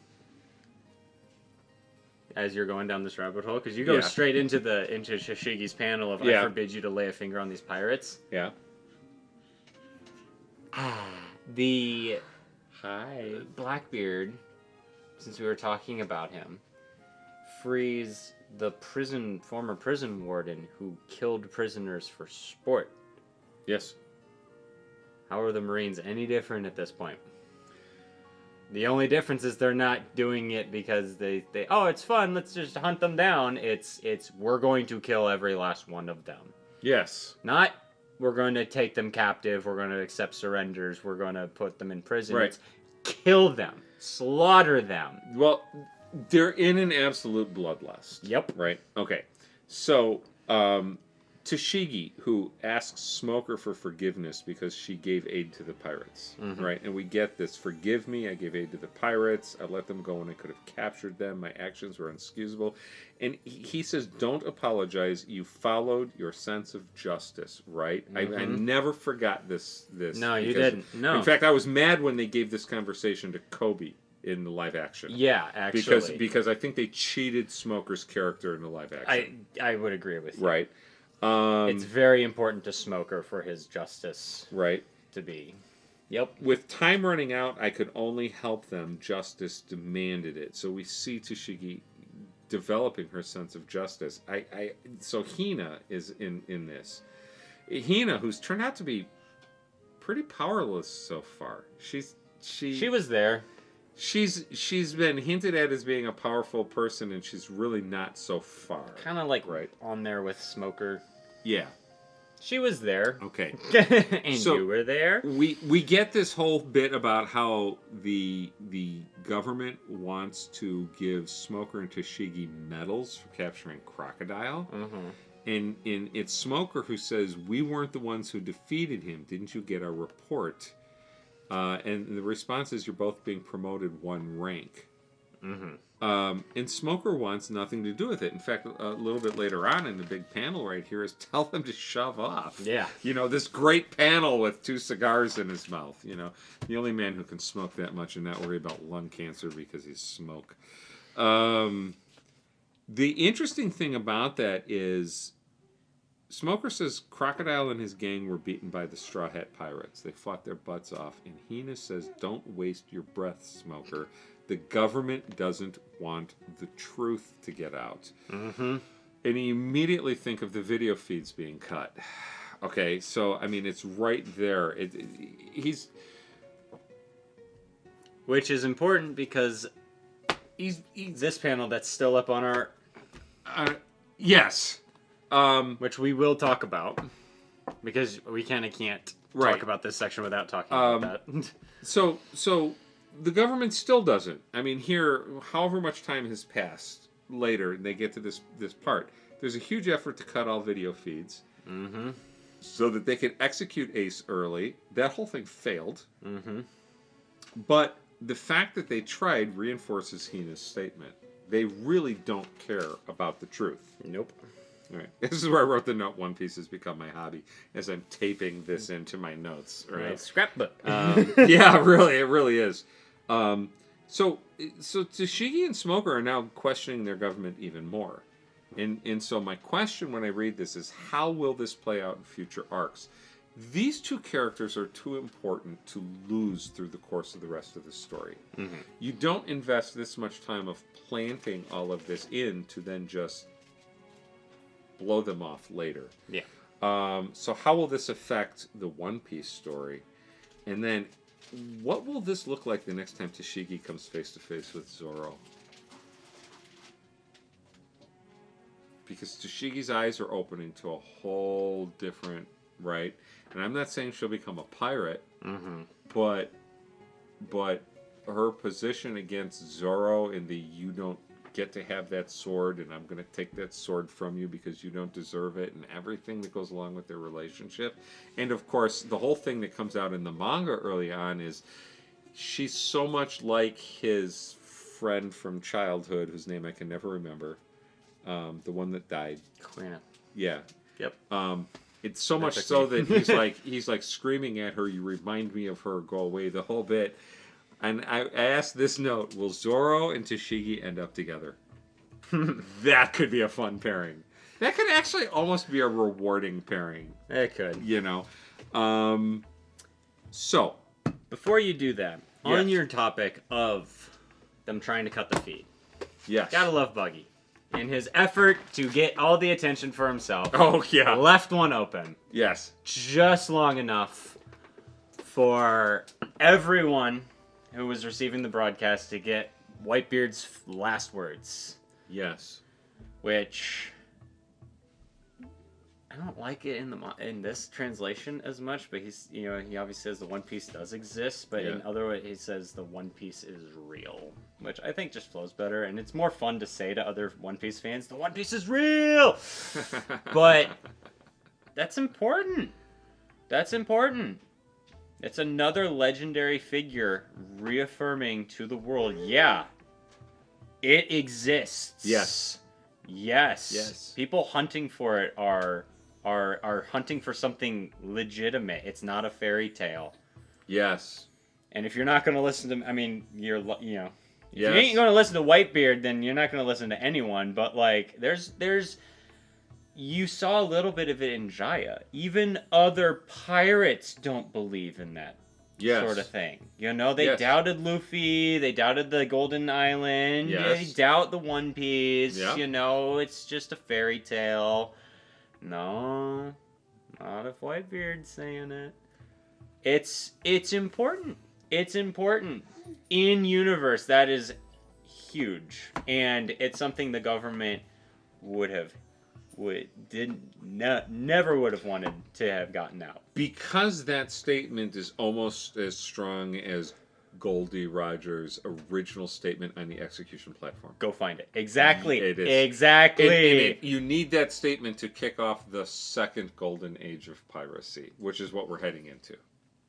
as you're going down this rabbit hole, because you go straight into Shishigi's panel of I forbid you to lay a finger on these pirates. Yeah. The Blackbeard, since we were talking about him, frees the former prison warden who killed prisoners for sport. Yes. How are the Marines any different at this point? The only difference is they're not doing it because they it's fun, let's just hunt them down. It's we're going to kill every last one of them. Yes. Not we're going to take them captive, we're going to accept surrenders, we're going to put them in prison. Right. It's kill them, slaughter them. Well, they're in an absolute bloodlust. Yep. Right? Okay. So, Tashigi, who asks Smoker for forgiveness because she gave aid to the pirates. Mm-hmm. Right? And we get this. Forgive me, I gave aid to the pirates. I let them go when I could have captured them. My actions were inexcusable. And he says, don't apologize. You followed your sense of justice, right? Mm-hmm. I never forgot this. No, you didn't. No. In fact, I was mad when they gave this conversation to Kobe in the live action. Yeah, actually. Because I think they cheated Smoker's character in the live action. I would agree with you. Right. It's very important to Smoker for his justice to be. Yep. With time running out, I could only help them. Justice demanded it. So we see Tashigi developing her sense of justice. So Hina is in this. Hina, who's turned out to be pretty powerless so far. She was there. She's been hinted at as being a powerful person, and she's really not so far. Kind of like on there with Smoker. Yeah. She was there. Okay. And so you were there. We get this whole bit about how the government wants to give Smoker and Tashigi medals for capturing Crocodile. Mm-hmm. And it's Smoker who says, we weren't the ones who defeated him. Didn't you get our report? And the response is, you're both being promoted one rank. Mm-hmm. And Smoker wants nothing to do with it. In fact, a little bit later on in the big panel right here is tell them to shove off. Yeah. This great panel with 2 cigars in his mouth. The only man who can smoke that much and not worry about lung cancer because he's smoke. The interesting thing about that is Smoker says Crocodile and his gang were beaten by the Straw Hat Pirates. They fought their butts off. And Hina says, don't waste your breath, Smoker. The government doesn't want the truth to get out. Mm-hmm. And you immediately think of the video feeds being cut. Okay, so, it's right there. He's... Which is important because he's this panel that's still up on our... Yes. Which we will talk about. Because we kind of can't talk about this section without talking about that. So the government still doesn't. Here, however much time has passed later, and they get to this part, there's a huge effort to cut all video feeds. Mm-hmm. So that they could execute Ace early. That whole thing failed. Mm-hmm. But the fact that they tried reinforces Hina's statement. They really don't care about the truth. Nope. All right. This is where I wrote the note, One Piece has become my hobby, as I'm taping this into my notes. Right? Scrapbook. Yeah, really, it really is. So Tashigi and Smoker are now questioning their government even more. And so my question when I read this is, how will this play out in future arcs? These 2 characters are too important to lose through the course of the rest of the story. Mm-hmm. You don't invest this much time of planting all of this in to then just blow them off later. Yeah. So how will this affect the One Piece story? And then what will this look like the next time Tashigi comes face to face with Zoro? Because Tashigi's eyes are opening to a whole different right? And I'm not saying she'll become a pirate, Mm-hmm. but her position against Zoro in the you don't get to have that sword and I'm going to take that sword from you because you don't deserve it, and everything that goes along with their relationship. And of course, the whole thing that comes out in the manga early on is she's so much like his friend from childhood, whose name I can never remember, the one that died. Quina. Yeah. Yep. It's so much so that he's like screaming at her, "You remind me of her, go away," the whole bit. And I asked this note, will Zoro and Tashigi end up together? That could be a fun pairing. That could actually almost be a rewarding pairing. It could. You know? So. Before you do that, Yes. on your topic of them trying to cut the feed, Yes. gotta love Buggy. In his effort to get all the attention for himself, Oh, yeah. left one open. Yes. Just long enough for everyone who was receiving the broadcast to get Whitebeard's last words. Yes. Which I don't like it in this translation as much, but he obviously says the One Piece does exist, but in other way he says the One Piece is real, which I think just flows better, and it's more fun to say to other One Piece fans, the One Piece is real. But that's important. That's important. It's another legendary figure reaffirming to the world, yeah, it exists. Yes. Yes. Yes. People hunting for it are hunting for something legitimate. It's not a fairy tale. Yes. And if you're not going to listen to, I mean, if you Yes. ain't going to listen to Whitebeard, then you're not going to listen to anyone. But like, you saw a little bit of it in Jaya. Even other pirates don't believe in that sort of thing. You know, they doubted Luffy, they doubted the Golden Island, they doubt the One Piece. Yeah. You know, it's just a fairy tale. No, not if Whitebeard's saying it. It's important. It's important. In universe, that is huge. And it's something the government never would have wanted to have gotten out. Because that statement is almost as strong as Goldie Rogers' original statement on the execution platform. Go find it. Exactly. It is. Exactly. And you need that statement to kick off the second golden age of piracy, which is what we're heading into.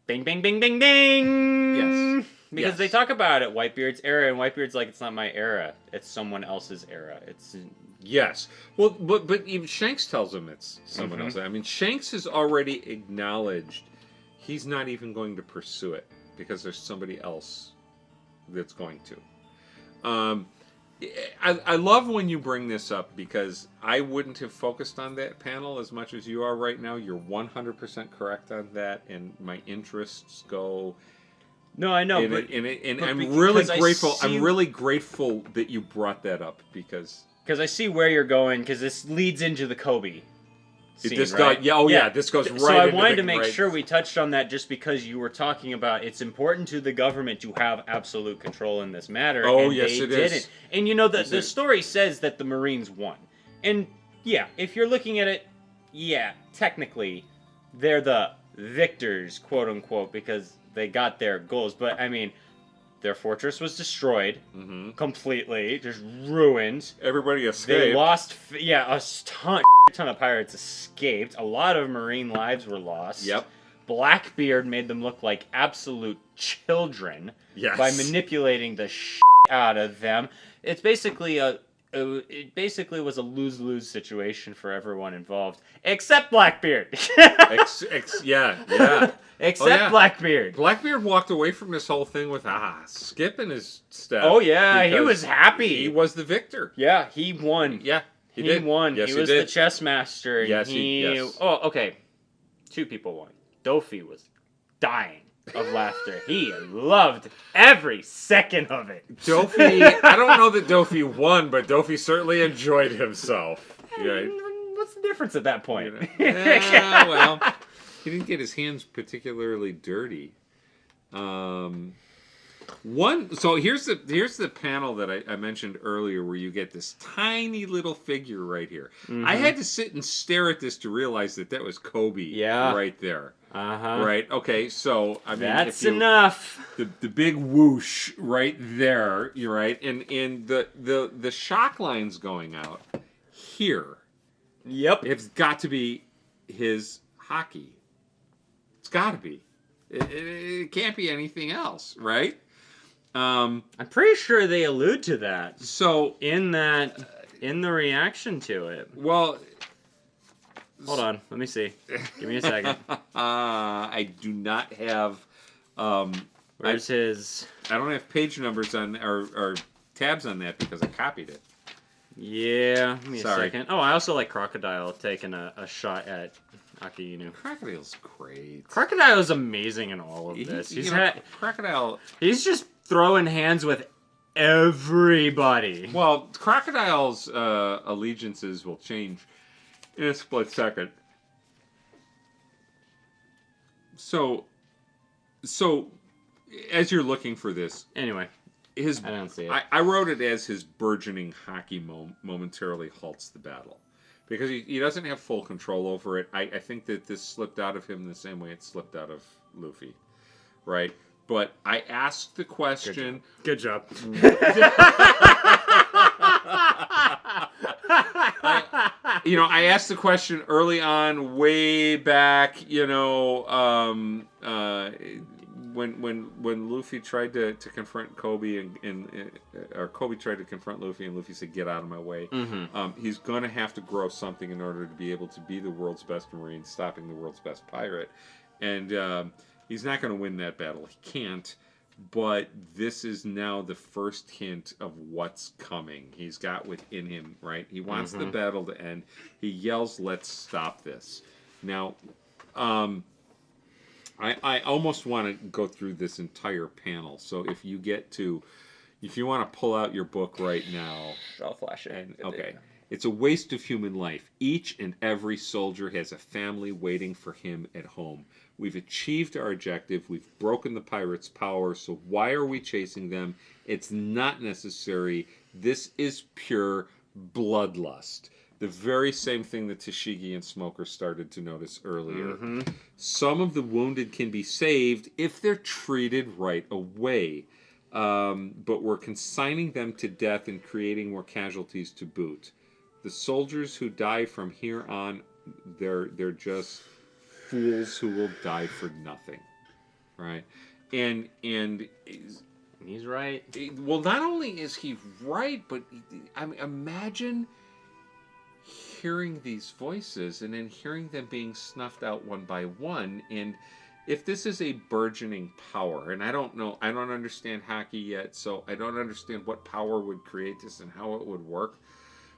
Bing, bing, bing, bing, bing. Yes. Because they talk about it, Whitebeard's era, and Whitebeard's like, it's not my era. It's someone else's era. It's... Yes. Well, but even Shanks tells him it's someone else. I mean, Shanks has already acknowledged he's not even going to pursue it because there's somebody else that's going to. I love when you bring this up because I wouldn't have focused on that panel as much as you are right now. You're 100% correct on that, and my interests go... No, I know, but I'm really grateful. I'm really grateful that you brought that up because I see where you're going. Because this leads into the Kobe scene, this right? this goes right. So I into wanted to make sure we touched on that, just because you were talking about it's important to the government to have absolute control in this matter. Oh, and yes, they it didn't. is. And you know the story says that the Marines won, and yeah, if you're looking at it, yeah, technically they're the victors, quote unquote, because they got their goals. But I mean, their fortress was destroyed completely, just ruined. Everybody escaped. They lost, a ton of pirates escaped. A lot of Marine lives were lost. Yep. Blackbeard made them look like absolute children Yes. by manipulating the out of them. It's basically it basically was a lose-lose situation for everyone involved, except Blackbeard. Except Blackbeard. Blackbeard walked away from this whole thing with skip in his step. Oh yeah, he was happy. He was the victor. Yeah, he won. Yeah, he won. Yes, he was the chess master. Yes, Oh, okay. Two people won. Dofi was dying of laughter. He loved every second of it. Dofi, I don't know that Dofi won, but Dofi certainly enjoyed himself. Right? What's the difference at that point? Yeah, well, he didn't get his hands particularly dirty. So here's the panel that I mentioned earlier, where you get this tiny little figure right here. Mm-hmm. I had to sit and stare at this to realize that was Kobe. Right there. Right. Okay. So I mean, that's enough. The big whoosh right there. You're right, and the shock lines going out here. Yep. It's got to be his hockey. It's got to be. It can't be anything else, right? I'm pretty sure they allude to that. So in the reaction to it. Well, hold on. Let me see. Give me a second. I do not have. Where's his? I don't have page numbers on or tabs on that because I copied it. Yeah. Give me a second. Oh, I also like Crocodile taking a shot at Akainu. Crocodile's great. Crocodile is amazing in all of this. Crocodile. He's just throwing hands with everybody. Well, Crocodile's allegiances will change in a split second. So as you're looking for this, anyway, I don't see it. I wrote it as his burgeoning hockey momentarily halts the battle. Because he doesn't have full control over it. I think that this slipped out of him the same way it slipped out of Luffy. Right? But I asked the question... Good job. I asked the question early on, way back, when Luffy tried to confront Kobe or Kobe tried to confront Luffy and Luffy said, "Get out of my way." Mm-hmm. He's going to have to grow something in order to be able to be the world's best Marine, stopping the world's best pirate. And he's not going to win that battle. He can't. But this is now the first hint of what's coming. He's got within him, right? He wants the battle to end. He yells, "Let's stop this." Now, I almost want to go through this entire panel. So if you want to pull out your book right now. I'll flash it. Okay. It's a waste of human life. Each and every soldier has a family waiting for him at home. We've achieved our objective. We've broken the pirates' power. So why are we chasing them? It's not necessary. This is pure bloodlust. The very same thing that Tashigi and Smoker started to notice earlier. Mm-hmm. Some of the wounded can be saved if they're treated right away. But we're consigning them to death and creating more casualties to boot. The soldiers who die from here on, they're just fools who will die for nothing, right? And he's right. Well, not only is he right, but I mean, imagine hearing these voices and then hearing them being snuffed out one by one. And if this is a burgeoning power, and I don't understand hockey yet, so I don't understand what power would create this and how it would work.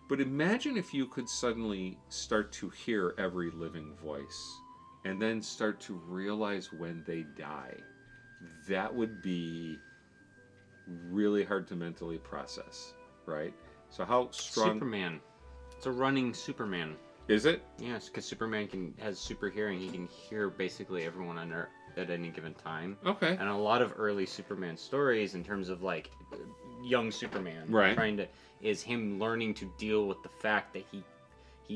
But imagine if you could suddenly start to hear every living voice and then start to realize when they die. That would be really hard to mentally process, right? So how strong... Superman. It's a running Superman. Is it? Yes, because Superman has super hearing. He can hear basically everyone on Earth at any given time. Okay. And a lot of early Superman stories, in terms of like young Superman, right, is him learning to deal with the fact that he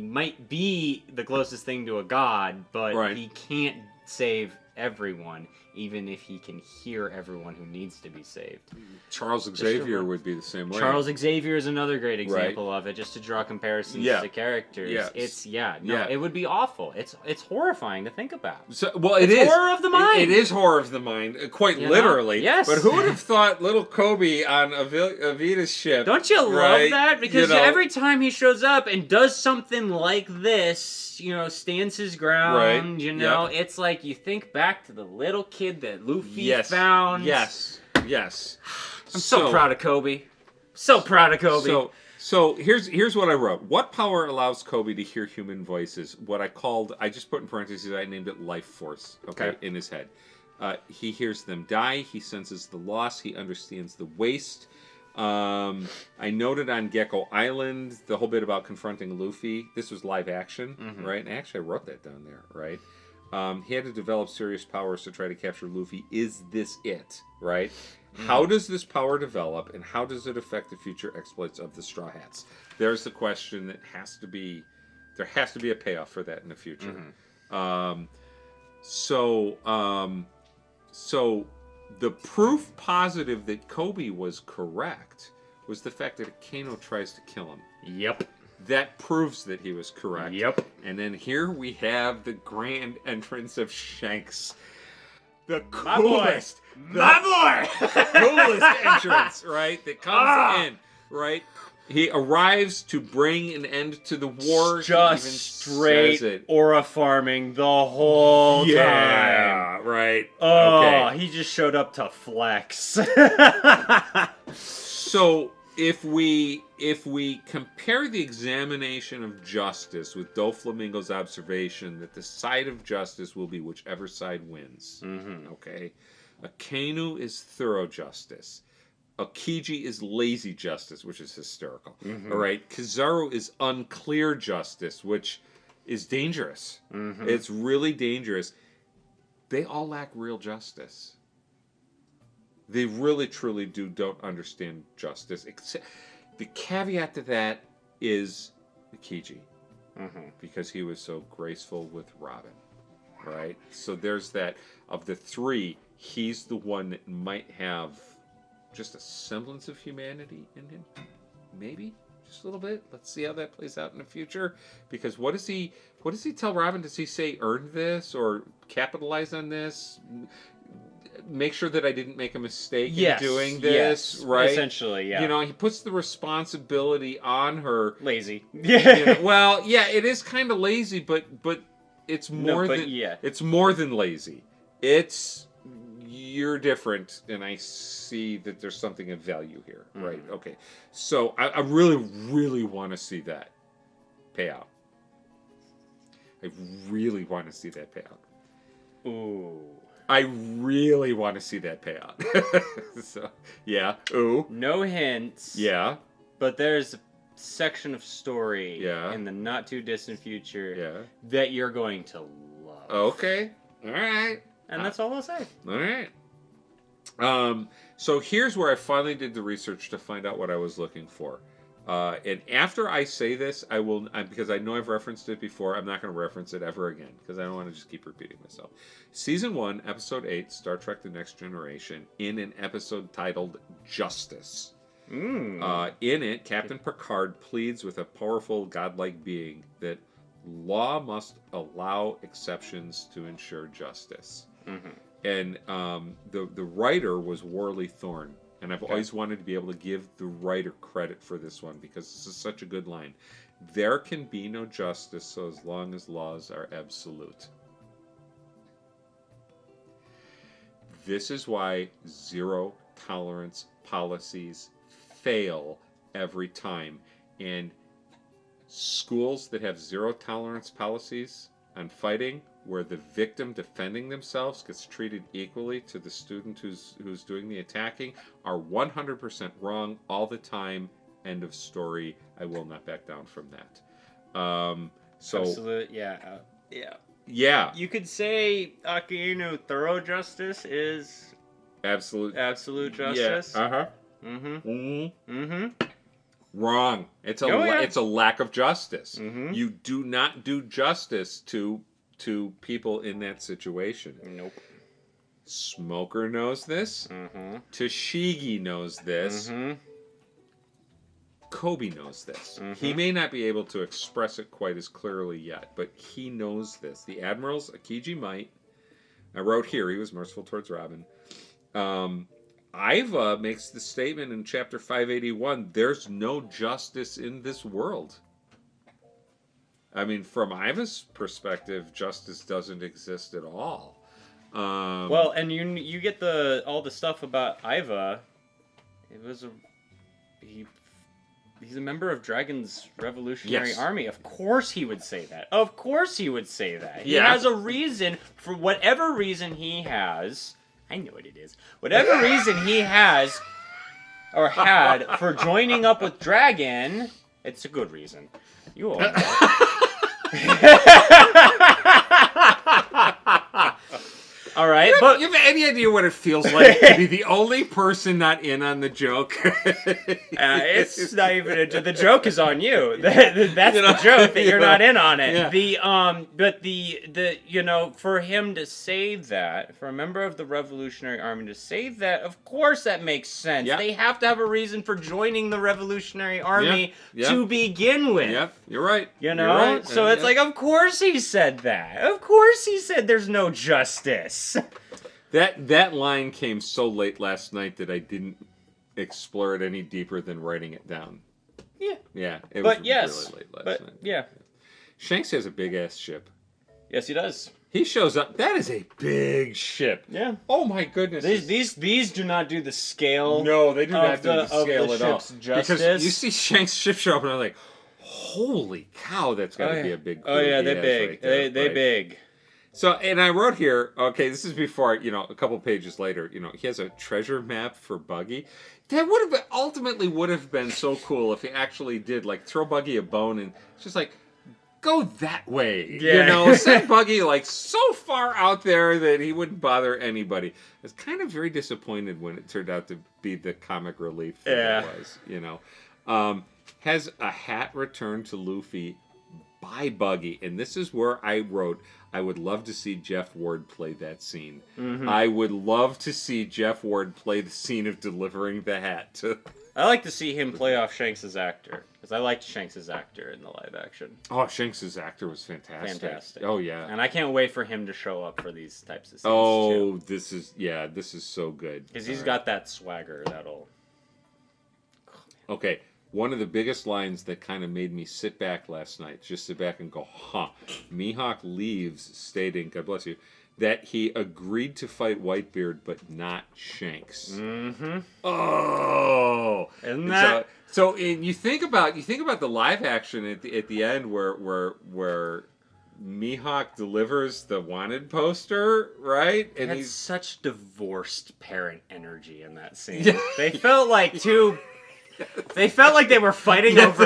might be the closest thing to a god, but he can't save everyone, even if he can hear everyone who needs to be saved. Charles Xavier would be the same way. Charles Xavier is another great example of it, just to draw comparisons to characters. Yes. It would be awful. It's horrifying to think about. So, well, it's horror of the mind. It is horror of the mind, quite literally. Yes. But who would have thought little Kobe on Avita's ship? Don't you love that? Because every time he shows up and does something like this, stands his ground, it's like you think back to the little kid that Luffy found. Yes. I'm so proud of Kobe. So proud of Kobe. So here's what I wrote. What power allows Kobe to hear human voices? What I just put in parentheses, I named it life force, okay. In his head. He hears them die. He senses the loss. He understands the waste. I noted on Gecko Island the whole bit about confronting Luffy. This was live action, right? And actually, I wrote that down there, right? He had to develop serious powers to try to capture Luffy. Is this it? Right? How does this power develop, and how does it affect the future exploits of the Straw Hats? There's the question that has to be... There has to be a payoff for that in the future. So the proof positive that Kobe was correct was the fact that Kano tries to kill him. Yep. That proves that he was correct. Yep. And then here we have the grand entrance of Shanks. The My coolest, coolest entrance, right? That comes in, right? He arrives to bring an end to the war. Just straight aura farming the whole time. Yeah, right. Oh, okay. He just showed up to flex. So if we compare the examination of justice with Doflamingo's observation that the side of justice will be whichever side wins, okay, Akainu is thorough justice. Okiji is lazy justice, which is hysterical. All right, Kizaru is unclear justice, which is dangerous. It's really dangerous. They all lack real justice. They really, truly don't understand justice. Except the caveat to that is Okiji, because he was so graceful with Robin, right? So there's that. Of the three, he's the one that might have just a semblance of humanity in him. Maybe just a little bit. Let's see how that plays out in the future. Because what does he tell Robin? Does he say earn this or capitalize on this? Make sure that I didn't make a mistake in doing this, right? Essentially, yeah. You know, he puts the responsibility on her. Lazy. Well, yeah, it is kind of lazy, but it's more it's more than lazy. It's you're different, and I see that there's something of value here, right? Okay, so I really, really want to see that payout. I really want to see that payout. Ooh. I really want to see that payout. So, yeah. Ooh. No hints. Yeah. But there's a section of story in the not too distant future that you're going to love. Okay. All right. And that's all I'll say. All right. So here's where I finally did the research to find out what I was looking for. And after I say this, I will, because I know I've referenced it before, I'm not going to reference it ever again, because I don't want to just keep repeating myself. Season 1, Episode 8, Star Trek The Next Generation, in an episode titled Justice. In it, Captain Picard pleads with a powerful godlike being that law must allow exceptions to ensure justice. And the writer was Worley Thorne. And I've always wanted to be able to give the writer credit for this one, because this is such a good line. There can be no justice so as long as laws are absolute. This is why zero tolerance policies fail every time. And schools that have zero tolerance policies on fighting, where the victim defending themselves gets treated equally to the student who's doing the attacking, are 100% wrong all the time. End of story. I will not back down from that. So absolute, yeah. You could say Akainu thorough justice is absolute justice. Yeah. Wrong. It's a lack of justice. You do not do justice to people in that situation. Nope. Smoker knows this. Tashigi knows this. Kobe knows this. He may not be able to express it quite as clearly yet, but he knows this. The admirals, Akiji might. I wrote here, he was merciful towards Robin. Iva makes the statement in chapter 581, there's no justice in this world. I mean, from Iva's perspective, justice doesn't exist at all. Well, and you get all the stuff about Iva. It was he's a member of Dragon's Revolutionary Army. Of course he would say that. Of course he would say that. He has a reason, for whatever reason he has. I know what it is. Whatever reason he has or had for joining up with Dragon, it's a good reason. You all know. you have any idea what it feels like to be the only person not in on the joke? It's not even the joke is on you. That's the joke that you're not in on it. Yeah. But for him to say that, for a member of the Revolutionary Army to say that, of course that makes sense. Yep. They have to have a reason for joining the Revolutionary Army to begin with. Yep, you're right. You're right. So it's like, of course he said that. Of course he said there's no justice. That line came so late last night that I didn't explore it any deeper than writing it down. Yeah. Yeah. It was really late last night. Yeah. Shanks has a big ass ship. Yes, he does. He shows up. That is a big ship. Yeah. Oh my goodness. These do not do the scale. No, they do not do the scale at all. Justice. Because you see Shanks' ship show up and I'm like, holy cow, that's got to be a big. Oh yeah, they're big. Right there, they big. So, and I wrote here, okay, this is before, a couple pages later, he has a treasure map for Buggy. That ultimately would have been so cool if he actually did, throw Buggy a bone and just go that way. Yeah. Send Buggy, so far out there that he wouldn't bother anybody. I was kind of very disappointed when it turned out to be the comic relief that it was, Has a hat returned to Luffy by Buggy, and this is where I wrote, I would love to see Jeff Ward play that scene. Mm-hmm. I would love to see Jeff Ward play the scene of delivering the hat to... I like to see him play off Shanks' actor, because I liked Shanks' actor in the live action. Oh, Shanks' actor was fantastic. Oh, yeah. And I can't wait for him to show up for these types of scenes, too. This is so good. Because he's got that swagger that'll... Okay. One of the biggest lines that kind of made me sit back last night, just sit back and go, Mihawk leaves stating, God bless you, that he agreed to fight Whitebeard, but not Shanks. Mm-hmm. Oh! Isn't that... So you think about the live action at the end where Mihawk delivers the wanted poster, right? And he's such divorced parent energy in that scene. They felt like two... They felt like they were fighting over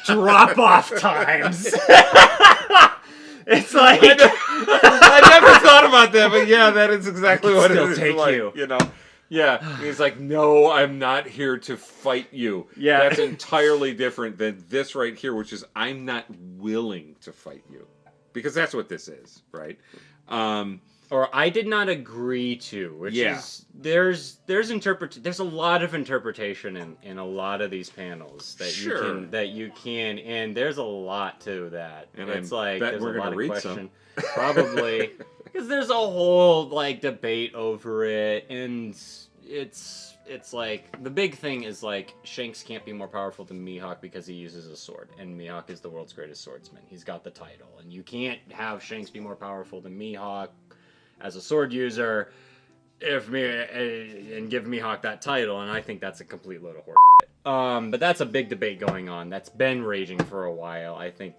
drop-off times. It's like I never thought about that, but that is exactly what it is. Still take you. Yeah, he's like, no, I'm not here to fight you. Yeah, that's entirely different than this right here, which is I'm not willing to fight you, because that's what this is, right? Or I did not agree to, which is there's a lot of interpretation in a lot of these panels that you can, and there's a lot to that. And it's there's a lot of question. Probably because there's a whole debate over it, and it's the big thing is Shanks can't be more powerful than Mihawk because he uses a sword, and Mihawk is the world's greatest swordsman. He's got the title, and you can't have Shanks be more powerful than Mihawk as a sword user, and give Mihawk that title, and I think that's a complete load of horse. But that's a big debate going on. That's been raging for a while. I think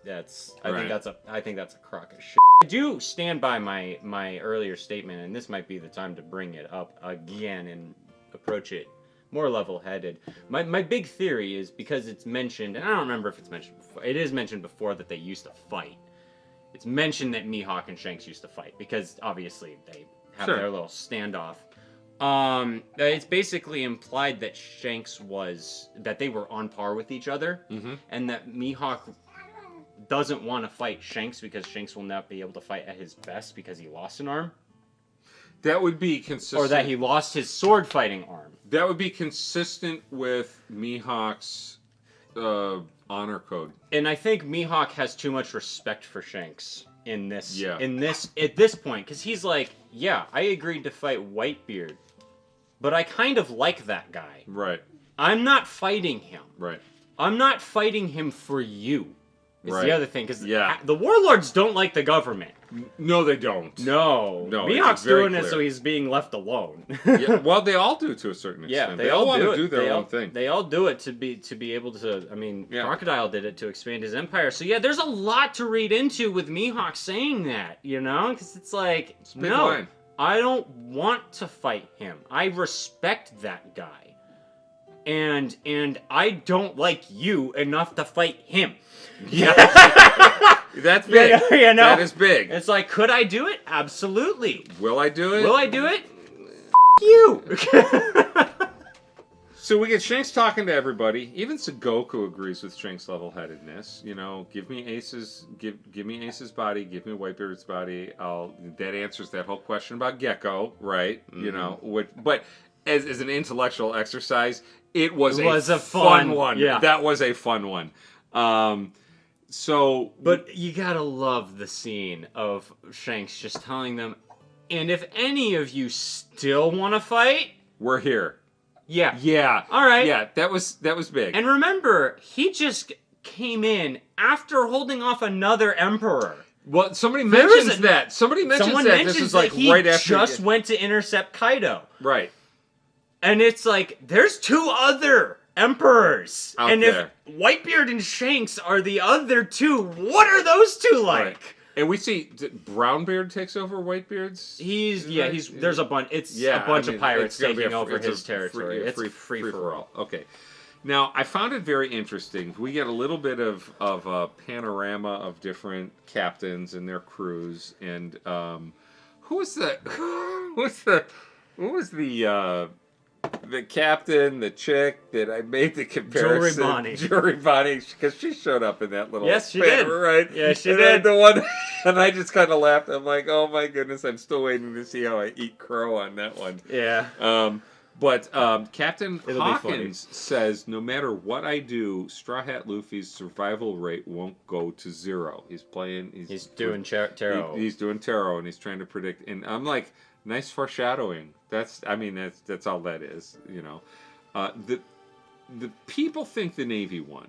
that's a crock of shit. I do stand by my earlier statement, and this might be the time to bring it up again and approach it more level-headed. My big theory is because it's mentioned, and I don't remember if it's mentioned before. It is mentioned before that they used to fight. It's mentioned that Mihawk and Shanks used to fight, because obviously they have their little standoff. It's basically implied that that they were on par with each other, and that Mihawk doesn't want to fight Shanks because Shanks will not be able to fight at his best because he lost an arm. That would be consistent. Or that he lost his sword fighting arm. That would be consistent with Mihawk's honor code. And I think Mihawk has too much respect for Shanks at this point, because he's like, yeah, I agreed to fight Whitebeard, but I kind of like that guy. Right. I'm not fighting him. Right. I'm not fighting him for you. Is the other thing, because the warlords don't like the government. No, they don't. No. Mihawk's doing it so he's being left alone. Well, they all do to a certain extent. Yeah, they all want to do their own thing. They all do it to be able to. I mean, Crocodile did it to expand his empire. So there's a lot to read into with Mihawk saying that. Because it's like, line. I don't want to fight him. I respect that guy. and I don't like you enough to fight him. Yeah. That's big. You know? That is big. It's like, could I do it? Absolutely. Will I do it? Will I do it? You. So we get Shanks talking to everybody. Even Sengoku agrees with Shanks' level-headedness. You know, give me Ace's body, give me Whitebeard's body. That answers that whole question about Gecko, right? Mm-hmm. You know, but as an intellectual exercise, it was a fun one. Yeah, that was a fun one. But you gotta love the scene of Shanks just telling them, and if any of you still want to fight, we're here. Yeah. Yeah. All right. Yeah, that was big. And remember, he just came in after holding off another emperor. Well, somebody mentions that. Somebody mentions that. This is like right after he just went to intercept Kaido. Right. And it's like, there's 2 other emperors. Out and there. If Whitebeard and Shanks are the other 2, what are those 2 like? Right. And we see Brownbeard takes over Whitebeard's. There's a bunch. It's a bunch of pirates taking over his territory. It's free for all. Okay. Now I found it very interesting. We get a little bit of a panorama of different captains and their crews, and who was the captain, the chick that I made the comparison. Jory Bonnie, because she showed up in that little banner, right? Yeah, she did. The one, and I just kind of laughed. I'm like, oh my goodness, I'm still waiting to see how I eat crow on that one. Yeah. But Captain Hawkins says, no matter what I do, Straw Hat Luffy's survival rate won't go to 0. He's doing tarot. He's doing tarot, and he's trying to predict. And I'm like, nice foreshadowing. That's all that is, you know. The people think the Navy won.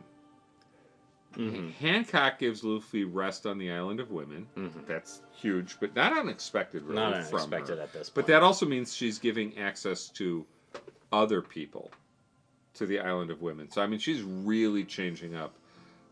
Mm-hmm. Hancock gives Luffy rest on the Island of Women. Mm-hmm. That's huge, but not unexpected, really. Not unexpected at this point. But that also means she's giving access to other people to the Island of Women. So, I mean, she's really changing up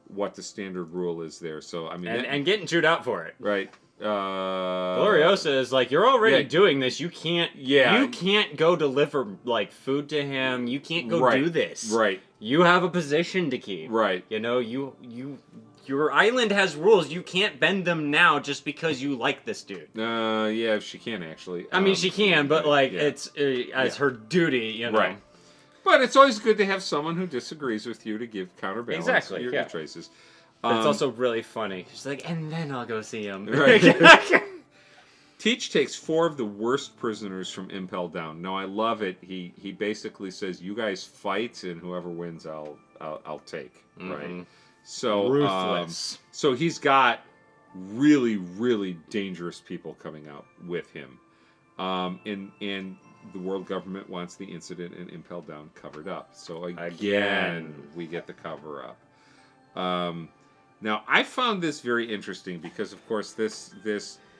what the standard rule is there. So, I mean... And getting chewed out for it. Right. Gloriosa is like, you're already doing this. You can't go deliver like food to him. You can't go do this. Right. You have a position to keep. Right. You know, your island has rules. You can't bend them now just because you like this dude. Yeah, she can actually. I mean, she can, but like it's as her duty, you know. Right. But it's always good to have someone who disagrees with you to give counterbalance your choices. But it's also really funny. She's like, and then I'll go see him. Right. Teach takes 4 of the worst prisoners from Impel Down. No, I love it. He basically says, "You guys fight, and whoever wins, I'll take." Mm-hmm. Right. So ruthless. So he's got really, really dangerous people coming out with him, and the world government wants the incident in Impel Down covered up. So again, we get the cover up. Now, I found this very interesting because, of course, this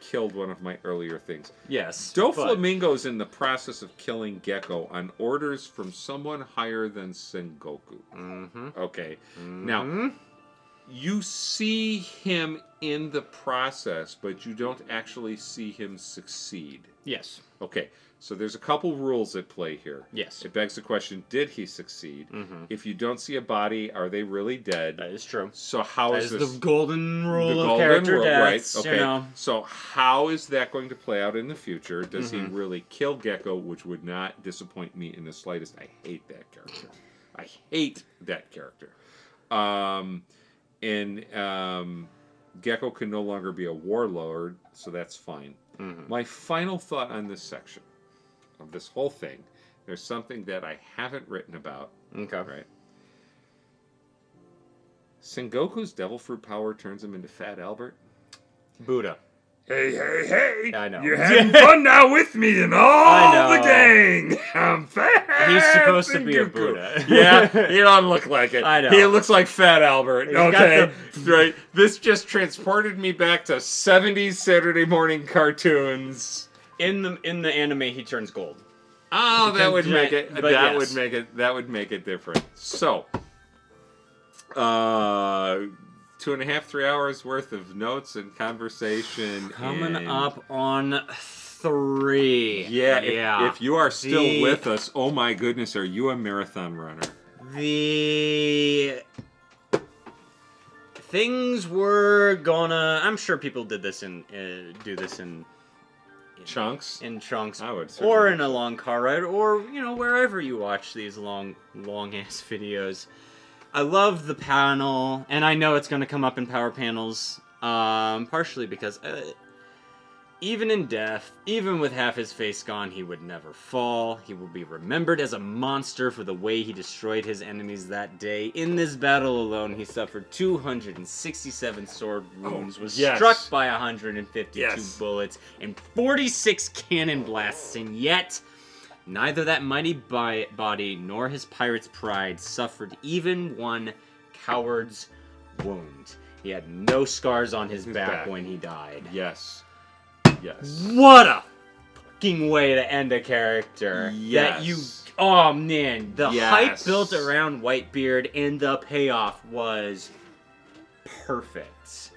killed one of my earlier things. Yes. Doflamingo's in the process of killing Gecko on orders from someone higher than Sengoku. Mm-hmm. Okay. Mm-hmm. Now, you see him in the process, but you don't actually see him succeed. Yes. Okay. So there's a couple rules at play here. Yes. It begs the question, did he succeed? Mm-hmm. If you don't see a body, are they really dead? That is true. So how is this? The golden rule of character deaths, right? Okay. You know. So how is that going to play out in the future? Does he really kill Gecko, which would not disappoint me in the slightest? I hate that character. I hate that character. Gecko can no longer be a warlord, so that's fine. Mm-hmm. My final thought on this section of this whole thing, there's something that I haven't written about. Okay. Right. Sengoku's devil fruit power turns him into Fat Albert. Buddha. Hey! I know. You're having fun now with me and all the gang. I'm fat. He's supposed to be a Buddha. Yeah, he don't look like it. I know. He looks like Fat Albert. Okay, right. This just transported me back to 70s Saturday morning cartoons. In the anime, he turns gold. Oh, that would make it. That would make it different. So, 2.5, 3 hours worth of notes and conversation coming up on 3. Yeah. If you are still The- with us, oh my goodness, are you a marathon runner? The things were gonna. I'm sure people did this in do this in Chunks? chunks, I would or certainly in a long car ride, or wherever you watch these long ass videos. I love the panel, and I know it's gonna come up in power panels, partially because even in death, even with half his face gone, he would never fall. He will be remembered as a monster for the way he destroyed his enemies that day. In this battle alone, he suffered 267 sword wounds, was struck by 152 bullets, and 46 cannon blasts, and yet neither that mighty body nor his pirate's pride suffered even one coward's wound. He had no scars on his back when he died. Yes. What a fucking way to end a character. Yes. Oh man, the hype built around Whitebeard and the payoff was perfect.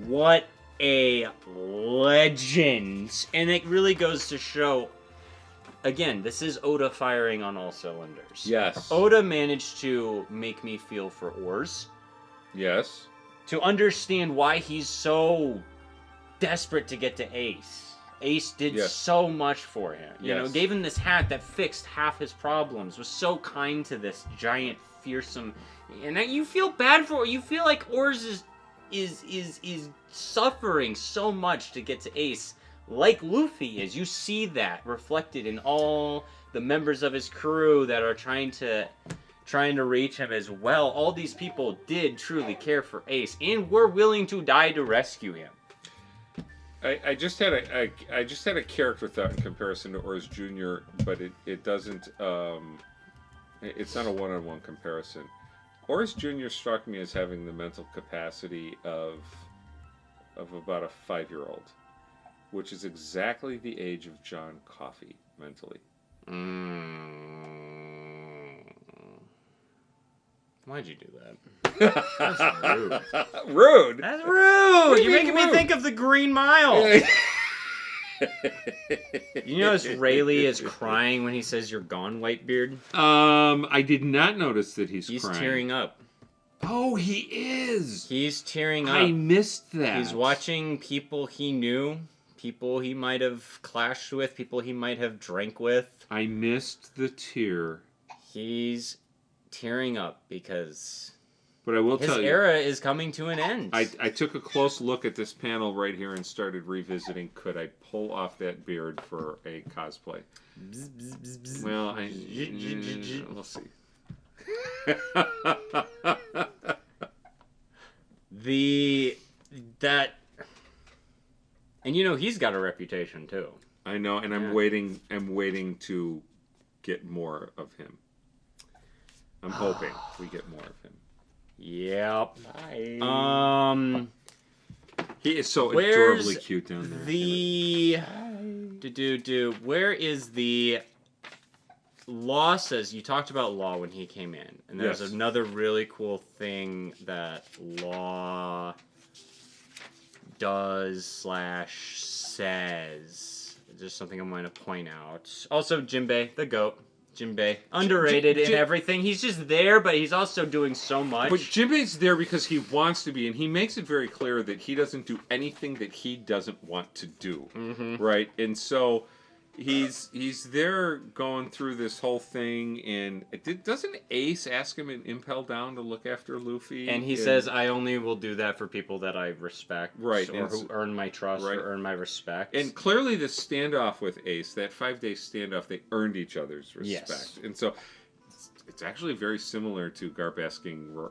What a legend. And it really goes to show, again, this is Oda firing on all cylinders. Yes. Oda managed to make me feel for Oars. Yes. To understand why he's so desperate to get to Ace. Ace did so much for him. You know, gave him this hat that fixed half his problems, was so kind to this giant, fearsome... And you feel bad for it. You feel like Oars is suffering so much to get to Ace, like Luffy is. You see that reflected in all the members of his crew that are trying to reach him as well. All these people did truly care for Ace and were willing to die to rescue him. I just had a character thought in comparison to Oars Jr., but it doesn't it's not a one-on-one comparison. Oars Jr. struck me as having the mental capacity of about a 5-year-old, which is exactly the age of John Coffey mentally. Why'd you do that? That's rude. Rude? That's rude! You're making rude? me think of the Green Mile! You notice Rayleigh is crying when he says you're gone, Whitebeard? I did not notice that he's crying. He's tearing up. Oh, he is! He's tearing up. I missed that. He's watching people he knew, people he might have clashed with, people he might have drank with. I missed the tear. He's tearing up because but I will tell you, his era is coming to an end. I took a close look at this panel right here and started revisiting, could I pull off that beard for a cosplay? Well, we'll see. And he's got a reputation too. I know, and I'm waiting to get more of him. I'm hoping we get more of him. Yep. He is so adorably cute down there. Where is the Law? Says you talked about Law when he came in, and there's another really cool thing that Law does / says. Just something I'm going to point out. Also, Jinbei, the goat. Jinbei, underrated in everything. He's just there, but he's also doing so much. But Jinbei's there because he wants to be, and he makes it very clear that he doesn't do anything that he doesn't want to do, right? And so he's there going through this whole thing, and doesn't Ace ask him in Impel Down to look after Luffy? And he says, I only will do that for people that I respect, right, or who earn my trust, or earn my respect. And clearly the standoff with Ace, that 5-day standoff, they earned each other's respect. Yes. And so it's actually very similar to Garp asking... or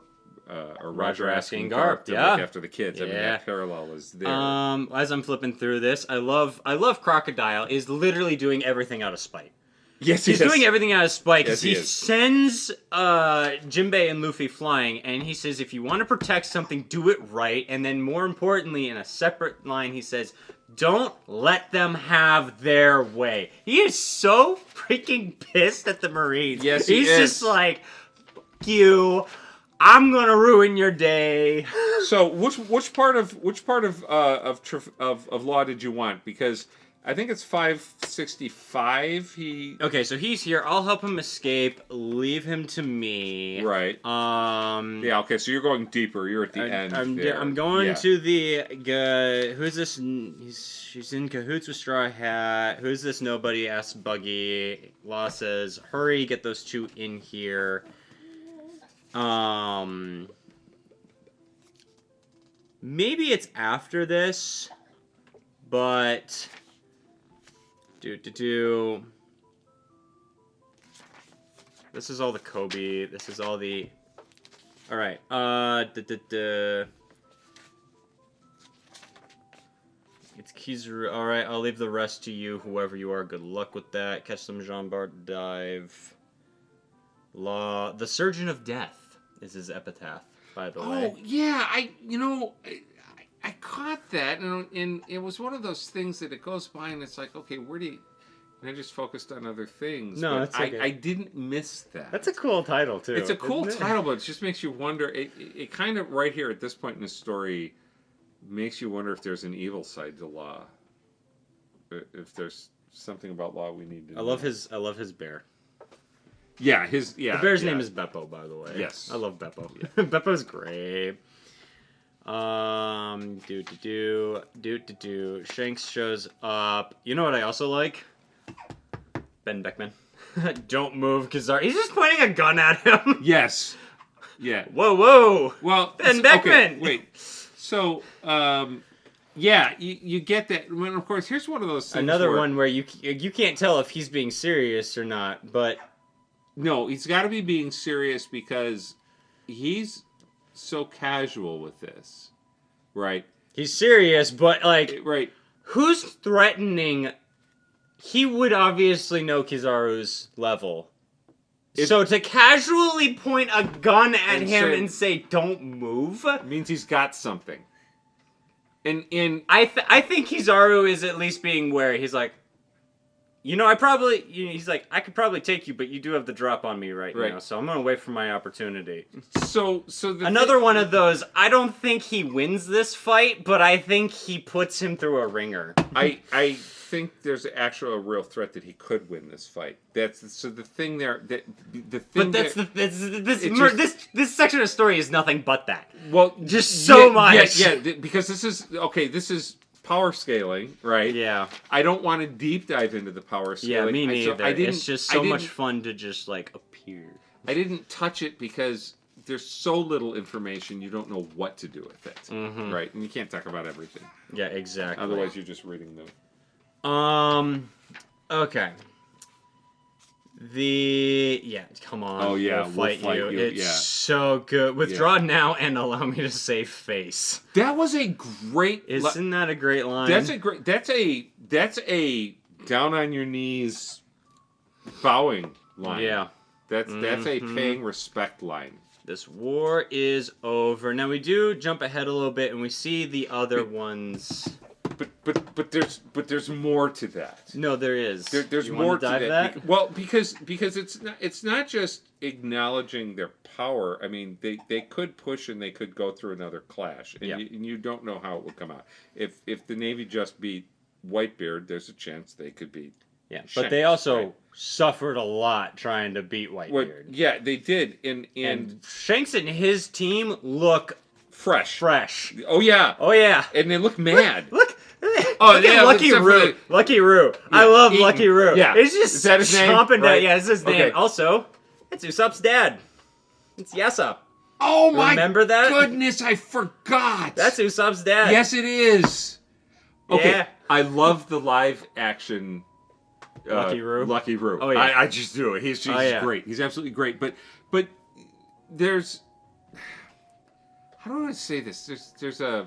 Roger asking Garp to look after the kids. I mean, that parallel is there. As I'm flipping through this, I love Crocodile is literally doing everything out of spite. Yes, he's doing everything out of spite because Yes, he sends Jinbei and Luffy flying, and he says, if you want to protect something, do it right. And then more importantly, in a separate line, he says, don't let them have their way. He is so freaking pissed at the Marines. Yes, he's just like, fuck you. I'm gonna ruin your day. So, which part of Law did you want? Because I think it's 565. Okay, so he's here. I'll help him escape. Leave him to me. Right. Yeah. Okay. So you're going deeper. You're at the end. I'm going to the guy. Who's this? She's in cahoots with Straw Hat. Who's this nobody? Asks Buggy. Law says, "Hurry, get those two in here." Maybe it's after this, but. This is all the Kobe. This is all the. All right. It's Kizaru. All right. I'll leave the rest to you, whoever you are. Good luck with that. Catch some Jean Bart dive. Law. The Surgeon of Death is his epitaph, by the way. Oh yeah, I caught that, and it was one of those things that it goes by, and it's like, okay, where do you? And I just focused on other things. No, but that's okay. I didn't miss that. That's a cool title too. It's a cool title, but it just makes you wonder. It kind of right here at this point in the story makes you wonder if there's an evil side to Law. If there's something about Law we need to know. I love his bear. Yeah, The bear's name is Beppo, by the way. Yes. I love Beppo. Yeah. Beppo's great. Shanks shows up. You know what I also like? Ben Beckman. Don't move, Kizaru. He's just pointing a gun at him. Yes. Yeah. Whoa. Well, Ben Beckman. Okay, wait. So, yeah, you get that. When, of course, here's one of those things. Another one where you can't tell if he's being serious or not, but no, he's got to be being serious because he's so casual with this, right? He's serious, but like, right? Who's threatening? He would obviously know Kizaru's level. So to casually point a gun at him and say, "Don't move," means he's got something. And I think Kizaru is at least being wary. He's like, he's like, I could probably take you, but you do have the drop on me right now, so I'm gonna wait for my opportunity. So another one of those. I don't think he wins this fight, but I think he puts him through a ringer. I think there's actually a real threat that he could win this fight. That's so the thing there. This section of the story is nothing but that. Well, just so much. Yeah, because this is okay. This is power scaling, right? Yeah. I don't want to deep dive into the power scaling. Yeah, me neither. It's just so much fun to just like appear. I didn't touch it because there's so little information. You don't know what to do with it, right? And you can't talk about everything. Yeah, exactly. Otherwise, you're just reading the. Okay. Come on. Oh yeah, we'll fight you. It's so good. Withdraw now and allow me to save face. That was a great. Isn't that a great line? That's a great. That's a down on your knees, bowing line. Yeah. That's a paying respect line. This war is over. Now we do jump ahead a little bit and we see the other ones. But there's more to that. No, there is. There's more to that. Well, because it's not just acknowledging their power. I mean, they could push and they could go through another clash, and you don't know how it would come out. If the Navy just beat Whitebeard, there's a chance they could beat. Yeah, Shanks, but they also suffered a lot trying to beat Whitebeard. Well, yeah, they did, and Shanks and his team look fresh. Oh yeah, and they look mad. Look at Lucky Roo. Lucky Roo. I love Lucky Roo. Yeah. It's just is that his name? chomping Right. down. Yeah, it's his name. Okay. Also, it's Usopp's dad. It's Yasop. Oh my Remember that? goodness, I forgot. That's Usopp's dad. Yes, it is. Okay, Yeah. I love the live action Lucky Roo. Lucky Roo. Oh yeah, I just do it. He's great. He's absolutely great. But there's how do I say this? There's a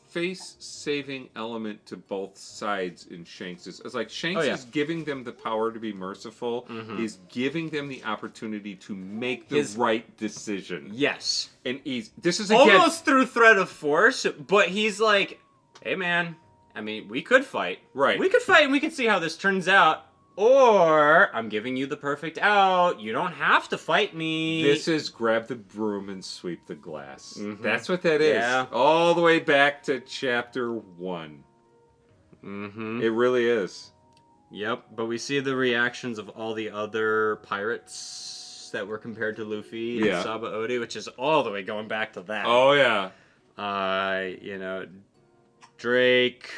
face-saving element to both sides in Shanks. It's like Shanks is giving them the power to be merciful. He's giving them the opportunity to make the right decision. Yes. And this is almost through threat of force, but he's like, hey man, I mean, we could fight. Right. We could fight and we could see how this turns out. Or I'm giving you the perfect out. You don't have to fight me. This is grab the broom and sweep the glass. Mhm. That's what that is. Yeah. All the way back to chapter 1. Mm-hmm. It really is. Yep, but we see the reactions of all the other pirates that were compared to Luffy and Yeah. Sabaody, which is all the way going back to that. Oh, yeah. You know, Drake,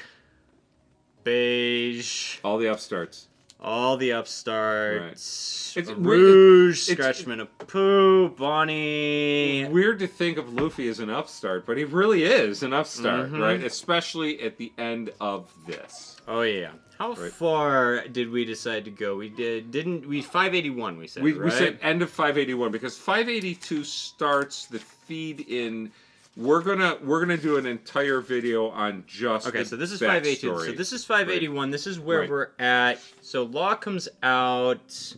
Beige, All the upstarts. all the upstarts, It's Rouge, it's- Scratchman of Pooh, Bonnie. Weird to think of Luffy as an upstart, but he really is an upstart, Mhm. right? Especially at the end of this. Oh yeah. How Right. far did we decide to go? We didn't we 581 we said, We right? said end of 581 because 582 starts the feed in. We're gonna do an entire video on just Okay, the so this is 582. backstory. So this is 581. This is where Right. we're at. So Law comes out.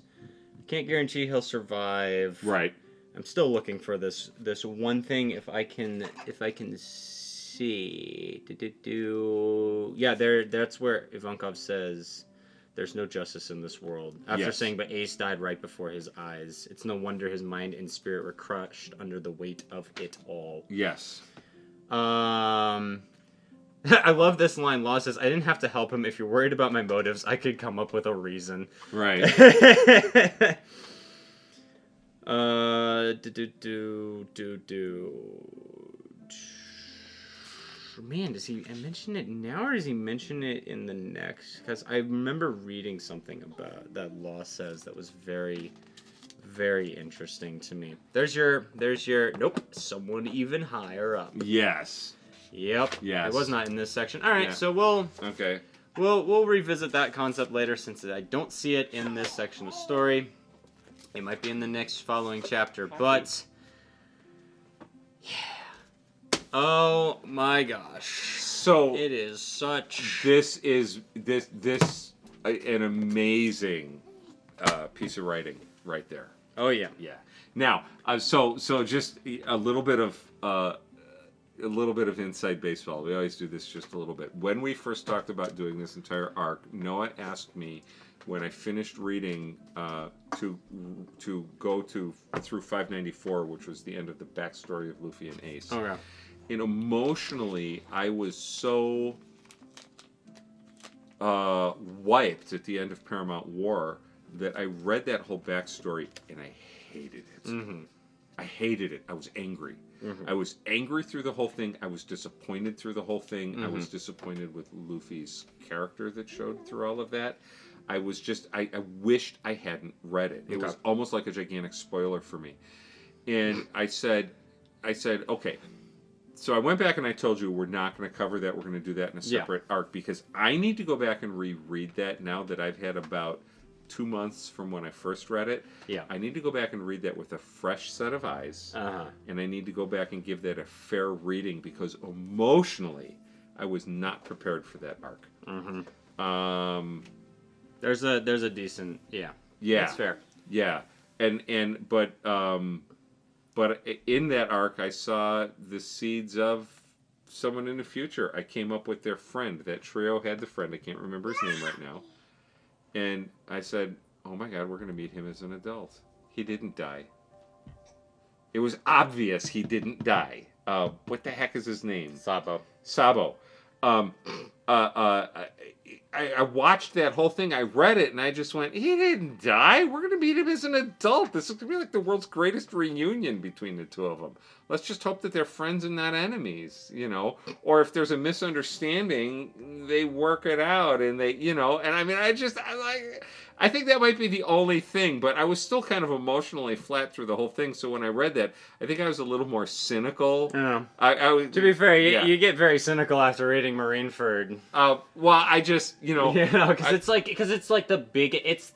Can't guarantee he'll survive. Right. I'm still looking for this one thing if I can see. Yeah, that's where Ivankov says there's no justice in this world. After Yes. saying, but Ace died right before his eyes. It's no wonder his mind and spirit were crushed under the weight of it all. Yes. I love this line. Law says, I didn't have to help him. If you're worried about my motives, I could come up with a reason. Right. Man, does he mention it now or does he mention it in the next? Because I remember reading something about that Law says that was very, very interesting to me. There's your, nope, someone even higher up. Yes. Yep. Yes. It was not in this section. All right, Yeah. so we'll Okay. revisit that concept later since I don't see it in this section of story. It might be in the next following chapter, but yeah. Oh my gosh. So It is such this is an amazing piece of writing right there. Oh yeah. Yeah. Now, so just a little bit of inside baseball. We always do this just a little bit. When we first talked about doing this entire arc, Noah asked me when I finished reading to go through 594, which was the end of the backstory of Luffy and Ace. Oh yeah. And emotionally, I was so wiped at the end of Paramount War that I read that whole backstory and I hated it. Mm-hmm. I hated it. I was angry. Mm-hmm. I was angry through the whole thing. I was disappointed through the whole thing. I Mm-hmm. was disappointed with Luffy's character that showed through all of that. I was just, I wished I hadn't read it. It Okay. was almost like a gigantic spoiler for me. And I said, okay. So I went back and I told you we're not going to cover that. We're going to do that in a Yeah. separate arc because I need to go back and reread that now that I've had about 2 months from when I first read it. Yeah. I need to go back and read that with a fresh set of eyes. Uh-huh. And I need to go back and give that a fair reading because emotionally I was not prepared for that arc. Mm-hmm. There's a decent Yeah. That's fair. Yeah. But in that arc I saw the seeds of someone in the future. I came up with their friend. That trio had the friend. I can't remember his name right now. And I said, oh my God, we're going to meet him as an adult. He didn't die. It was obvious he didn't die. What the heck is his name? Sabo. I watched that whole thing. I read it, and I just went, he didn't die. We're going to meet him as an adult. This is going to be like the world's greatest reunion between the two of them. Let's just hope that they're friends and not enemies, you know? Or if there's a misunderstanding, they work it out, and they, you know? And I mean, I think that might be the only thing, but I was still kind of emotionally flat through the whole thing, so when I read that, I think I was a little more cynical. Yeah. To be fair, you get very cynical after reading Marineford. Well, I just, you know... You know, because it's like the big... It's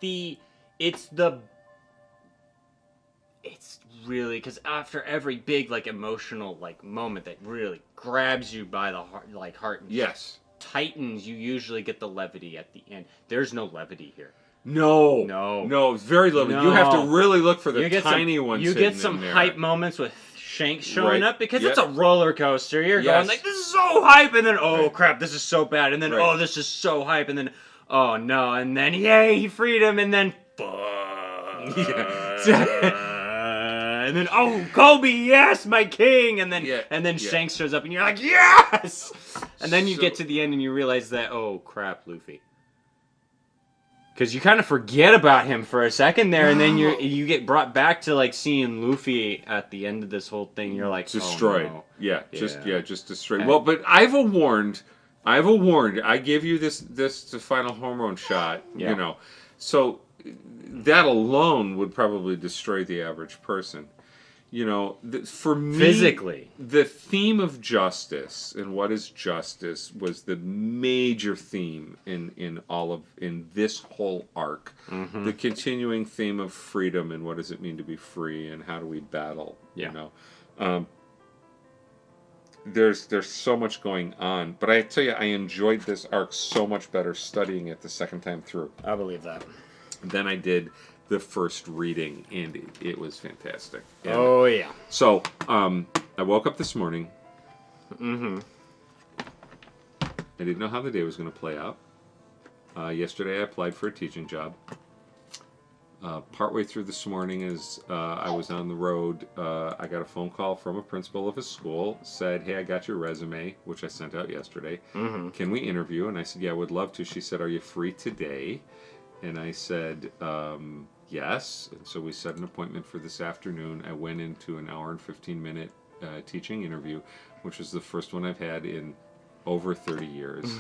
really... Because after every big, like, emotional, like, moment that really grabs you by the heart, like, heart and Yes. tightens, you usually get the levity at the end. There's no levity here. No, very little. No. You have to really look for the You get tiny some, ones. You get hidden some in there. hype moments with Shanks showing Right. up because Yep. it's a roller coaster. You're Yes. going like, this is so hype, and then oh Right. crap, this is so bad, and then Right. oh, this is so hype, and then oh no, and then yay, he freed him, and then and then oh, Kobe, yes, my king, and then Shanks shows up, and you're like, yes, and then you get to the end and you realize that, oh crap, Luffy. Because you kind of forget about him for a second there, and then you get brought back to like seeing Luffy at the end of this whole thing. You're like destroyed. Oh, no. Just destroyed. Well, but I've warned. I give you this the final home run shot. Yeah. You know, so that alone would probably destroy the average person. You know, for me, physically, the theme of justice and what is justice was the major theme in this whole arc. Mm-hmm. The continuing theme of freedom and what does it mean to be free and how do we battle. Yeah. You know, there's so much going on, but I tell you, I enjoyed this arc so much better studying it the second time through. I believe that. Than I did the first reading, and it was fantastic. And oh yeah. So I woke up this morning. Mm-hmm. I didn't know how the day was going to play out. Yesterday I applied for a teaching job. Partway through this morning, as I was on the road, I got a phone call from a principal of a school. Said, "Hey, I got your resume," which I sent out yesterday. Mm-hmm. "Can we interview?" And I said, "Yeah, I would love to." She said, "Are you free today?" And I said, yes. And so we set an appointment for this afternoon. I went into an hour and 15-minute teaching interview, which was the first one I've had in over 30 years.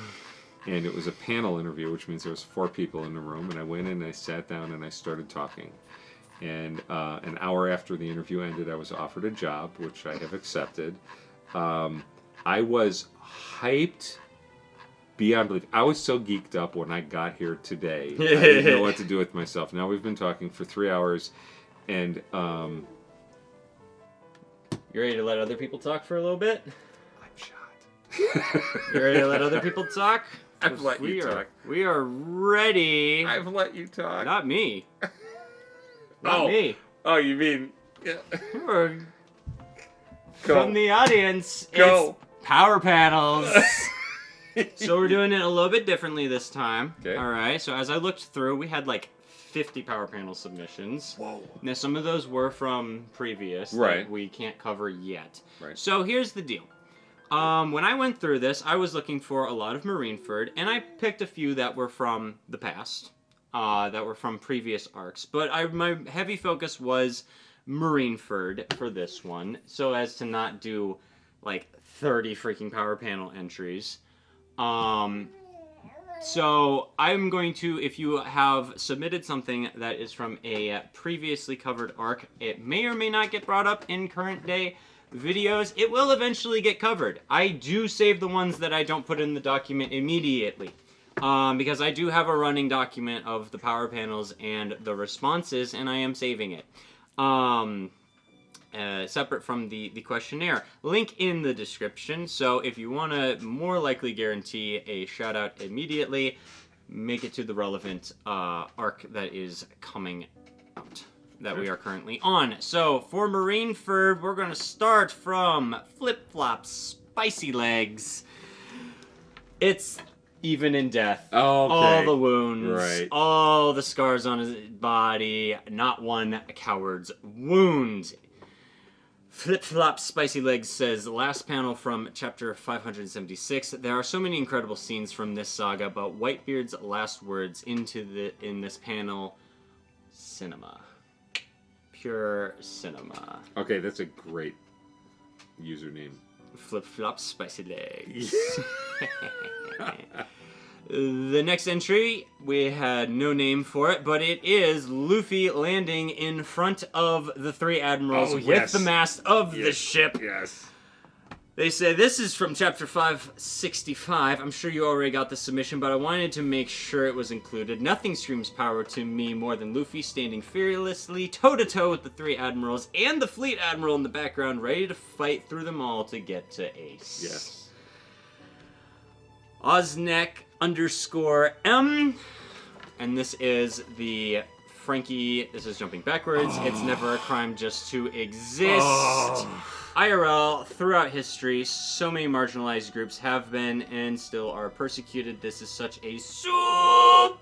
And it was a panel interview, which means there was 4 people in the room. And I went in and I sat down and I started talking. And an hour after the interview ended, I was offered a job, which I have accepted. I was hyped beyond belief. I was so geeked up when I got here today. I didn't know what to do with myself. Now we've been talking for 3 hours, and you ready to let other people talk for a little bit? I'm shot. You ready to let other people talk? I've let you talk. We are ready. I've let you talk. Not me. Not me. Oh, you mean? Yeah. From the audience, Go. It's power panels. So we're doing it a little bit differently this time. Okay. All right. So as I looked through, we had like 50 power panel submissions. Whoa. Now some of those were from previous right. that we can't cover yet. Right. So here's the deal. When I went through this, I was looking for a lot of Marineford, and I picked a few that were from the past, that were from previous arcs. But my heavy focus was Marineford for this one, so as to not do like 30 freaking power panel entries. So I'm going to, if you have submitted something that is from a previously covered arc, it may or may not get brought up in current day videos. It will eventually get covered. I do save the ones that I don't put in the document immediately, because I do have a running document of the power panels and the responses, and I am saving it. Separate from the questionnaire. Link in the description, so if you want to more likely guarantee a shout out immediately, make it to the relevant arc that is coming out, that we are currently on. So for Marineford, we're going to start from Flip Flop Spicy Legs. It's even in death. Oh, okay. All the wounds, right. All the scars on his body, not one coward's wound. Flip Flop Spicy Legs says, last panel from chapter 576. There are so many incredible scenes from this saga, but Whitebeard's last words in this panel, cinema. Pure cinema. Okay, that's a great username. Flip Flop Spicy Legs. The next entry, we had no name for it, but it is Luffy landing in front of the 3 admirals with the mast of the ship. Yes. They say this is from chapter 565. I'm sure you already got the submission, but I wanted to make sure it was included. Nothing screams power to me more than Luffy standing fearlessly toe-to-toe with the 3 admirals and the fleet admiral in the background, ready to fight through them all to get to Ace. Yes. Oznek_M, and this is the Frankie, this is jumping backwards, it's never a crime just to exist. IRL, throughout history, so many marginalized groups have been and still are persecuted. This is such a super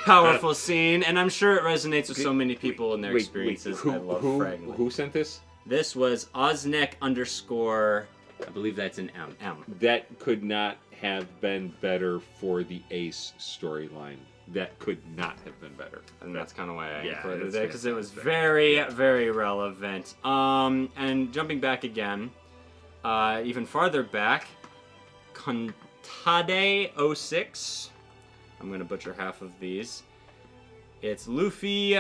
powerful scene, and I'm sure it resonates with so many people in their experiences. I love Fragment. Who sent this? This was Oznek _ I believe that's an M. That could not have been better for the Ace storyline. That could not have been better. And that's kind of why I Yeah, included it's it, because it was fantastic. very relevant. And jumping back again, even farther back, Kontade 06. I'm going to butcher half of these. It's Luffy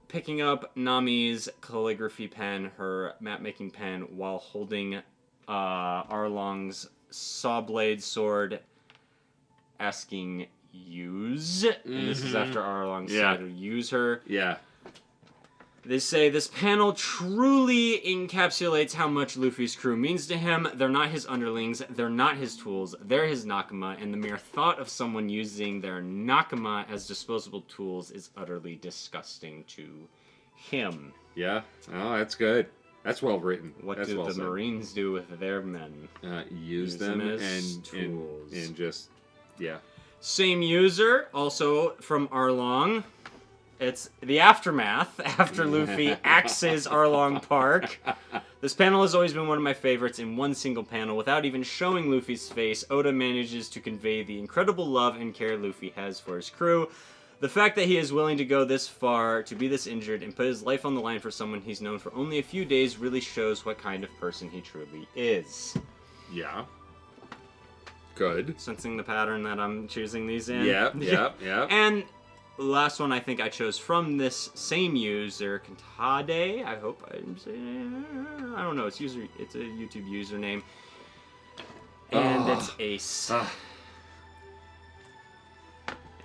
picking up Nami's calligraphy pen, her map-making pen, while holding Arlong's saw blade sword, asking use. And this is after Arlong said to use her. Yeah. They say this panel truly encapsulates how much Luffy's crew means to him. They're not his underlings, they're not his tools, they're his Nakama, and the mere thought of someone using their Nakama as disposable tools is utterly disgusting to him. Yeah. Oh, that's good. That's well written. What that's do well the said. Marines do with their men? Use them as and just, yeah. Same user, also from Arlong. It's the aftermath after Luffy axes Arlong Park. This panel has always been one of my favorites. In one single panel, without even showing Luffy's face, Oda manages to convey the incredible love and care Luffy has for his crew. The fact that he is willing to go this far, to be this injured, and put his life on the line for someone he's known for only a few days really shows what kind of person he truly is. Yeah. Good. Sensing the pattern that I'm choosing these in? Yeah. And the last one I think I chose from this same user, Kontade. I hope I'm saying, I don't know. It's a YouTube username, and it's Ace.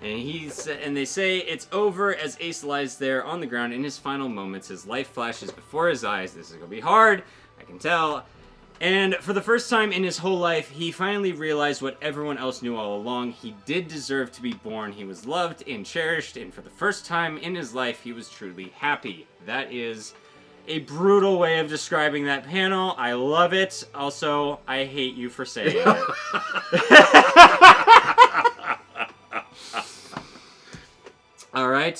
And they say it's over as Ace lies there on the ground in his final moments. His life flashes before his eyes. This is gonna be hard, I can tell. And for the first time in his whole life, he finally realized what everyone else knew all along. He did deserve to be born. He was loved and cherished, and for the first time in his life, he was truly happy. That is a brutal way of describing that panel. I love it. Also, I hate you for saying it. All right.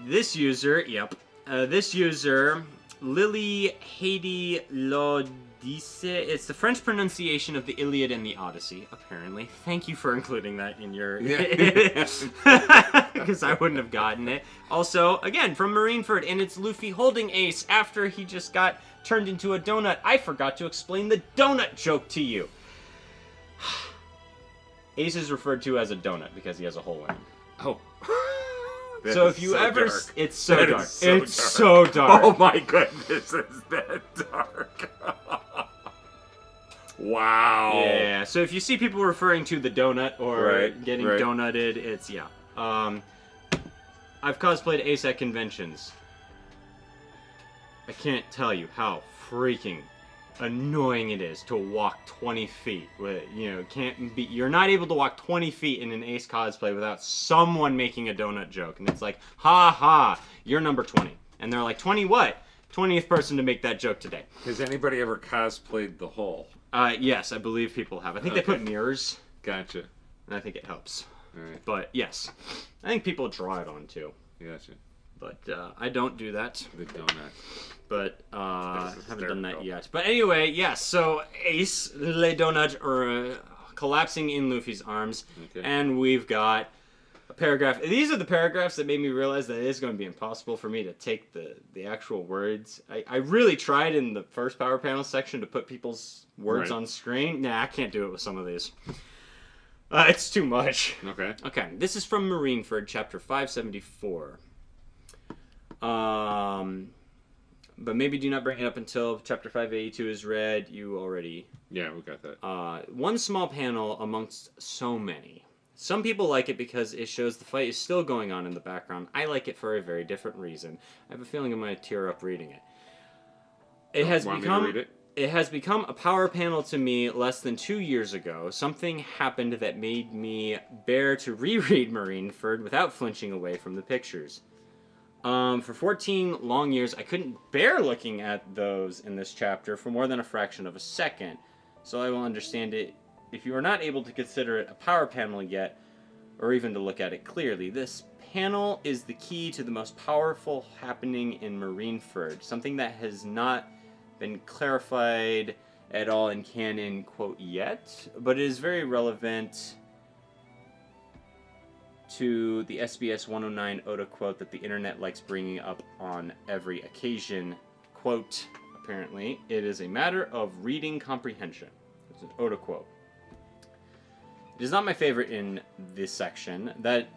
This user, Lily Haiti Lodice. It's the French pronunciation of the Iliad and the Odyssey, apparently. Thank you for including that in your... Because I wouldn't have gotten it. Also, again, from Marineford, and it's Luffy holding Ace after he just got turned into a donut. I forgot to explain the donut joke to you. Ace is referred to as a donut because he has a hole in him. Oh. So if you ever... Dark. It's so That dark. is so It's dark. so dark. Oh my goodness, is that dark? Wow. Yeah, so if you see people referring to the donut or getting donutted, it's, yeah. I've cosplayed Ace at conventions. I can't tell you how freaking annoying it is to walk 20 feet. You're not able to walk 20 feet in an Ace cosplay without someone making a donut joke. And it's like, ha ha, you're number 20. And they're like, 20 what? 20th person to make that joke today. Has anybody ever cosplayed the Hole? Yes, I believe people have. I think they put mirrors. Gotcha. And I think it helps. Alright. But yes, I think people draw it on too. Gotcha. But I don't do that. The donut. But haven't done that yet. But anyway, yes. So Ace, Le Donut, collapsing in Luffy's arms, and we've got a paragraph. These are the paragraphs that made me realize that it is going to be impossible for me to take the actual words. I really tried in the first power panel section to put people's words on screen. Nah, I can't do it with some of these. It's too much. Okay. Okay, this is from Marineford, chapter 574. But maybe do not bring it up until chapter 582 is read. You already... Yeah, we got that. One small panel amongst so many. Some people like it because it shows the fight is still going on in the background. I like it for a very different reason. I have a feeling I'm going to tear up reading it. It has become a power panel to me less than 2 years ago. Something happened that made me bear to reread Marineford without flinching away from the pictures. For 14 long years, I couldn't bear looking at those in this chapter for more than a fraction of a second. So I will understand it if you are not able to consider it a power panel yet, or even to look at it clearly. This panel is the key to the most powerful happening in Marineford, something that has not been clarified at all in canon, quote, yet, but it is very relevant to the SBS 109 Oda quote that the internet likes bringing up on every occasion. Quote, apparently, it is a matter of reading comprehension. It's an Oda quote. It is not my favorite in this section. That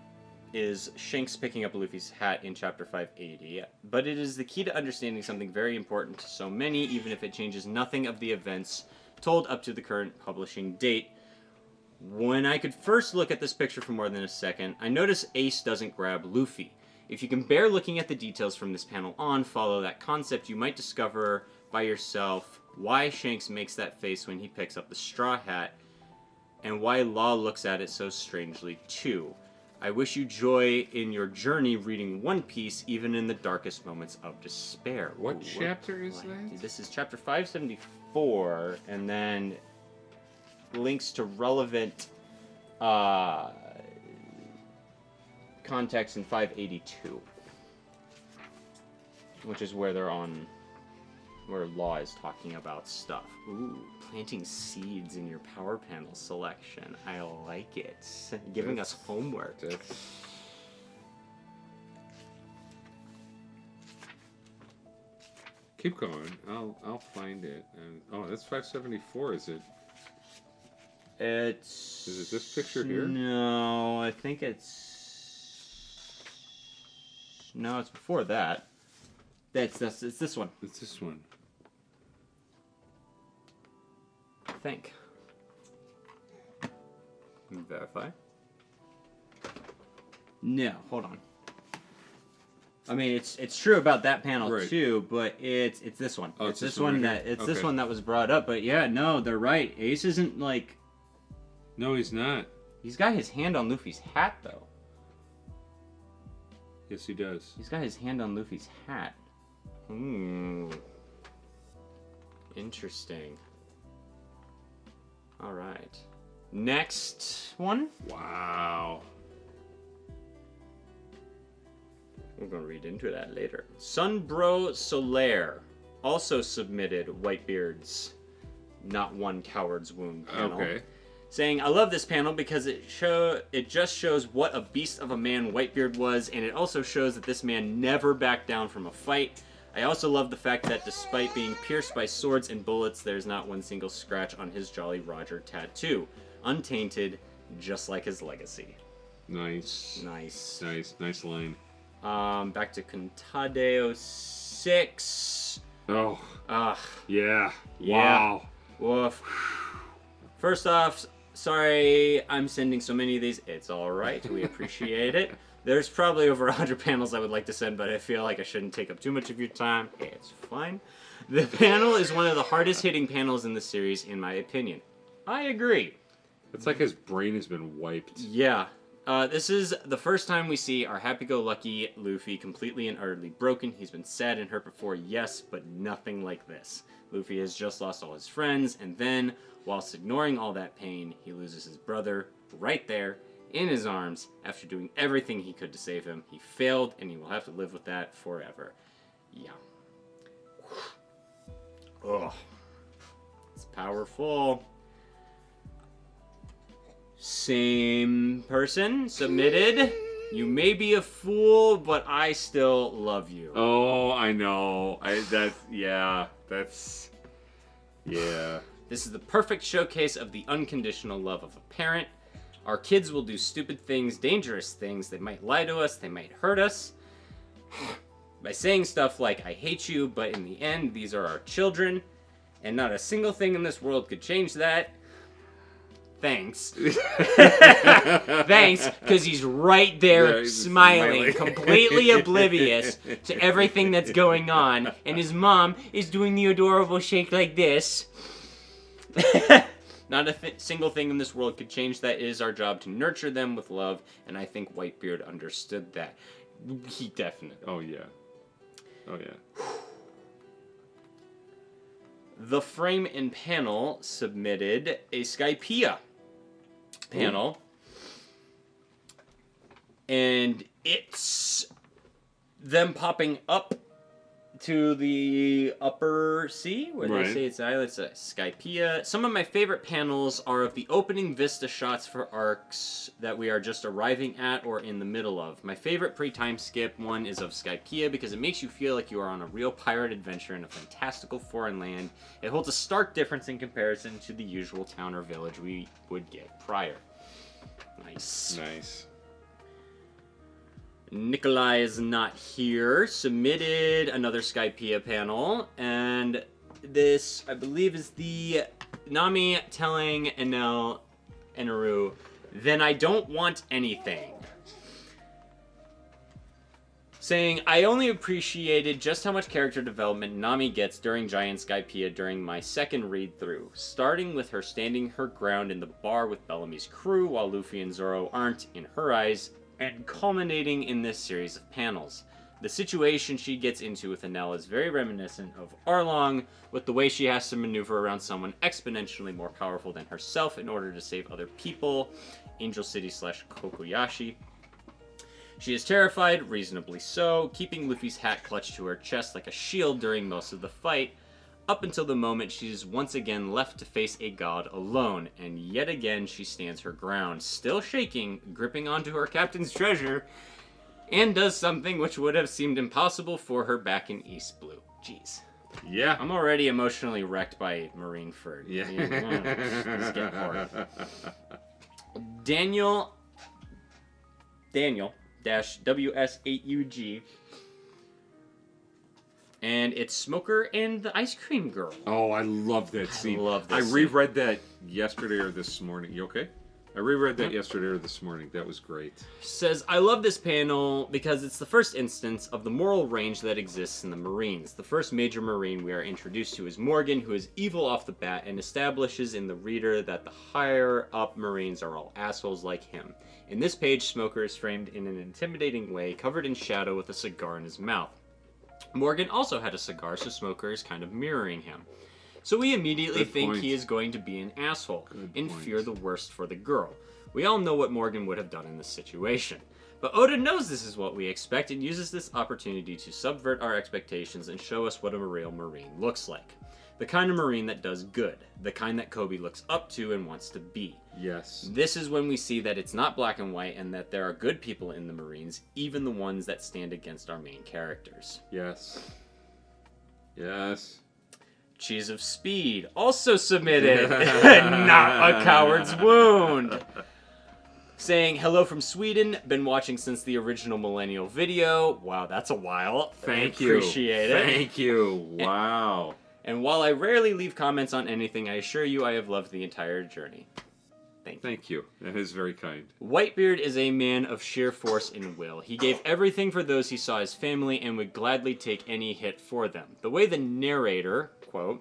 is Shanks picking up Luffy's hat in chapter 580, but it is the key to understanding something very important to so many, even if it changes nothing of the events told up to the current publishing date. When I could first look at this picture for more than a second, I notice Ace doesn't grab Luffy. If you can bear looking at the details from this panel on, follow that concept, you might discover by yourself why Shanks makes that face when he picks up the straw hat, and why Law looks at it so strangely too. I wish you joy in your journey reading One Piece, even in the darkest moments of despair. What chapter is that? This is chapter 574, and then links to relevant context in 582, which is where they're on, where Law is talking about stuff. Ooh, planting seeds in your power panel selection. I like it. Giving us homework. Keep going. I'll find it. And oh, that's 574. Is it? Is it this picture here? No, I think it's. No, it's before that. It's this one. It's this one. I think. Verify. No, hold on. I mean, it's true about that panel right. too, but it's this one. Oh, it's this one one right that okay. this one that was brought up. But yeah, no, they're right. Ace isn't like. No, he's not. He's got his hand on Luffy's hat, though. Yes, he does. He's got his hand on Luffy's hat. Interesting. All right. Next one. Wow. We're going to read into that later. Sunbro Solaire also submitted Whitebeard's Not One Coward's Wound panel. Okay. Saying, I love this panel because it just shows what a beast of a man Whitebeard was, and it also shows that this man never backed down from a fight. I also love the fact that despite being pierced by swords and bullets, there's not one single scratch on his Jolly Roger tattoo. Untainted, just like his legacy. Nice. Nice. Nice line. Back to Contadeo 6. Oh. Yeah. Yeah. Wow. Woof. First off, sorry I'm sending so many of these. It's alright. We appreciate it. There's probably over 100 panels I would like to send, but I feel like I shouldn't take up too much of your time. Hey, it's fine. The panel is one of the hardest hitting panels in the series, in my opinion. I agree. It's like his brain has been wiped. Yeah. This is the first time we see our happy-go-lucky Luffy completely and utterly broken. He's been sad and hurt before, yes, but nothing like this. Luffy has just lost all his friends, and then, whilst ignoring all that pain, he loses his brother right there in his arms after doing everything he could to save him. He failed, and he will have to live with that forever. Yeah. Ugh. It's powerful. Same person submitted. You may be a fool, but I still love you. Oh, I know. Yeah. This is the perfect showcase of the unconditional love of a parent. Our kids will do stupid things, dangerous things. They might lie to us. They might hurt us. By saying stuff like, I hate you, but in the end, these are our children. And not a single thing in this world could change that. Thanks. Thanks, because he's right there smiling, completely oblivious to everything that's going on. And his mom is doing the adorable shake like this. Not a single thing in this world could change that. It is our job to nurture them with love, and I think Whitebeard understood that. He definitely. Oh, yeah. Oh, yeah. The Frame and Panel submitted a Skypiea panel. And it's them popping up to the upper sea, where they say it's an island. It's a Skypiea. Some of my favorite panels are of the opening vista shots for arcs that we are just arriving at or in the middle of. My favorite pre-time skip one is of Skypiea because it makes you feel like you are on a real pirate adventure in a fantastical foreign land. It holds a stark difference in comparison to the usual town or village we would get prior. Nice. Nice. Nikolai is not here. Submitted another Skypiea panel, and this, I believe, is the Nami telling Enel Eneru, "Then I don't want anything." Saying, I only appreciated just how much character development Nami gets during Giant Skypiea during my second read-through, starting with her standing her ground in the bar with Bellamy's crew while Luffy and Zoro aren't, in her eyes, and culminating in this series of panels. The situation she gets into with Enel is very reminiscent of Arlong, with the way she has to maneuver around someone exponentially more powerful than herself in order to save other people, Angel City / Kokoyashi. She is terrified, reasonably so, keeping Luffy's hat clutched to her chest like a shield during most of the fight, up until the moment she is once again left to face a god alone, and yet again she stands her ground, still shaking, gripping onto her captain's treasure, and does something which would have seemed impossible for her back in East Blue. Jeez. Yeah. I'm already emotionally wrecked by Marineford. Yeah. Let's get horrid. Daniel -WS8UG. And it's Smoker and the Ice Cream Girl. Oh, I love that scene. I love this I reread that yesterday or this morning. You okay? I reread that yesterday or this morning. That was great. Says, I love this panel because it's the first instance of the moral range that exists in the Marines. The first major Marine we are introduced to is Morgan, who is evil off the bat and establishes in the reader that the higher up Marines are all assholes like him. In this page, Smoker is framed in an intimidating way, covered in shadow with a cigar in his mouth. Morgan also had a cigar, so Smoker is kind of mirroring him. So we immediately think he is going to be an asshole and fear the worst for the girl. We all know what Morgan would have done in this situation. But Oda knows this is what we expect and uses this opportunity to subvert our expectations and show us what a real Marine looks like. The kind of Marine that does good. The kind that Kobe looks up to and wants to be. Yes. This is when we see that it's not black and white and that there are good people in the Marines, even the ones that stand against our main characters. Yes. Yes. Cheese of Speed, also submitted. Not a coward's wound. Saying, hello from Sweden. Been watching since the original Millennial video. Wow, that's a while. Thank you. Appreciate it. Thank you. Wow. And while I rarely leave comments on anything, I assure you I have loved the entire journey. Thank you. That is very kind. Whitebeard is a man of sheer force and will. He gave everything for those he saw as family and would gladly take any hit for them. The way the narrator, quote,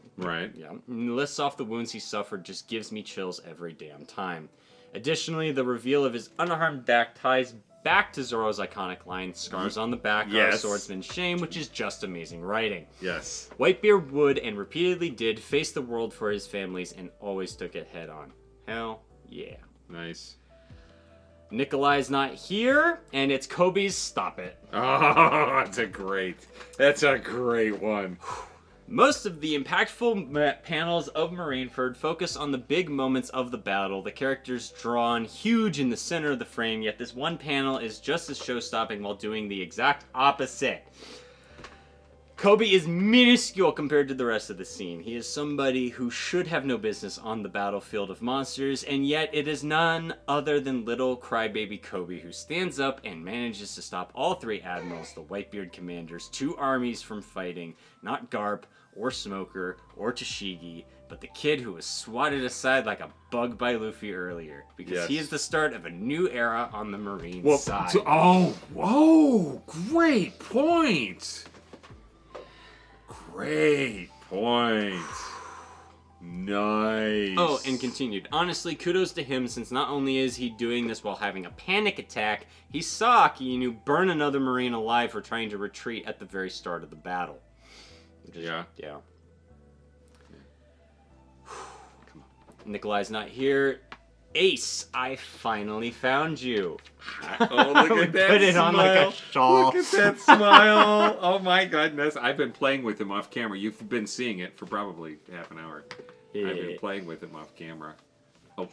lists off the wounds he suffered just gives me chills every damn time. Additionally, the reveal of his unharmed back ties back to Zoro's iconic line, scars on the back are a swordsman's shame, which is just amazing writing. Yes. Whitebeard would and repeatedly did face the world for his families and always took it head on. Hell yeah. Nice. Nikolai's not here, and it's Kobe's Stop It. Oh, that's a great one. Most of the impactful panels of Marineford focus on the big moments of the battle, the characters drawn huge in the center of the frame, yet this one panel is just as show-stopping while doing the exact opposite. Kobe is minuscule compared to the rest of the scene. He is somebody who should have no business on the battlefield of monsters, and yet it is none other than little crybaby Kobe who stands up and manages to stop all three admirals, the Whitebeard commanders, two armies from fighting, not Garp, or Smoker, or Tashigi, but the kid who was swatted aside like a bug by Luffy earlier, because he is the start of a new era on the Marine side. Whoa, great point. Great point. Nice. Oh, and continued. Honestly, kudos to him, since not only is he doing this while having a panic attack, he saw Aki Inu burn another Marine alive for trying to retreat at the very start of the battle. Yeah. Yeah. Come on. Nikolai's not here. Ace, I finally found you. Oh, look at that Put it smile. on like a shawl. Look at that smile. Oh my goodness. I've been playing with him off camera. You've been seeing it for probably half an hour. Yeah. I've been playing with him off camera. Oh.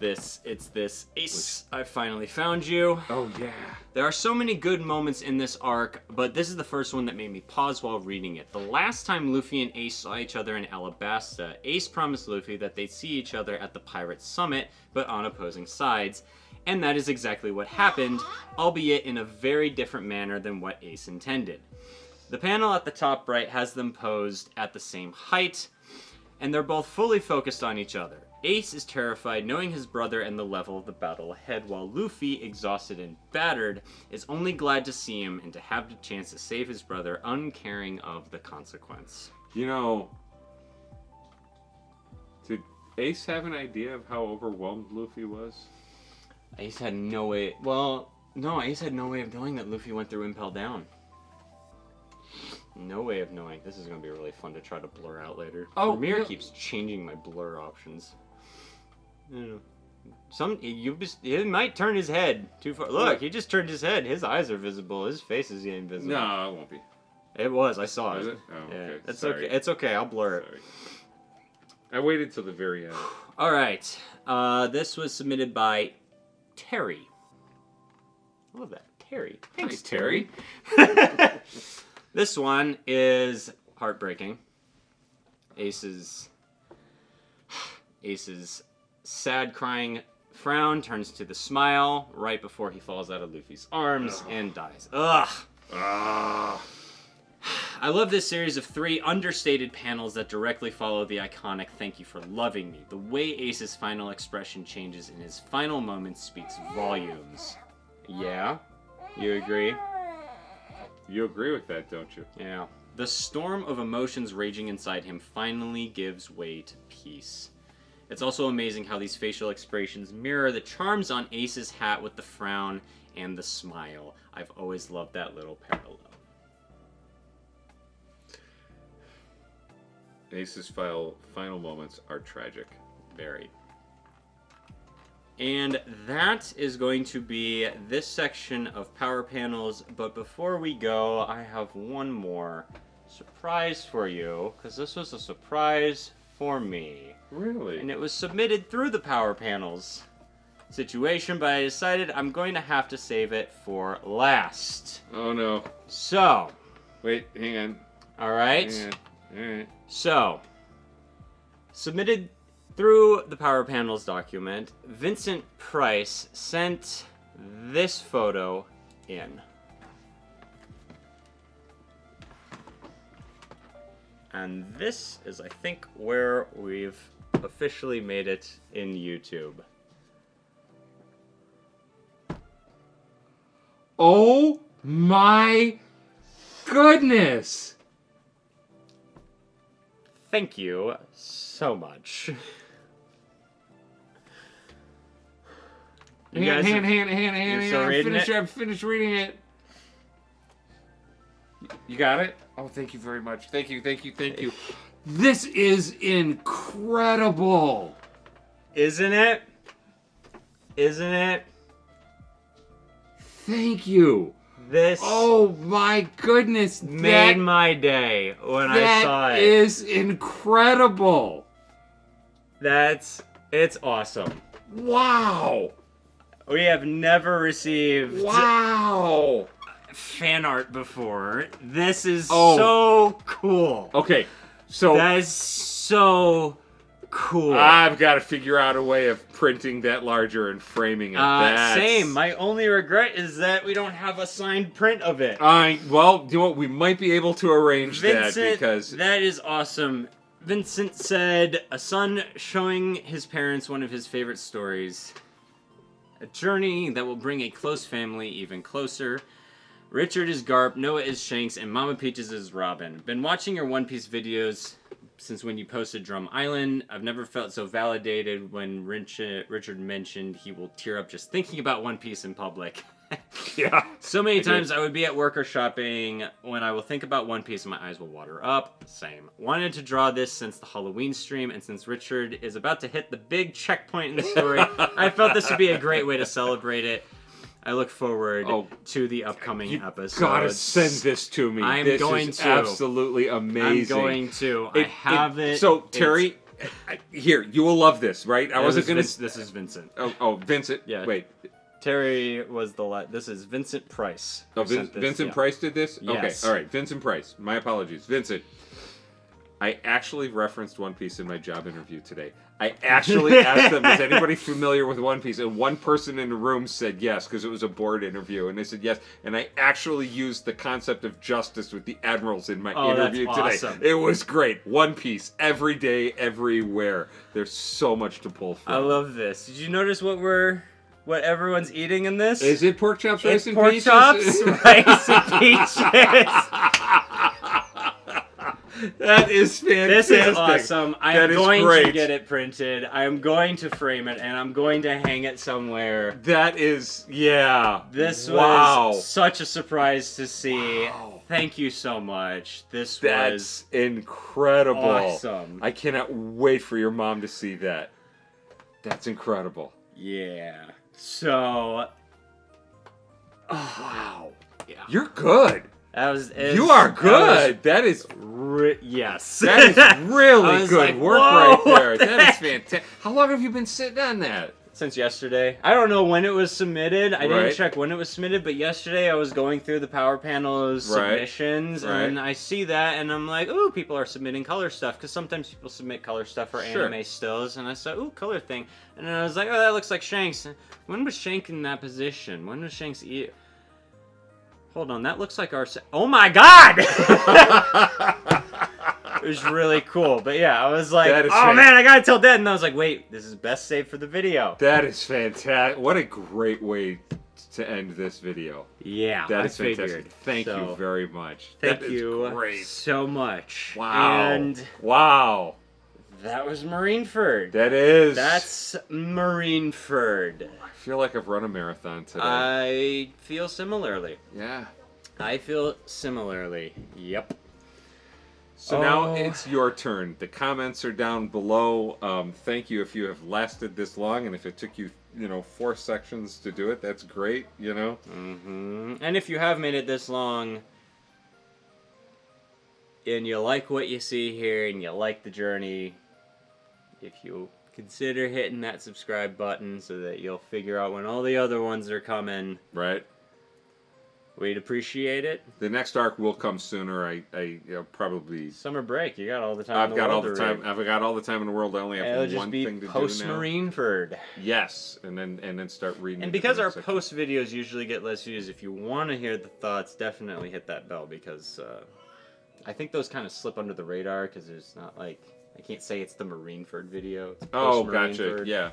It's this. Ace, I finally found you. Oh, yeah. There are so many good moments in this arc, but this is the first one that made me pause while reading it. The last time Luffy and Ace saw each other in Alabasta, Ace promised Luffy that they'd see each other at the Pirate Summit, but on opposing sides. And that is exactly what happened, albeit in a very different manner than what Ace intended. The panel at the top right has them posed at the same height, and they're both fully focused on each other. Ace is terrified knowing his brother and the level of the battle ahead, while Luffy, exhausted and battered, is only glad to see him and to have the chance to save his brother, uncaring of the consequence. You know, did Ace have an idea of how overwhelmed Luffy was? Ace had no way... Well, no, Ace had no way of knowing that Luffy went through Impel Down. No way of knowing. This is going to be really fun to try to blur out later. Oh, Premiere yeah. keeps changing my blur options. I don't know. He might turn his head too far. Look, he just turned his head. His eyes are visible. His face is getting visible. No, it won't be. It was. I saw Was it. it? Oh, Yeah, okay. it's Sorry. okay. It's okay. I'll blur it. Sorry. I waited till the very end. All right. This was submitted by Terry. I love that. Terry. Thanks, Hi, Terry. This one is heartbreaking. Ace's sad crying frown turns to the smile right before he falls out of Luffy's arms and dies. Ugh. Ah. I love this series of 3 understated panels that directly follow the iconic "Thank you for loving me." The way Ace's final expression changes in his final moments speaks volumes. Yeah? You agree? You agree with that, don't you? Yeah. The storm of emotions raging inside him finally gives way to peace. It's also amazing how these facial expressions mirror the charms on Ace's hat with the frown and the smile. I've always loved that little parallel. Ace's final moments are tragic. Very. And that is going to be this section of Power Panels, but before we go, I have one more surprise for you, because this was a surprise for me. Really? And it was submitted through the Power Panels situation, but I decided I'm going to have to save it for last. Oh no. So, Wait, hang on. alright? Hang on. Alright. So, submitted through the Power Panels document, Vincent Price sent this photo in. And this is, I think, where we've officially made it in YouTube. Oh my goodness! Thank you so much. You guys are- you're still reading it? I'm finished reading it. You got it? Oh, thank you very much. Thank you. This is incredible. Isn't it? Isn't it? Thank you. This Oh my goodness. made my day when I saw That it. is incredible. It's awesome. Wow. We have never received Wow. fan art before. This is Oh. so cool. Okay, so That is so cool. I've got to figure out a way of printing that larger and framing it. Same. My only regret is that we don't have a signed print of it. Well, you know what? We might be able to arrange Vincent, that because that is awesome. Vincent said, a son showing his parents one of his favorite stories. A journey that will bring a close family even closer. Richard is Garp, Noah is Shanks, and Mama Peaches is Robin. Been watching your One Piece videos, since when you posted Drum Island. I've never felt so validated when Richard mentioned he will tear up just thinking about One Piece in public. Yeah. So many times I would be at work or shopping when I will think about One Piece and my eyes will water up. Same. Wanted to draw this since the Halloween stream, and since Richard is about to hit the big checkpoint in the story, I felt this would be a great way to celebrate it. I look forward to the upcoming episodes. Gotta send this to me. I'm going to. Absolutely amazing. I'm going to. I have it. So, Terry, here, you will love this, right? I wasn't going to... This is Vincent. Oh, Vincent? Yeah. Wait. Terry was the this is Vincent Price. Oh, Vincent Price did this? Yes. Okay, all right. Vincent Price. My apologies. Vincent, I actually referenced One Piece in my job interview today. I actually asked them, is anybody familiar with One Piece? And one person in the room said yes, because it was a board interview. And they said yes. And I actually used the concept of justice with the admirals in my interview today. Awesome. It was great. One Piece. Every day, everywhere. There's so much to pull from. I love this. Did you notice what everyone's eating in this? Is it pork chops, rice, and pork peaches? chops, rice, and peaches. That is fantastic. This is awesome. I'm going great. to get it printed. I'm going to frame it, and I'm going to hang it somewhere. That is, yeah. This wow. was such a surprise to see. Wow. Thank you so much. That's was incredible. awesome. I cannot wait for your mom to see that. That's incredible. Yeah. So. Wow. Yeah. You're good. You are good. That is yes. That is really good like, work whoa. right there. That is fantastic. How long have you been sitting on that? Since yesterday. I don't know when it was submitted. I didn't Right. check when it was submitted, but yesterday I was going through the Power Panel's Right. submissions, Right. and I see that, and I'm like, ooh, people are submitting color stuff, because sometimes people submit color stuff for Sure. anime stills, and I saw, ooh, color thing. And then I was like, oh, that looks like Shanks. When was Shanks in that position? When was Shanks... Hold on, that looks like our... Oh my god! It was really cool. But yeah, I was like, oh man, I gotta tell Dad. And I was like, wait, this is best saved for the video. That is fantastic. What a great way to end this video. Yeah, that is fantastic. Figured. Thank you very much. Thank you so much. Wow. And wow. That was Marineford. That's Marineford. I feel like I've run a marathon today. I feel similarly. Yeah. I feel similarly. Yep. So now it's your turn. The comments are down below. Thank you if you have lasted this long, and if it took you, 4 sections to do it, that's great, Mm-hmm. And if you have made it this long, and you like what you see here, and you like the journey, if you consider hitting that subscribe button so that you'll figure out when all the other ones are coming. Right. We'd appreciate it. The next arc will come sooner. I probably summer break. You got all the time. I've got all the time. I've got all the time in the world. I only have one thing to do now. Post Marineford. Yes, and then start reading. And because our post videos usually get less views, if you want to hear the thoughts, definitely hit that bell, because I think those kind of slip under the radar because there's not like I can't say it's the Marineford video. It's gotcha. Yeah.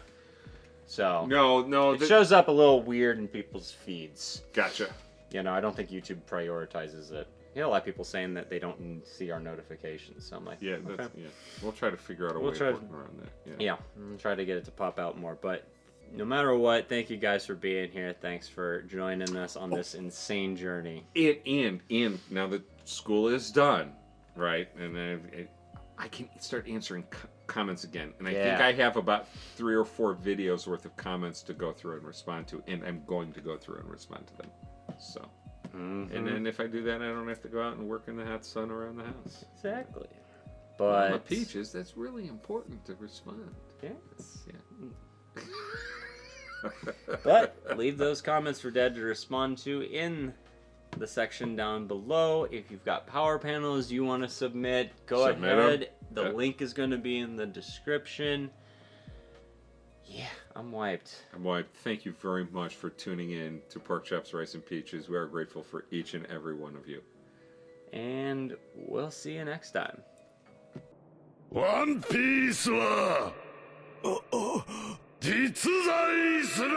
So no, it shows up a little weird in people's feeds. Gotcha. I don't think YouTube prioritizes it. A lot of people saying that they don't see our notifications. So I'm like, yeah, okay. We'll try to figure out a way of working around that. Yeah, we'll try to get it to pop out more. But no matter what, thank you guys for being here. Thanks for joining us on this insane journey. And now that school is done, right? And then I can start answering comments again. And I think I have about 3 or 4 videos worth of comments to go through and respond to. And I'm going to go through and respond to them. So, and then if I do that, I don't have to go out and work in the hot sun around the house. Exactly. But Mama Peaches, that's really important to respond. Yes. Yeah. But leave those comments for Dad to respond to in the section down below. If you've got power panels you want to submit, go ahead. The link is going to be in the description. Yeah, I'm wiped. Thank you very much for tuning in to Pork Chops, Rice, and Peaches. We are grateful for each and every one of you. And we'll see you next time. One Piece は実在する